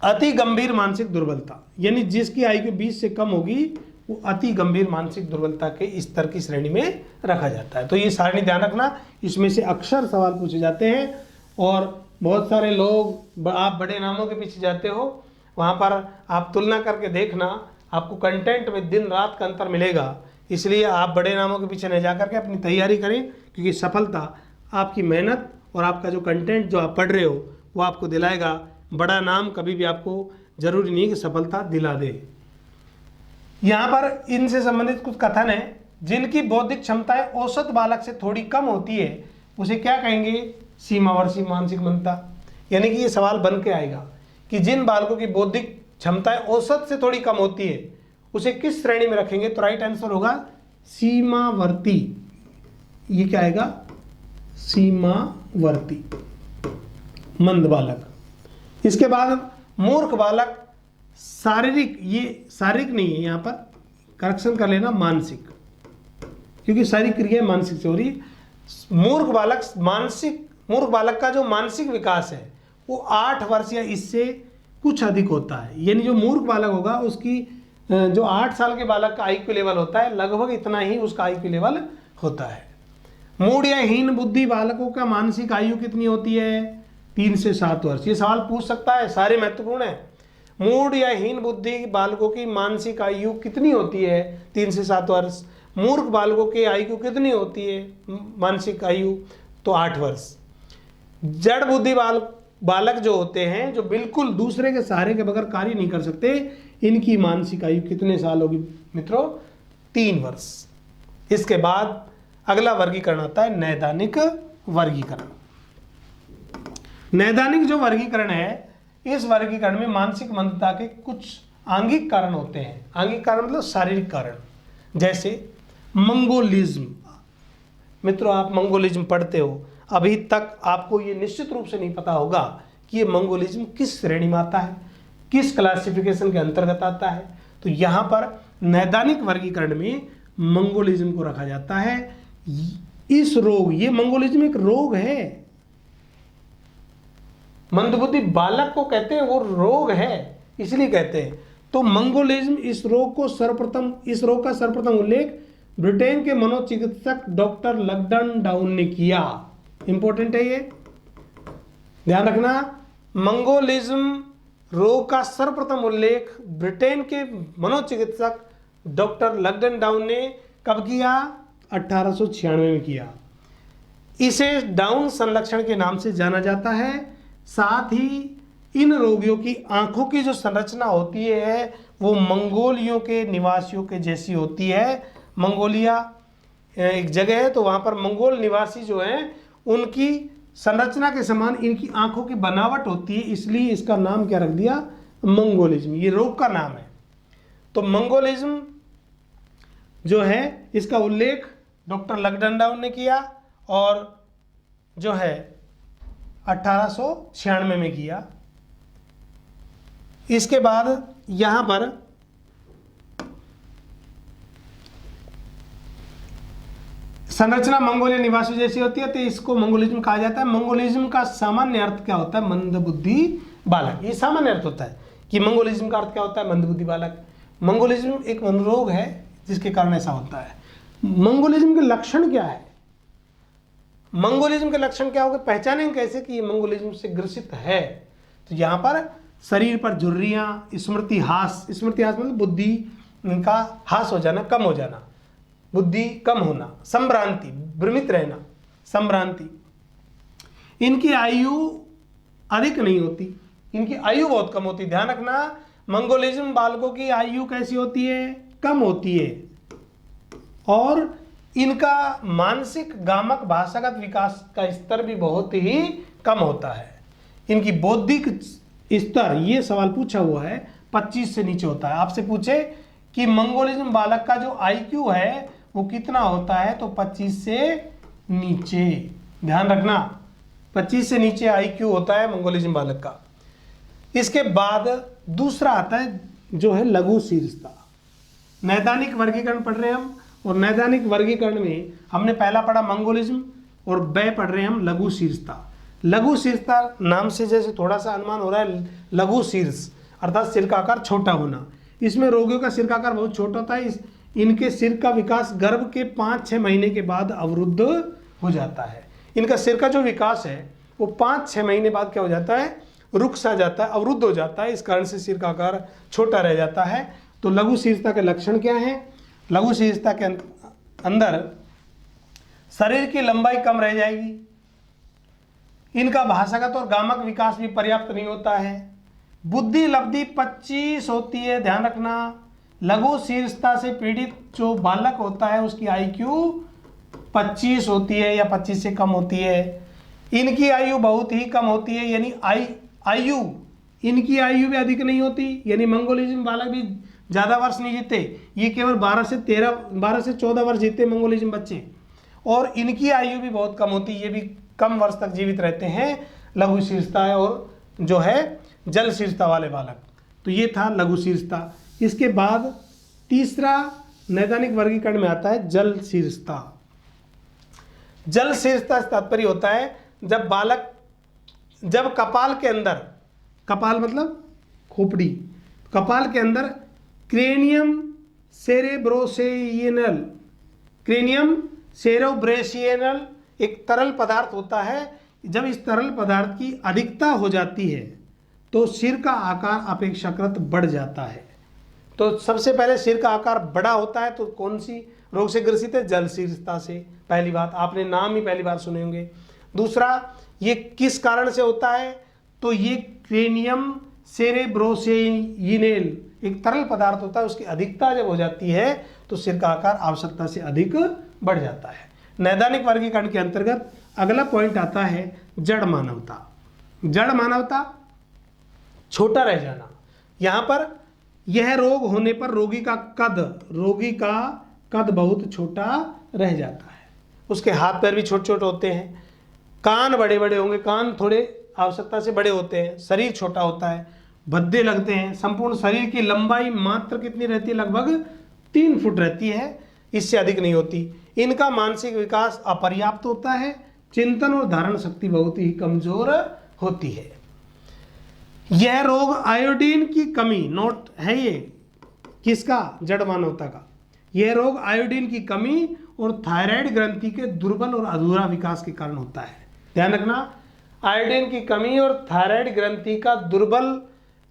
अति गंभीर मानसिक दुर्बलता, यानी जिसकी आईक्यू 20 से कम होगी वो अति गंभीर मानसिक दुर्बलता के स्तर की श्रेणी में रखा जाता है। तो ये सारणी ध्यान रखना, इसमें से अक्सर सवाल पूछे जाते हैं। और बहुत सारे लोग, आप बड़े नामों के पीछे जाते हो, वहाँ पर आप तुलना करके देखना, आपको कंटेंट में दिन रात का अंतर मिलेगा। इसलिए आप बड़े नामों के पीछे नहीं जा करके अपनी तैयारी करें, क्योंकि सफलता आपकी मेहनत और आपका जो कंटेंट जो आप पढ़ रहे हो वो आपको दिलाएगा। बड़ा नाम कभी भी आपको जरूरी नहीं कि सफलता दिला दे। यहाँ पर इनसे संबंधित कुछ कथन है, जिनकी बौद्धिक क्षमताएं औसत बालक से थोड़ी कम होती है उसे क्या कहेंगे, सीमावर्ती मानसिक मंदता। यानी कि ये सवाल बन के आएगा कि जिन बालकों की बौद्धिक क्षमताएं औसत से थोड़ी कम होती है उसे किस श्रेणी में रखेंगे, तो राइट आंसर होगा सीमावर्ती। ये क्या आएगा, सीमावर्ती मंद बालक। इसके बाद मूर्ख बालक, शारीरिक, ये शारीरिक नहीं है, यहाँ पर करेक्शन कर लेना, मानसिक, क्योंकि सारी क्रिया मानसिक से हो रही। मूर्ख बालक का जो मानसिक विकास है वो 8 वर्ष या इससे कुछ अधिक होता है। यानी जो मूर्ख बालक होगा उसकी जो 8 साल के बालक का आईक्यू लेवल होता है लगभग इतना ही उसका आईक्यू लेवल होता है। मूड या हीन बुद्धि बालकों का मानसिक आयु कितनी होती है, 3 से 7 वर्ष। ये सवाल पूछ सकता है, सारे महत्वपूर्ण है। मूड या हीन बुद्धि बालकों की मानसिक आयु कितनी होती है, 3 से 7 वर्ष। मूर्ख बालकों की आयु कितनी होती है मानसिक आयु, तो 8 वर्ष। जड़ बुद्धि बालक जो होते हैं, जो बिल्कुल दूसरे के सहारे के बगैर कार्य नहीं कर सकते, इनकी मानसिक आयु कितने साल होगी मित्रों, 3 वर्ष। इसके बाद अगला वर्गीकरण आता है नैदानिक वर्गीकरण। नैदानिक जो वर्गीकरण है, इस वर्गीकरण में मानसिक मंदता के कुछ आंगिक कारण होते हैं। आंगिक कारण मतलब शारीरिक कारण, जैसे मंगोलिज्म। मित्रों आप मंगोलिज्म पढ़ते हो, अभी तक आपको ये निश्चित रूप से नहीं पता होगा कि ये मंगोलिज्म किस श्रेणी में आता है, किस क्लासिफिकेशन के अंतर्गत आता है? तो यहाँ पर नैदानिक वर्गीकरण में मंगोलिज्म को रखा जाता है। इस रोग, ये मंगोलिज्म एक रोग है, मंदबुद्धि बालक को कहते हैं, वो रोग है इसलिए कहते हैं। तो मंगोलिज्म, इस रोग का सर्वप्रथम उल्लेख ब्रिटेन के मनोचिकित्सक डॉक्टर लगडन डाउन ने किया। इंपॉर्टेंट है ये, ध्यान रखना। मंगोलिज्म रोग का सर्वप्रथम उल्लेख ब्रिटेन के मनोचिकित्सक डॉक्टर लगडन डाउन ने कब किया? 1896 में किया। इसे डाउन संलक्षण के नाम से जाना जाता है। साथ ही इन रोगियों की आंखों की जो संरचना होती है वो मंगोलियों के निवासियों के जैसी होती है। मंगोलिया एक जगह है, तो वहाँ पर मंगोल निवासी जो हैं उनकी संरचना के समान इनकी आंखों की बनावट होती है, इसलिए इसका नाम क्या रख दिया? मंगोलिज्म। ये रोग का नाम है। तो मंगोलिज्म जो है इसका उल्लेख डॉक्टर लगडन डाउन ने किया और जो है 1896 में किया। इसके बाद यहां पर संरचना मंगोलिया निवासी जैसी होती है, तो इसको मंगोलिज्म कहा जाता है। मंगोलिज्म का सामान्य अर्थ क्या होता है? मंदबुद्धि बालक। ये सामान्य अर्थ होता है कि मंगोलिज्म का अर्थ क्या होता है? मंदबुद्धि बालक। मंगोलिज्म एक मनोरोग है जिसके कारण ऐसा होता है। मंगोलिज्म के लक्षण क्या है? मंगोलिज्म के लक्षण क्या होंगे? पहचानेंगे कैसे कि ये मंगोलिज्म से ग्रसित है? तो यहाँ पर शरीर पर झुर्रियाँ, स्मृति हास मतलब बुद्धि का हास हो जाना, कम हो जाना, बुद्धि कम होना, संभ्रांति, भ्रमित रहना, संभ्रांति। इनकी आयु अधिक नहीं होती, इनकी आयु बहुत कम होती। ध्यान रखना, मंगोलिज्म बालकों की आयु कैसी होती है? कम होती है। और इनका मानसिक गामक भाषागत विकास का स्तर भी बहुत ही कम होता है। इनकी बौद्धिक स्तर, ये सवाल पूछा हुआ है, 25 से नीचे होता है। आपसे पूछे कि मंगोलिज्म बालक का जो आईक्यू है वो कितना होता है, तो 25 से नीचे। ध्यान रखना, 25 से नीचे आईक्यू होता है मंगोलिज्म बालक का। इसके बाद दूसरा आता है जो है लघु शीर्षता। नैदानिक वर्गीकरण पढ़ रहे हैं हम, और नैदानिक वर्गीकरण में हमने पहला पढ़ा मंगोलिज्म और पढ़ रहे हैं हम लघु शीर्षता। लघु शीर्षता नाम से जैसे थोड़ा सा अनुमान हो रहा है, लघु शीर्ष अर्थात सिर का आकार छोटा होना। इसमें रोगियों का सिर का आकार बहुत छोटा होता है। इनके सिर का विकास गर्भ के 5-6 महीने के बाद अवरुद्ध हो जाता है। इनका सिर का जो विकास है वो 5-6 महीने बाद क्या हो जाता है? रुक सा जाता है, अवरुद्ध हो जाता है। इस कारण से सिर का आकार छोटा रह जाता है। तो लघु शीर्षता के लक्षण क्या हैं? लघु शीर्षता के अंदर शरीर की लंबाई कम रह जाएगी, इनका भाषागत और गामक विकास भी पर्याप्त नहीं होता है, बुद्धि लब्धि 25 होती है। ध्यान रखना, लघु शीर्षता से पीड़ित जो बालक होता है उसकी आईक्यू 25 होती है या 25 से कम होती है। इनकी आयु बहुत ही कम होती है, यानी इनकी आयु भी अधिक नहीं होती, यानी मंगोलिज्म बालक भी ज़्यादा वर्ष नहीं जीते। ये केवल 12 से 14 वर्ष जीते मंगोलिज्म बच्चे। और इनकी आयु भी बहुत कम होती है, ये भी कम वर्ष तक जीवित रहते हैं। लघु शीर्षता है और जो है जल शीर्षता वाले बालक। तो ये था लघु शीर्षता। इसके बाद तीसरा नैदानिक वर्गीकरण में आता है जल शीर्षता। जल शीर्षता से तात्पर्य होता है जब कपाल के अंदर, कपाल मतलब खोपड़ी, कपाल के अंदर क्रेनियम सेरेब्रेशियनल एक तरल पदार्थ होता है। जब इस तरल पदार्थ की अधिकता हो जाती है तो सिर का आकार अपेक्षाकृत बढ़ जाता है। तो सबसे पहले सिर का आकार बड़ा होता है, तो कौन सी रोग से ग्रसित है? जल शीर्षता से। पहली बात, आपने नाम ही पहली बार सुने होंगे। दूसरा, ये किस कारण से होता है? तो ये क्रेनियम सेरेब्रोशियनल एक तरल पदार्थ होता है, उसकी अधिकता जब हो जाती है तो सिर का आकार आवश्यकता से अधिक बढ़ जाता है। नैदानिक वर्गीकरण के अंतर्गत अगला पॉइंट आता है जड़ मानवता। जड़ मानवता, छोटा रह जाना। यहाँ पर यह रोग होने पर रोगी का कद बहुत छोटा रह जाता है। उसके हाथ पैर भी छोटे छोटे होते हैं, कान बड़े बड़े होंगे, कान थोड़े आवश्यकता से बड़े होते हैं, शरीर छोटा होता है, भद्दे लगते हैं। संपूर्ण शरीर की लंबाई मात्र कितनी रहती है? लगभग 3 फुट रहती है, इससे अधिक नहीं होती। इनका मानसिक विकास अपर्याप्त होता है, चिंतन और धारण शक्ति बहुत ही कमजोर होती है। यह रोग आयोडीन की कमी, नोट है ये किसका? जड़ मानवता का। यह रोग आयोडीन की कमी और थायराइड ग्रंथि के दुर्बल और अधूरा विकास के कारण होता है। ध्यान रखना, आयोडीन की कमी और थायराइड ग्रंथि का दुर्बल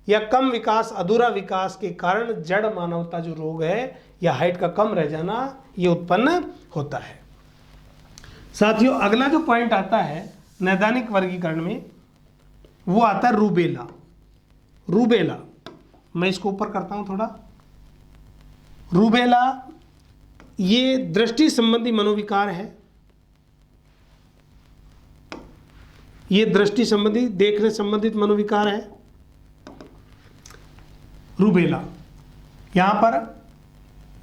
या कम विकास, अधूरा विकास के कारण जड़ मानवता जो रोग है या हाइट का कम रह जाना, ये उत्पन्न होता है। साथियों, अगला जो पॉइंट आता है नैदानिक वर्गीकरण में, वो आता है रूबेला। रूबेला, मैं इसको ऊपर करता हूं थोड़ा। रूबेला ये दृष्टि संबंधी मनोविकार है। ये दृष्टि संबंधी, देखने संबंधित मनोविकार है रूबेला। यहां पर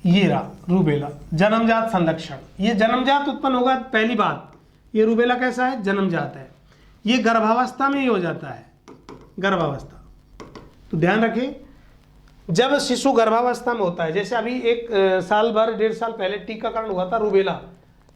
ये रहा रूबेला, जन्मजात संलक्षण। ये जन्मजात उत्पन्न होगा, पहली बात। ये रूबेला कैसा है? जन्मजात है। ये गर्भावस्था में ही हो जाता है, गर्भावस्था। तो ध्यान रखें, जब शिशु गर्भावस्था में होता है, जैसे अभी 1 साल भर 1.5 साल पहले टीकाकरण हुआ था रूबेला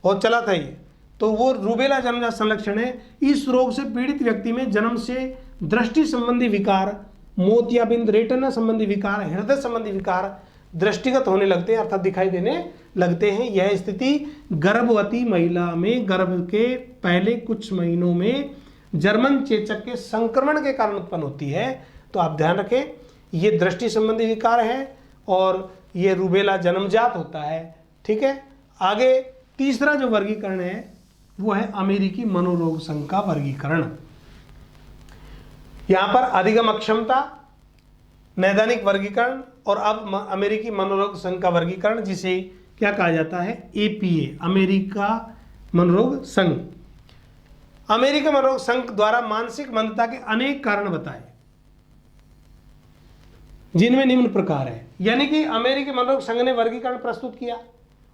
और चला था ये, तो वो रूबेला जन्मजात संलक्षण है। इस रोग से पीड़ित व्यक्ति में जन्म से दृष्टि संबंधी विकार, मोतियाबिंद, रेटिना संबंधी विकार, हृदय संबंधी विकार दृष्टिगत होने लगते हैं, अर्थात दिखाई देने लगते हैं। यह स्थिति गर्भवती महिला में गर्भ के पहले कुछ महीनों में जर्मन चेचक के संक्रमण के कारण उत्पन्न होती है। तो आप ध्यान रखें, ये दृष्टि संबंधी विकार है और ये रूबेला जन्मजात होता है। ठीक है, आगे तीसरा जो वर्गीकरण है वो है अमेरिकी मनोरोग संघ का वर्गीकरण। यहां पर अधिगम अक्षमता, नैदानिक वर्गीकरण और अब अमेरिकी मनोरोग संघ का वर्गीकरण, जिसे क्या कहा जाता है? APA, अमेरिका मनोरोग संघ। अमेरिका मनोरोग संघ द्वारा मानसिक मंदता के अनेक कारण बताए, जिनमें निम्न प्रकार है। यानी कि अमेरिकी मनोरोग संघ ने वर्गीकरण प्रस्तुत किया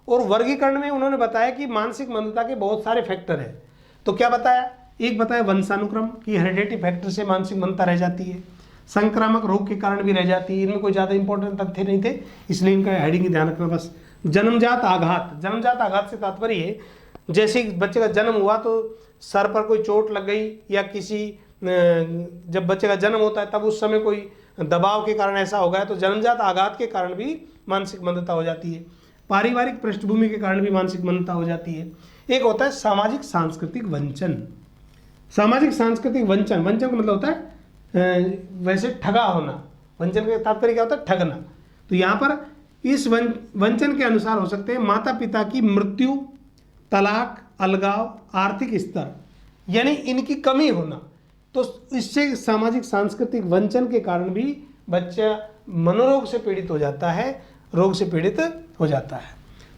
और वर्गीकरण में उन्होंने बताया कि मानसिक मंदता के बहुत सारे फैक्टर हैं। तो क्या बताया? एक बताया वंशानुक्रम की, हेरिडिटी फैक्टर से मानसिक मंदता रह जाती है, संक्रामक रोग के कारण भी रह जाती है। इनमें कोई ज़्यादा इंपॉर्टेंट तथ्य नहीं थे, इसलिए इनका हेडिंग ध्यान रखना बस। जन्मजात आघात, जन्मजात आघात से तात्पर्य है जैसे बच्चे का जन्म हुआ तो सर पर कोई चोट लग गई, या किसी जब बच्चे का जन्म होता है तब उस समय कोई दबाव के कारण ऐसा हो गया, तो जन्मजात आघात के कारण भी मानसिक मंदता हो जाती है। पारिवारिक पृष्ठभूमि के कारण भी मानसिक मंदता हो जाती है। एक होता है सामाजिक सांस्कृतिक वंचन। सामाजिक सांस्कृतिक वंचन, वंचन का मतलब होता है वैसे ठगा होना। वंचन का तात्पर्य क्या होता है? ठगना। तो यहाँ पर इस वंचन के अनुसार हो सकते हैं माता पिता की मृत्यु, तलाक, अलगाव, आर्थिक स्तर, यानी इनकी कमी होना। तो इससे सामाजिक सांस्कृतिक वंचन के कारण भी बच्चा मनोरोग से पीड़ित हो जाता है, रोग से पीड़ित हो जाता है।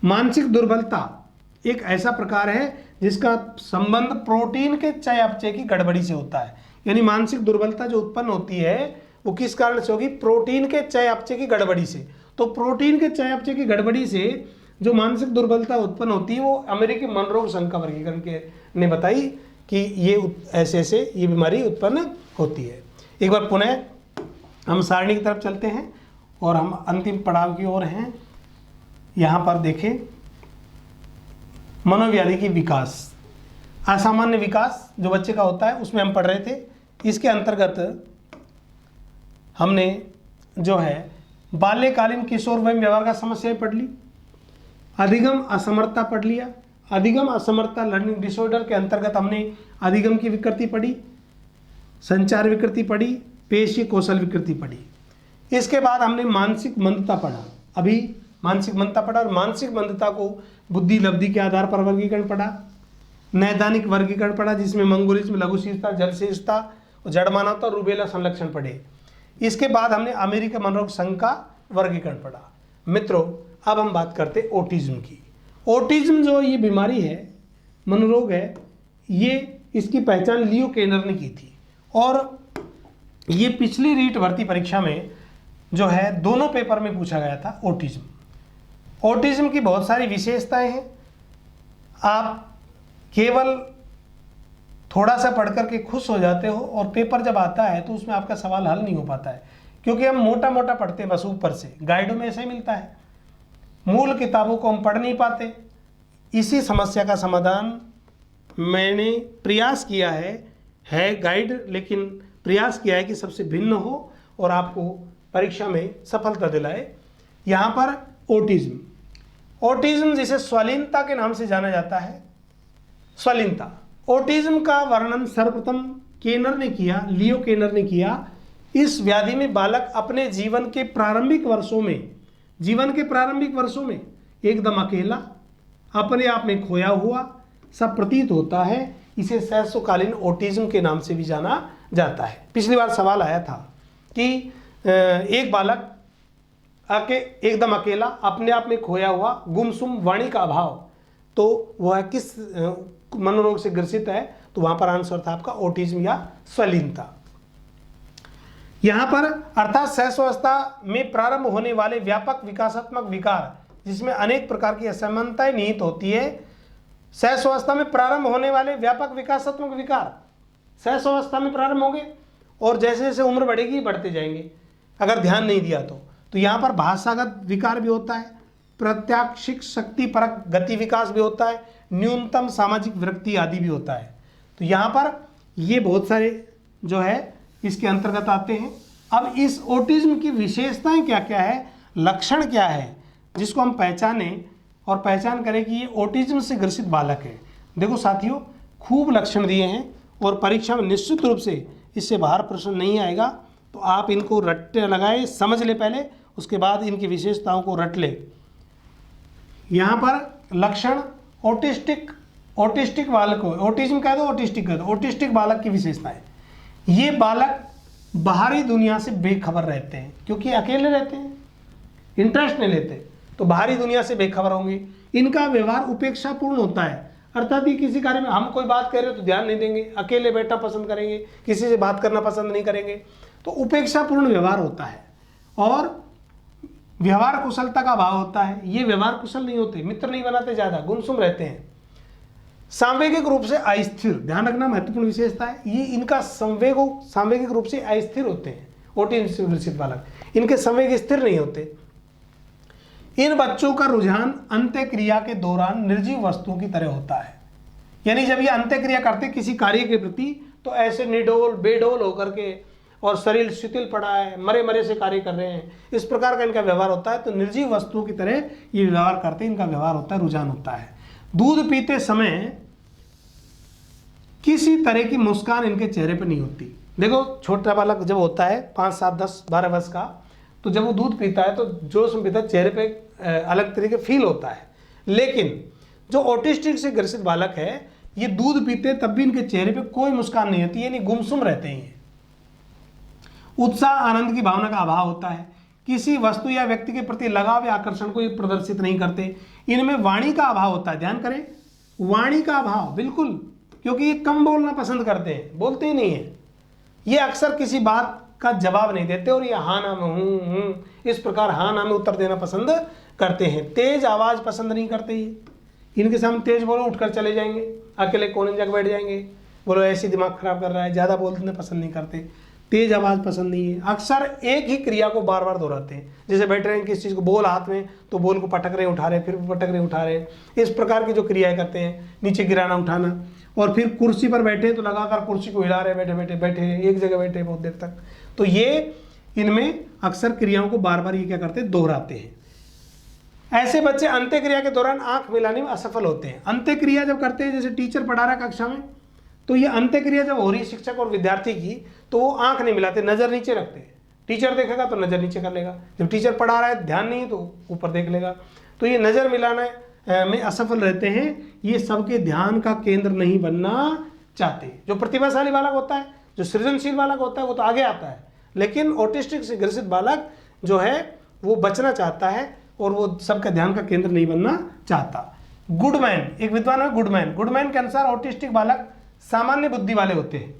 मानसिक दुर्बलता एक ऐसा प्रकार है जिसका संबंध प्रोटीन के चय अपचय की गड़बड़ी से होता है। यानी मानसिक दुर्बलता जो उत्पन्न होती है वो किस कारण से होगी? प्रोटीन के चय अपचय की गड़बड़ी से। तो प्रोटीन के चय अपचय की गड़बड़ी से जो मानसिक दुर्बलता उत्पन्न होती है वो अमेरिकी मनोरोग संघ का वर्गीकरण के ने बताई कि ये ऐसे ऐसे ये बीमारी उत्पन्न होती है। एक बार पुनः हम सारणी की तरफ चलते हैं और हम अंतिम पड़ाव की ओर हैं। यहाँ पर देखें, मनोव्याधि की विकास, असामान्य विकास जो बच्चे का होता है उसमें हम पढ़ रहे थे। इसके अंतर्गत हमने जो है बाल्यकालीन किशोर वयम व्यवहार का समस्या पढ़ ली, अधिगम असमर्थता पढ़ लिया। अधिगम असमर्थता लर्निंग डिसऑर्डर के अंतर्गत हमने अधिगम की विकृति पढ़ी, संचार विकृति पढ़ी, पेशीय कौशल विकृति पढ़ी। इसके बाद हमने मानसिक मंदता पढ़ा, अभी मानसिक मंदता पढ़ा और मानसिक मंदता को बुद्धि लब्धि के आधार पर वर्गीकरण पढ़ा। नैदानिक वर्गीकरण पढ़ा जिसमें मंगोलिज्म, लघु शीर्षता, जल शीर्षता, जड़ मानवता और रूबेला संलक्षण पढ़े। इसके बाद हमने अमेरिका मनोरोग संघ का वर्गीकरण पढ़ा। मित्रों, अब हम बात करते हैं ओटिज्म की। ओटिज्म जो ये बीमारी है, मनोरोग है, ये इसकी पहचान लियो केनर ने की थी और ये पिछली रीट भर्ती परीक्षा में जो है दोनों पेपर में पूछा गया था ओटिज्म। ओटिज्म की बहुत सारी विशेषताएं हैं, आप केवल थोड़ा सा पढ़ करके खुश हो जाते हो और पेपर जब आता है तो उसमें आपका सवाल हल नहीं हो पाता है, क्योंकि हम मोटा मोटा पढ़ते हैं बस ऊपर से, गाइडों में ऐसा ही मिलता है, मूल किताबों को हम पढ़ नहीं पाते। इसी समस्या का समाधान मैंने प्रयास किया है गाइड, लेकिन प्रयास किया है कि सबसे भिन्न हो और आपको परीक्षा में सफलता दिलाए। यहाँ पर ऑटिज्म जिसे स्वालीनता के नाम से जाना जाता है, स्वालीनता, ऑटिज्म का वर्णन सर्वप्रथम केनर ने किया, लियो केनर ने किया। इस व्याधि में बालक अपने जीवन के प्रारंभिक वर्षों में एकदम अकेला, अपने आप में खोया हुआ सब प्रतीत होता है। इसे शैशवकालीन ऑटिज्म के नाम से भी जाना जाता है। पिछली बार सवाल आया था कि एक बालक एकदम अकेला, अपने आप में खोया हुआ, गुमसुम, वाणी का अभाव, तो वह किस मनोरोग से ग्रसित है? तो वहां पर आंसर था आपका ऑटिज्म या स्वालीनता। यहां पर अर्थात शैशवावस्था में प्रारंभ होने वाले व्यापक विकासात्मक विकार जिसमें अनेक प्रकार की असमानताएं निहित होती है। शैशवावस्था में प्रारंभ होने वाले व्यापक विकासात्मक विकार शैशवावस्था में प्रारंभ होंगे और जैसे जैसे उम्र बढ़ेगी बढ़ते जाएंगे अगर ध्यान नहीं दिया तो यहाँ पर भाषागत विकार भी होता है, प्रत्याक्षिक शक्ति परक गति विकास भी होता है, न्यूनतम सामाजिक विरक्ति आदि भी होता है। तो यहाँ पर ये बहुत सारे जो है इसके अंतर्गत आते हैं। अब इस ऑटिज्म की विशेषताएं क्या क्या है, लक्षण क्या है, जिसको हम पहचानें और पहचान करें कि ये ऑटिज्म से ग्रसित बालक है। देखो साथियों, खूब लक्षण दिए हैं और परीक्षा में निश्चित रूप से इससे बाहर प्रश्न नहीं आएगा, तो आप इनको रट्टे लगाए, समझ ले पहले, उसके बाद इनकी विशेषताओं को रट ले। यहाँ पर लक्षण ऑटिस्टिक बालक को, ऑटिज्म कह दो, ऑटिस्टिक कह दो, ऑटिस्टिक बालक की विशेषताएं, ये बालक बाहरी दुनिया से बेखबर रहते हैं, क्योंकि अकेले रहते हैं, इंटरेस्ट नहीं लेते, तो बाहरी दुनिया से बेखबर होंगे। इनका व्यवहार उपेक्षापूर्ण होता है, अर्थात ये किसी कार्य में हम कोई बात कर रहे हो तो ध्यान नहीं देंगे, अकेले बैठना पसंद करेंगे, किसी से बात करना पसंद नहीं करेंगे, तो उपेक्षापूर्ण व्यवहार होता है। और व्यवहार कुशलता का अभाव होता है, ये व्यवहार कुशल नहीं होते, मित्र नहीं बनाते, ज़्यादा गुमसुम रहते हैं। सांवेगिक रूप से अस्थिर, ध्यान रखना महत्वपूर्ण विशेषता है, ये इनका सांवेगिक रूप से अस्थिर होते हैं। ऑटिज्म से ग्रसित बालक, इनके संवेग स्थिर नहीं होते। इन बच्चों का रुझान अंत्यक्रिया के दौरान निर्जीव वस्तुओं की तरह होता है, यानी जब ये अंत्यक्रिया करते किसी कार्य के प्रति तो ऐसे निडोल बेडोल होकर के और शरीर शिथिल पड़ा है, मरे मरे से कार्य कर रहे हैं, इस प्रकार का इनका व्यवहार होता है। तो निर्जीव वस्तुओं की तरह ये व्यवहार करते, इनका व्यवहार होता है, रुझान होता है। दूध पीते समय किसी तरह की मुस्कान इनके चेहरे पर नहीं होती। देखो छोटा बालक जब होता है 5, 7, 10, 12 वर्ष का, तो जब वो दूध पीता है तो जोश में पीता है, चेहरे पे अलग तरीके फील होता है। लेकिन जो ऑटिस्टिक से ग्रसित बालक है, ये दूध पीते तब भी इनके चेहरे पे कोई मुस्कान नहीं होती, यानी गुमसुम रहते हैं। उत्साह आनंद की भावना का अभाव होता है, किसी वस्तु या व्यक्ति के प्रति लगाव या आकर्षण को ये प्रदर्शित नहीं करते। इनमें वाणी का अभाव होता है, ध्यान करें, वाणी का अभाव बिल्कुल, क्योंकि ये कम बोलना पसंद करते हैं, बोलते ही नहीं है। ये अक्सर किसी बात का जवाब नहीं देते और ये हाँ ना में हूँ इस प्रकार हाँ ना में उत्तर देना पसंद करते हैं। तेज आवाज़ पसंद नहीं करते, ये इनके सामने तेज बोलो उठकर चले जाएंगे, अकेले कोने में जाकर बैठ जाएंगे, बोलो ऐसे दिमाग खराब कर रहा है, ज़्यादा बोलने पसंद नहीं करते, तेज आवाज़ पसंद नहीं है। अक्सर एक ही क्रिया को बार बार दोहराते हैं, जैसे बैठ रहे हैं किसी चीज़ को, बोल हाथ में तो बोल को पटक रहे उठा रहे, फिर पटक रहे उठा रहे, इस प्रकार की जो क्रियाएं करते हैं, नीचे गिराना उठाना। और फिर कुर्सी पर बैठे तो लगातार कुर्सी को हिला रहे, बैठे बैठे बैठे एक जगह बैठे बहुत देर तक। तो ये इनमें अक्सर क्रियाओं को बार बार ये क्या करते हैं, दोहराते हैं। ऐसे बच्चे अंत्यक्रिया के दौरान आंख मिलाने में असफल होते हैं। अंत्यक्रिया जब करते हैं, जैसे टीचर पढ़ा रहा है कक्षा में, तो ये अंत्यक्रिया जब हो रही है शिक्षक और विद्यार्थी की, तो वो आंख नहीं मिलाते, नजर नीचे रखते हैं। टीचर देखेगा तो नजर नीचे कर लेगा, जब टीचर पढ़ा रहा है ध्यान नहीं तो ऊपर देख लेगा। तो ये नजर मिलाना में असफल रहते हैं, ये सबके ध्यान का केंद्र नहीं बनना चाहते। जो प्रतिभाशाली बालक होता है, जो सृजनशील बालक होता है, वो तो आगे आता है, लेकिन ऑटिस्टिक से ग्रसित बालक जो है वो बचना चाहता है और वो सबका ध्यान का केंद्र नहीं बनना चाहता। गुडमैन, एक विद्वान है गुडमैन के अनुसार ऑटिस्टिक बालक सामान्य बुद्धि वाले होते हैं,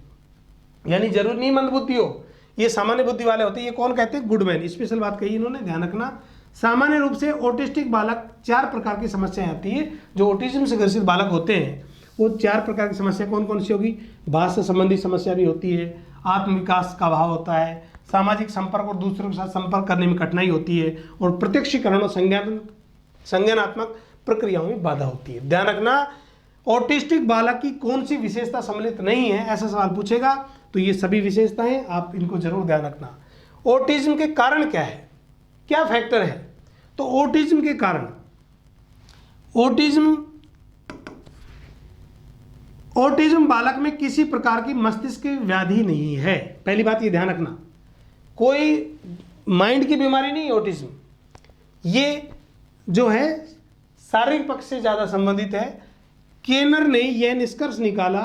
यानी जरूर नहीं मंद बुद्धि हो, ये सामान्य बुद्धि वाले होते हैं। ये कौन कहते हैं? गुडमैन। स्पेशल बात कही इन्होंने, ध्यान रखना। सामान्य रूप से ऑटिस्टिक बालक 4 प्रकार की समस्याएं आती है जो ऑटिज्म से ग्रसित बालक होते हैं। वो 4 प्रकार की समस्या कौन कौन सी होगी? भाषा संबंधी समस्या भी होती है, आत्मविकास का अभाव होता है, सामाजिक संपर्क और दूसरों के साथ संपर्क करने में कठिनाई होती है, और प्रत्यक्षीकरण और संज्ञानात्मक प्रक्रियाओं में बाधा होती है। ध्यान रखना, ऑटिस्टिक बालक की कौन सी विशेषता सम्मिलित नहीं है, ऐसा सवाल पूछेगा तो ये सभी विशेषताएं, आप इनको जरूर ध्यान रखना। ऑटिज्म के कारण क्या है, क्या फैक्टर है? तो ऑटिज्म के कारण, ऑटिज्म बालक में किसी प्रकार की मस्तिष्क व्याधि नहीं है। पहली बात ये ध्यान रखना, कोई माइंड की बीमारी नहीं है ऑटिज्म, ये जो है शारीरिक पक्ष से ज़्यादा संबंधित है। केनर ने यह निष्कर्ष निकाला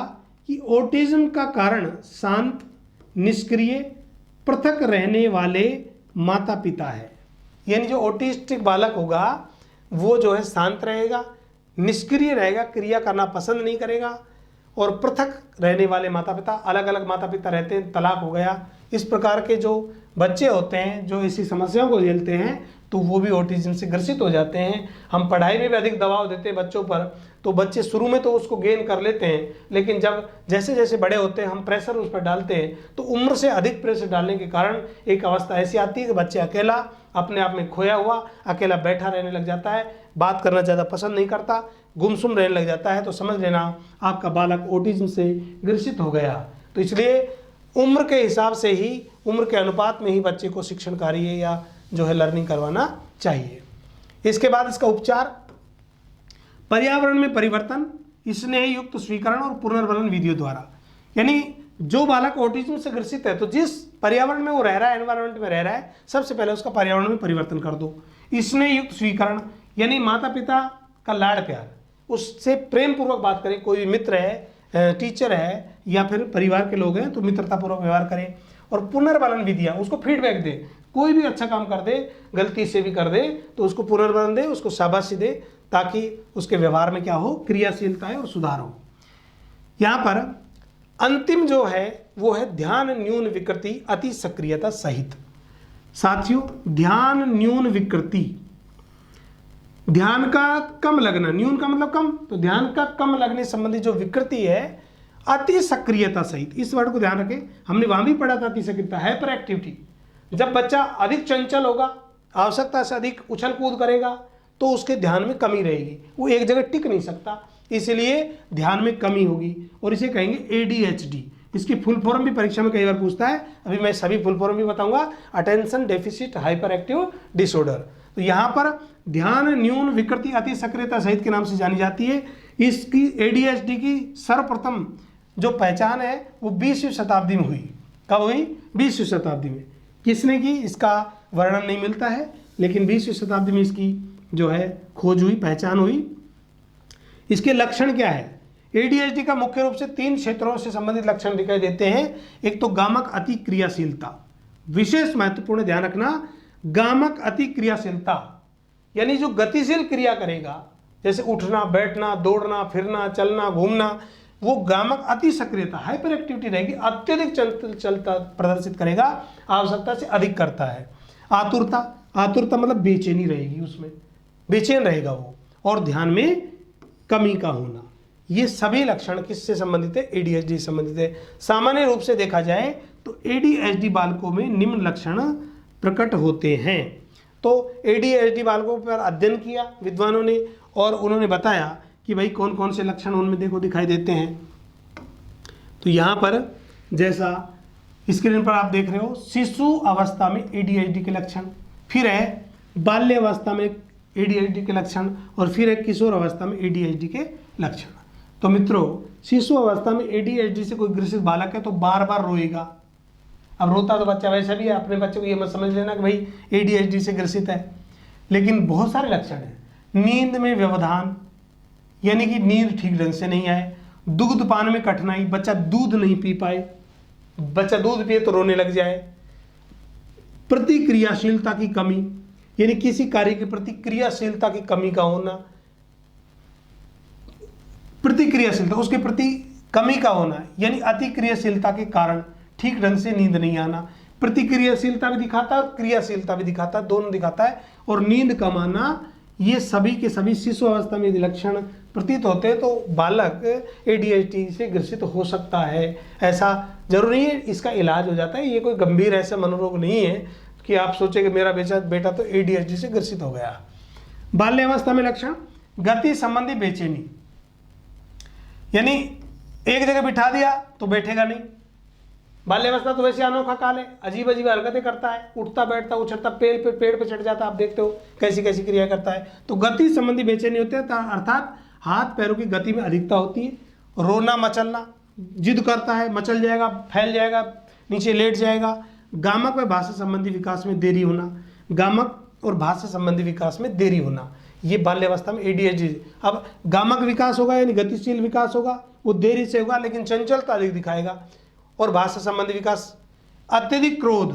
कि ऑटिज्म का कारण शांत, निष्क्रिय, पृथक रहने वाले माता पिता है। यानी जो ऑटिस्टिक बालक होगा वो जो है शांत रहेगा, निष्क्रिय रहेगा, क्रिया करना पसंद नहीं करेगा, और पृथक रहने वाले माता पिता, अलग अलग माता पिता रहते हैं, तलाक हो गया, इस प्रकार के जो बच्चे होते हैं जो ऐसी समस्याओं को झेलते हैं तो वो भी ऑटिज्म से ग्रसित हो जाते हैं। हम पढ़ाई में भी अधिक दबाव देते हैं बच्चों पर, तो बच्चे शुरू में तो उसको गेन कर लेते हैं, लेकिन जब जैसे जैसे बड़े होते हैं हम प्रेशर उस पर डालते हैं तो उम्र से अधिक प्रेशर डालने के कारण एक अवस्था ऐसी आती है कि बच्चे अकेला, अपने आप में खोया हुआ, अकेला बैठा रहने लग जाता है, बात करना ज़्यादा पसंद नहीं करता, गुमसुम रहने लग जाता है। तो समझ लेना आपका बालक ऑटिज्म से ग्रसित हो गया। तो इसलिए उम्र के हिसाब से ही, उम्र के अनुपात में ही बच्चे को शिक्षण कार्य या जो है लर्निंग करवाना चाहिए। इसके बाद इसका उपचार, पर्यावरण में परिवर्तन, स्नेह युक्त स्वीकरण और पुनर्वलन विधियों द्वारा। यानी जो बालक ऑटिज्म से ग्रसित है तो जिस पर्यावरण में वो रह रहा है, एनवायरनमेंट में रह रहा है, सबसे पहले उसका पर्यावरण में परिवर्तन कर दो। स्नेह युक्त स्वीकरण यानी माता पिता का लाड़ प्यार, उससे प्रेम पूर्वक बात करें। कोई भी मित्र है, टीचर है या फिर परिवार के लोग हैं तो मित्रतापूर्वक व्यवहार करें। और पुनर्वलन विधियाँ, उसको फीडबैक दे, कोई भी अच्छा काम कर दे, गलती से भी कर दे तो उसको पुनर्वलन दे, उसको शाबाशी दे, ताकि उसके व्यवहार में क्या हो, क्रियाशीलता है और सुधार हो। यहाँ पर अंतिम जो है वो है ध्यान न्यून विकृति अति सक्रियता सहित। साथियों, ध्यान न्यून विकृति, ध्यान का कम लगना, न्यून का मतलब कम, तो ध्यान का कम लगने संबंधी जो विकृति है अति सक्रियता सहित, इस वर्ड को ध्यान रखें, हमने वहां भी पढ़ा था अति सक्रियता, हाइपर एक्टिविटी। जब बच्चा अधिक चंचल होगा, आवश्यकता से अधिक उछल कूद करेगा तो उसके ध्यान में कमी रहेगी, वो एक जगह टिक नहीं सकता, इसलिए ध्यान में कमी होगी और इसे कहेंगे ADHD। इसकी फुल फॉर्म भी परीक्षा में कई बार पूछता है, अभी मैं सभी फुल फॉर्म भी बताऊंगा, attention deficit hyper active disorder. तो यहाँ पर ध्यान न्यून विकृति अति सक्रियता सहित के नाम से जानी जाती है। इसकी ADHD की सर्वप्रथम जो पहचान है वो 20वीं शताब्दी में हुई। कब हुई? 20वीं शताब्दी में। किसने की, इसका वर्णन नहीं मिलता है, लेकिन 20वीं शताब्दी में इसकी जो है खोज हुई, पहचान हुई। इसके लक्षण क्या है? ADHD का मुख्य रूप से 3 क्षेत्रों से संबंधित लक्षण दिखाई देते हैं। एक तो गामक अति क्रियाशीलता, विशेष महत्वपूर्ण, ध्यान रखना, गामक अति क्रियाशीलता यानी जो गतिशील क्रिया करेगा, जैसे उठना, बैठना, दौड़ना, फिरना, चलना, घूमना, वो गामक अति सक्रियता, हाइपर एक्टिविटी रहेगी, अत्यधिक चलता प्रदर्शित करेगा, आवश्यकता से अधिक करता है। आतुरता, आतुरता मतलब बेचैनी रहेगी, उसमें बेचैन रहेगा वो, और ध्यान में कमी का होना। ये सभी लक्षण किससे संबंधित है? ADHD से संबंधित है। सामान्य रूप से देखा जाए तो ADHD बालकों में निम्न लक्षण प्रकट होते हैं। तो ADHD बालकों पर अध्ययन किया विद्वानों ने और उन्होंने बताया कि भाई कौन कौन से लक्षण उनमें देखो दिखाई देते हैं। तो यहाँ पर जैसा स्क्रीन पर आप देख रहे हो, शिशु अवस्था में ADHD के लक्षण, फिर है बाल्यावस्था में ADHD के लक्षण, और फिर है किशोर अवस्था में ADHD के लक्षण। तो मित्रों, शिशु अवस्था में ADHD से कोई ग्रसित बालक है तो बार बार रोएगा। अब रोता तो बच्चा वैसे भी है, अपने बच्चे को ये मत समझ लेना कि भाई ADHD से ग्रसित है, लेकिन बहुत सारे लक्षण हैं। नींद में व्यवधान यानी कि नींद ठीक ढंग से नहीं आए, दुग्ध पान में कठिनाई, बच्चा दूध नहीं पी पाए, बच्चा दूध पिए तो रोने लग जाए, प्रतिक्रियाशीलता की कमी यानी किसी कार्य के प्रति क्रियाशीलता की कमी का होना, प्रतिक्रियाशीलता उसके प्रति कमी का होना यानी अति क्रियाशीलता के कारण ठीक ढंग से नींद नहीं आना। प्रतिक्रियाशीलता भी दिखाता है और क्रियाशीलता भी दिखाता है, दोनों दिखाता है। और नींद कम आना, ये सभी के सभी शिशु अवस्था में यदि लक्षण प्रतीत होते हैं तो बालक ADHD से ग्रसित हो सकता है। ऐसा जरूरी है, इसका इलाज हो जाता है। ये कोई गंभीर ऐसा मनोरोग नहीं है कि आप सोचे कि मेरा बेटा तो ADHD से ग्रसित हो गया। बाल्यावस्था में लक्षण, गति संबंधी बेचैनी, यानी एक जगह बिठा दिया तो बैठेगा नहीं। बाल्यावस्था तो वैसे अनोखा काल है, अजीब अजीब हरकतें करता है, उठता बैठता उछलता, पेड़ पे चढ़ जाता, आप देखते हो कैसी कैसी क्रिया करता है। तो गति संबंधी बेचैनी होती है, अर्थात हाथ पैरों की गति में अधिकता होती है। रोना मचलना, जिद करता है, मचल जाएगा, फैल जाएगा, नीचे लेट जाएगा। गामक व भाषा संबंधी विकास में देरी होना, गामक और भाषा संबंधी विकास में देरी होना, ये बाल्यावस्था में ADHD। अब गामक विकास होगा यानी गतिशील विकास होगा, वो देरी से होगा लेकिन चंचलता अधिक दिखाएगा। और भाषा संबंधी विकास, अत्यधिक क्रोध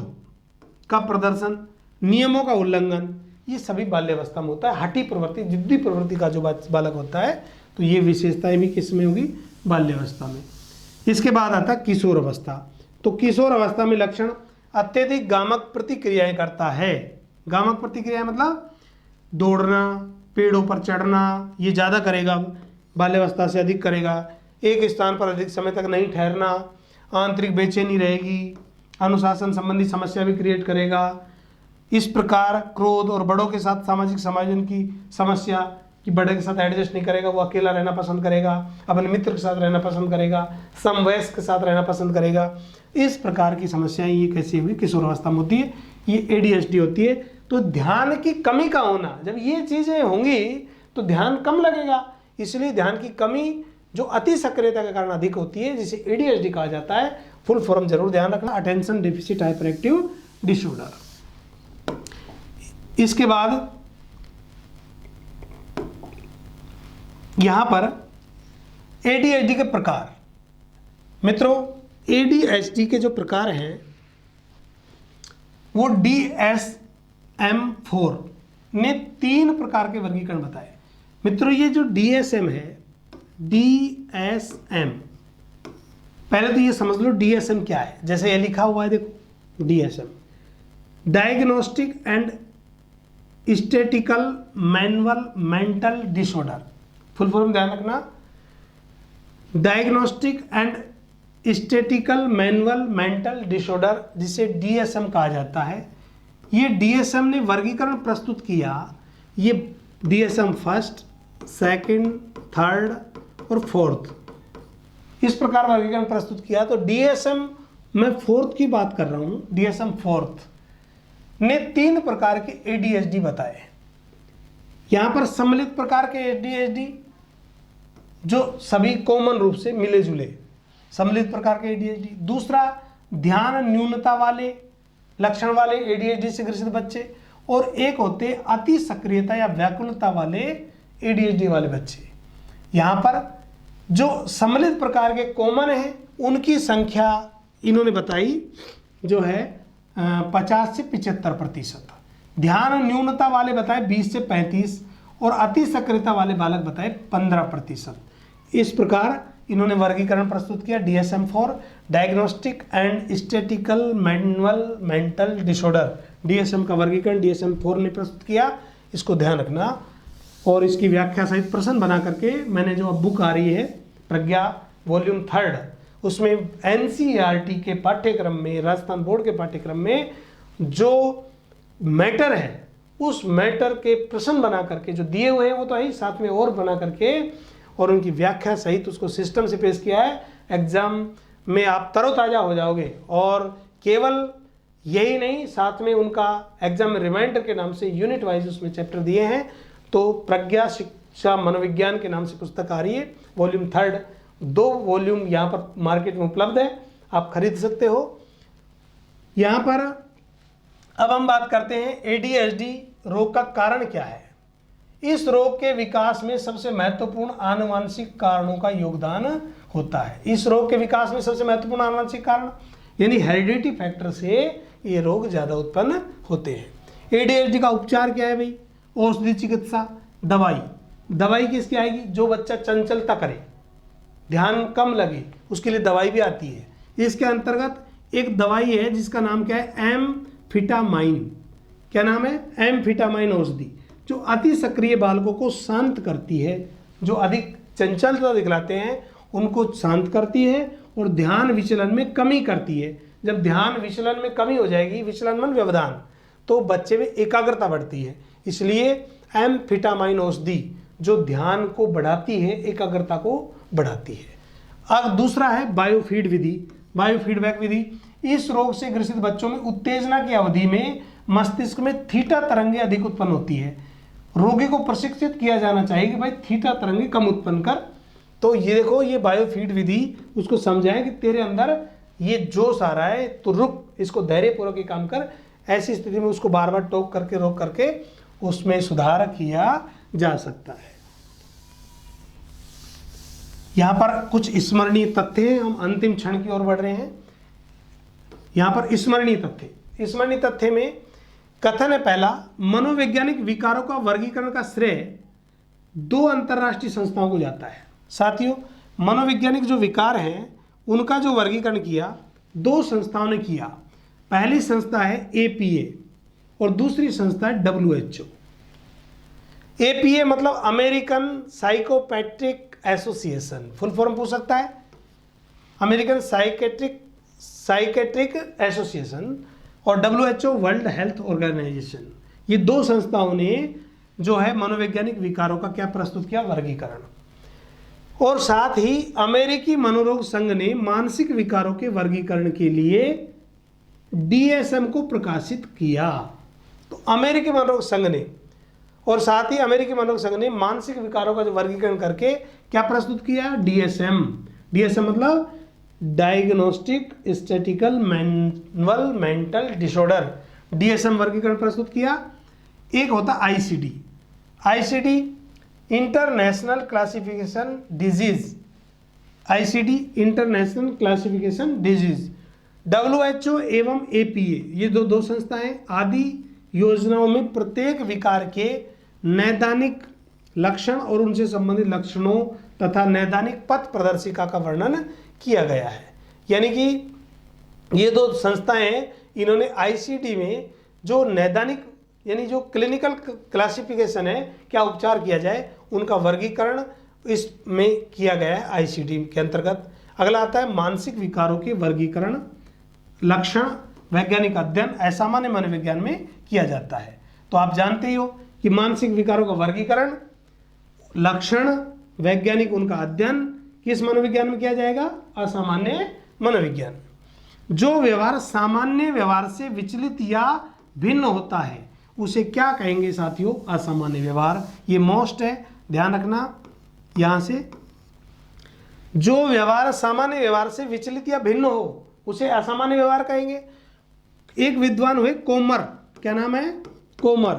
का प्रदर्शन, नियमों का उल्लंघन, ये सभी बाल्यावस्था में होता है। हठी प्रवृत्ति, जिद्दी प्रवृत्ति का जो बालक होता है, तो ये विशेषताएं भी किस में होगी? बाल्यावस्था में। इसके बाद आता है किशोर अवस्था। तो किशोर अवस्था में लक्षण, अत्यधिक गामक प्रतिक्रियाएं करता है। गामक प्रतिक्रिया मतलब दौड़ना, पेड़ों पर चढ़ना, ये ज़्यादा करेगा, बाल्यावस्था से अधिक करेगा। एक स्थान पर अधिक समय तक नहीं ठहरना, आंतरिक बेचैनी रहेगी, अनुशासन संबंधी समस्या भी क्रिएट करेगा। इस प्रकार क्रोध और बड़ों के साथ सामाजिक समायोजन की समस्या, कि बड़े के साथ एडजस्ट नहीं करेगा, वो अकेला रहना पसंद करेगा, अपने मित्र के साथ रहना पसंद करेगा, समवयस्क के साथ रहना पसंद करेगा। इस प्रकार की समस्याएं ये कैसी हुई? किशोर अवस्था में होती है, ये ADHD होती है। तो ध्यान की कमी का होना, जब ये चीज़ें होंगी तो ध्यान कम लगेगा, इसलिए ध्यान की कमी जो अति सक्रियता के कारण अधिक होती है, जिसे ADHD कहा जाता है। फुल फॉर्म जरूर ध्यान रखना, attention deficit hyper active disorder. इसके बाद यहां पर ADHD के प्रकार, मित्रों ADHD के जो प्रकार हैं वो DSM-4 ने 3 प्रकार के वर्गीकरण बताए। मित्रों ये जो DSM है, DSM, पहले तो ये समझ लो DSM क्या है। जैसे ये लिखा हुआ है देखो, DSM diagnostic and statistical manual mental disorder. Full form ध्यान रखना, diagnostic and statistical manual mental disorder, जिसे DSM कहा जाता है। ये DSM ने वर्गीकरण प्रस्तुत किया। ये DSM फर्स्ट, सेकंड, थर्ड और फोर्थ, इस प्रकार वर्गीकरण प्रस्तुत किया। तो DSM, मैं फोर्थ की बात कर रहा हूं, DSM फोर्थ ने 3 प्रकार के ADHD बताए। यहां पर सम्मिलित प्रकार के ADHD जो सभी कॉमन रूप से मिले जुले, सम्मिलित प्रकार के ADHD। दूसरा, ध्यान न्यूनता वाले लक्षण वाले ADHD से ग्रसित बच्चे, और एक होते अति सक्रियता या व्याकुलता वाले ADHD वाले बच्चे। यहाँ पर जो सम्मिलित प्रकार के कॉमन हैं उनकी संख्या इन्होंने बताई जो है 50 से 75%। ध्यान न्यूनता वाले बताए 20 से 35, और अति सक्रियता वाले बालक बताए 15%। इस प्रकार इन्होंने वर्गीकरण प्रस्तुत किया। DSM-4 diagnostic and statistical manual mental disorder, DSM का वर्गीकरण DSM-4 ने प्रस्तुत किया। इसको ध्यान रखना, और इसकी व्याख्या सहित प्रश्न बना करके मैंने जो अब बुक आ रही है प्रज्ञा वॉल्यूम 3, उसमें NCERT के पाठ्यक्रम में, राजस्थान बोर्ड के पाठ्यक्रम में जो मैटर है उस मैटर के प्रश्न बना करके जो दिए हुए हैं वो तो है ही, साथ में और बना करके और उनकी व्याख्या सहित उसको सिस्टम से पेश किया है। एग्जाम में आप तरोताज़ा हो जाओगे। और केवल यही नहीं, साथ में उनका एग्जाम में रिमाइंडर के नाम से यूनिट वाइज उसमें चैप्टर दिए हैं। तो प्रज्ञा शिक्षा मनोविज्ञान के नाम से पुस्तक आ रही है, वॉल्यूम 3, 2 वॉल्यूम यहाँ पर मार्केट में उपलब्ध है, आप खरीद सकते हो। यहाँ पर अब हम बात करते हैं ADHD रोग का कारण क्या है। इस रोग के विकास में सबसे महत्वपूर्ण आनुवंशिक कारणों का योगदान होता है। इस रोग के विकास में सबसे महत्वपूर्ण आनुवंशिक कारण यानी हेरिडिटी फैक्टर से ये रोग ज़्यादा उत्पन्न होते हैं। ADHD का उपचार क्या है भाई? औषधि चिकित्सा, दवाई किसकी आएगी? जो बच्चा चंचलता करे, ध्यान कम लगे, उसके लिए दवाई भी आती है। इसके अंतर्गत एक दवाई है जिसका नाम क्या है? एम्फिटामाइन। क्या नाम है? एम्फिटामाइन औषधि, जो अति सक्रिय बालकों को शांत करती है, जो अधिक चंचलता दिखलाते हैं उनको शांत करती है और ध्यान विचलन में कमी करती है। जब ध्यान विचलन में कमी हो जाएगी, विचलन मन व्यवधान, तो बच्चे में एकाग्रता बढ़ती है। इसलिए एम्फेटामाइन औषधि जो ध्यान को बढ़ाती है, एकाग्रता को बढ़ाती है। अब दूसरा है बायोफीड विधि, बायोफीडबैक विधि। इस रोग से ग्रसित बच्चों में उत्तेजना की अवधि में मस्तिष्क में थीटा तरंगे अधिक उत्पन्न होती है। रोगी को प्रशिक्षित किया जाना चाहिए कि भाई थीटा तरंगे कम उत्पन्न कर। तो ये देखो, ये बायोफीड विधि उसको समझाएं कि तेरे अंदर ये जोश आ रहा है तो रुक, इसको धैर्यपूर्वक ही काम कर। ऐसी स्थिति में उसको बार बार टोक करके, रोक करके उसमें सुधार किया जा सकता है। यहां पर कुछ स्मरणीय तथ्य हैं, हम अंतिम क्षण की ओर बढ़ रहे हैं। यहां पर स्मरणीय तथ्य, स्मरणीय तथ्य में कथन है पहला, मनोवैज्ञानिक विकारों का वर्गीकरण का श्रेय 2 अंतरराष्ट्रीय संस्थाओं को जाता है। साथियों, मनोवैज्ञानिक जो विकार हैं उनका जो वर्गीकरण किया 2 संस्थाओं ने किया। पहली संस्था है APA और दूसरी संस्था है WHO। APA मतलब अमेरिकन साइकोपैट्रिक एसोसिएशन, फुल फॉर्म पूछ सकता है, अमेरिकन साइकेट्रिक एसोसिएशन, और WHO वर्ल्ड हेल्थ ऑर्गेनाइजेशन। ये 2 संस्थाओं ने जो है मनोवैज्ञानिक विकारों का क्या प्रस्तुत किया, वर्गीकरण। और साथ ही अमेरिकी मनोरोग संघ ने मानसिक विकारों के वर्गीकरण के लिए DSM को प्रकाशित किया। तो अमेरिकी मनोरोग संघ ने और साथ ही अमेरिकी मनोरोग संघ ने मानसिक विकारों का जो वर्गीकरण करके क्या प्रस्तुत किया, DSM। DSM मतलब diagnostic statistical manual mental disorder, DSM वर्गीकरण प्रस्तुत किया। एक होता ICD international classification disease, ICD international classification disease. WHO एवं APA ये दो संस्थाएं आदि योजनाओं में प्रत्येक विकार के नैदानिक लक्षण और उनसे संबंधित लक्षणों तथा नैदानिक पथ प्रदर्शिका का वर्णन किया गया है। यानी कि ये 2 संस्थाएं हैं, इन्होंने ICD में जो नैदानिक यानी जो क्लिनिकल क्लासिफिकेशन है, क्या उपचार किया जाए, उनका वर्गीकरण इसमें किया गया है ICD के अंतर्गत। अगला आता है मानसिक विकारों के वर्गीकरण, लक्षण, वैज्ञानिक अध्ययन, असामान्य मनोविज्ञान में किया जाता है। तो आप जानते ही हो कि मानसिक विकारों का वर्गीकरण, लक्षण, वैज्ञानिक उनका अध्ययन किस मनोविज्ञान में किया जाएगा, असामान्य मनोविज्ञान। जो व्यवहार सामान्य व्यवहार से विचलित या भिन्न होता है उसे क्या कहेंगे साथियों, असामान्य व्यवहार। ये मोस्ट है, ध्यान रखना यहां से। जो व्यवहार सामान्य व्यवहार से विचलित या भिन्न हो उसे असामान्य व्यवहार कहेंगे। एक विद्वान हुए कोमर, क्या नाम है, कोमर।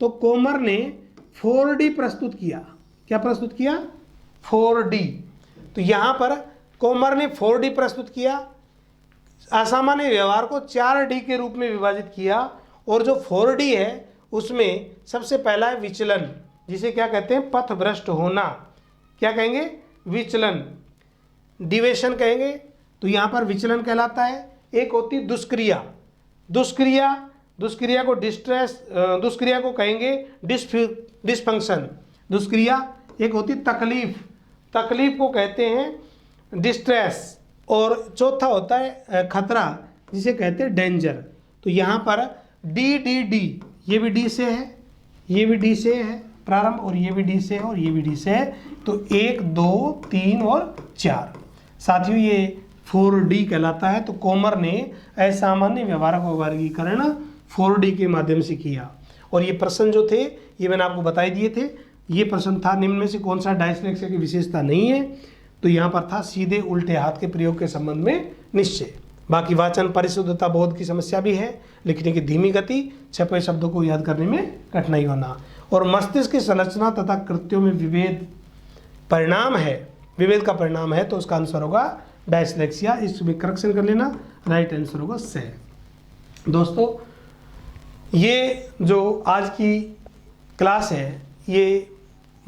तो कोमर ने 4D प्रस्तुत किया। क्या प्रस्तुत किया, 4D। तो यहां पर कोमर ने 4D प्रस्तुत किया, असामान्य व्यवहार को 4D के रूप में विभाजित किया। और जो 4D है उसमें सबसे पहला है विचलन, जिसे क्या कहते हैं, पथभ्रष्ट होना। क्या कहेंगे, विचलन, डिवेशन कहेंगे। तो यहाँ पर विचलन कहलाता है। एक होती दुष्क्रिया, दुष्क्रिया को दुष्क्रिया को कहेंगे डिस्फंक्शन, दुष्क्रिया। एक होती तकलीफ को कहते हैं डिस्ट्रेस। और चौथा होता है खतरा, जिसे कहते हैं डेंजर। तो यहाँ पर DDD, ये भी D से है, ये भी D से है प्रारंभ, और ये भी D से है, और ये भी D से है। तो 1, 2, 3 और 4 साथियों ये 4D कहलाता है। तो कोमर ने असामान्य व्यवहार का वर्गीकरण 4D के माध्यम से किया। और ये प्रश्न जो थे ये मैंने आपको बताई दिए थे। ये प्रश्न था निम्न में से कौन सा डायस्लेक्सिया की विशेषता नहीं है, तो यहाँ पर था सीधे उल्टे हाथ के प्रयोग के संबंध में निश्चय। बाकी वाचन परिशुद्धता बोध की समस्या भी है, लिखने की धीमी गति, छपे शब्दों को याद करने में कठिनाई होना, और मस्तिष्क की संरचना तथा कृत्यों में विभेद का परिणाम है। तो उसका आंसर होगा डायस्लेक्सिया। इसमें करेक्शन कर लेना, राइट आंसर होगा से। दोस्तों ये जो आज की क्लास है ये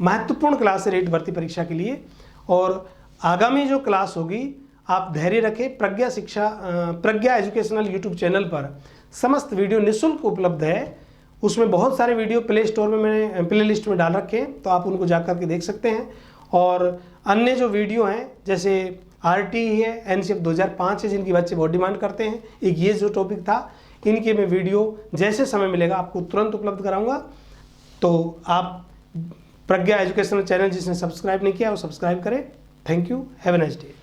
महत्वपूर्ण क्लास है रेट भर्ती परीक्षा के लिए। और आगामी जो क्लास होगी आप धैर्य रखें। प्रज्ञा एजुकेशनल यूट्यूब चैनल पर समस्त वीडियो निःशुल्क उपलब्ध है, उसमें बहुत सारे वीडियो प्ले स्टोर में मैंने प्ले लिस्ट में डाल रखे हैं, तो आप उनको जा कर के देख सकते हैं। और अन्य जो वीडियो हैं जैसे RT है, NCF 2005 है, जिनकी बच्चे बहुत डिमांड करते हैं, एक ये जो टॉपिक था, इनके मैं वीडियो जैसे समय मिलेगा आपको तुरंत उपलब्ध कराऊंगा। तो आप प्रज्ञा एजुकेशनल चैनल जिसने सब्सक्राइब नहीं किया वो सब्सक्राइब करें। Thank you, have a nice day.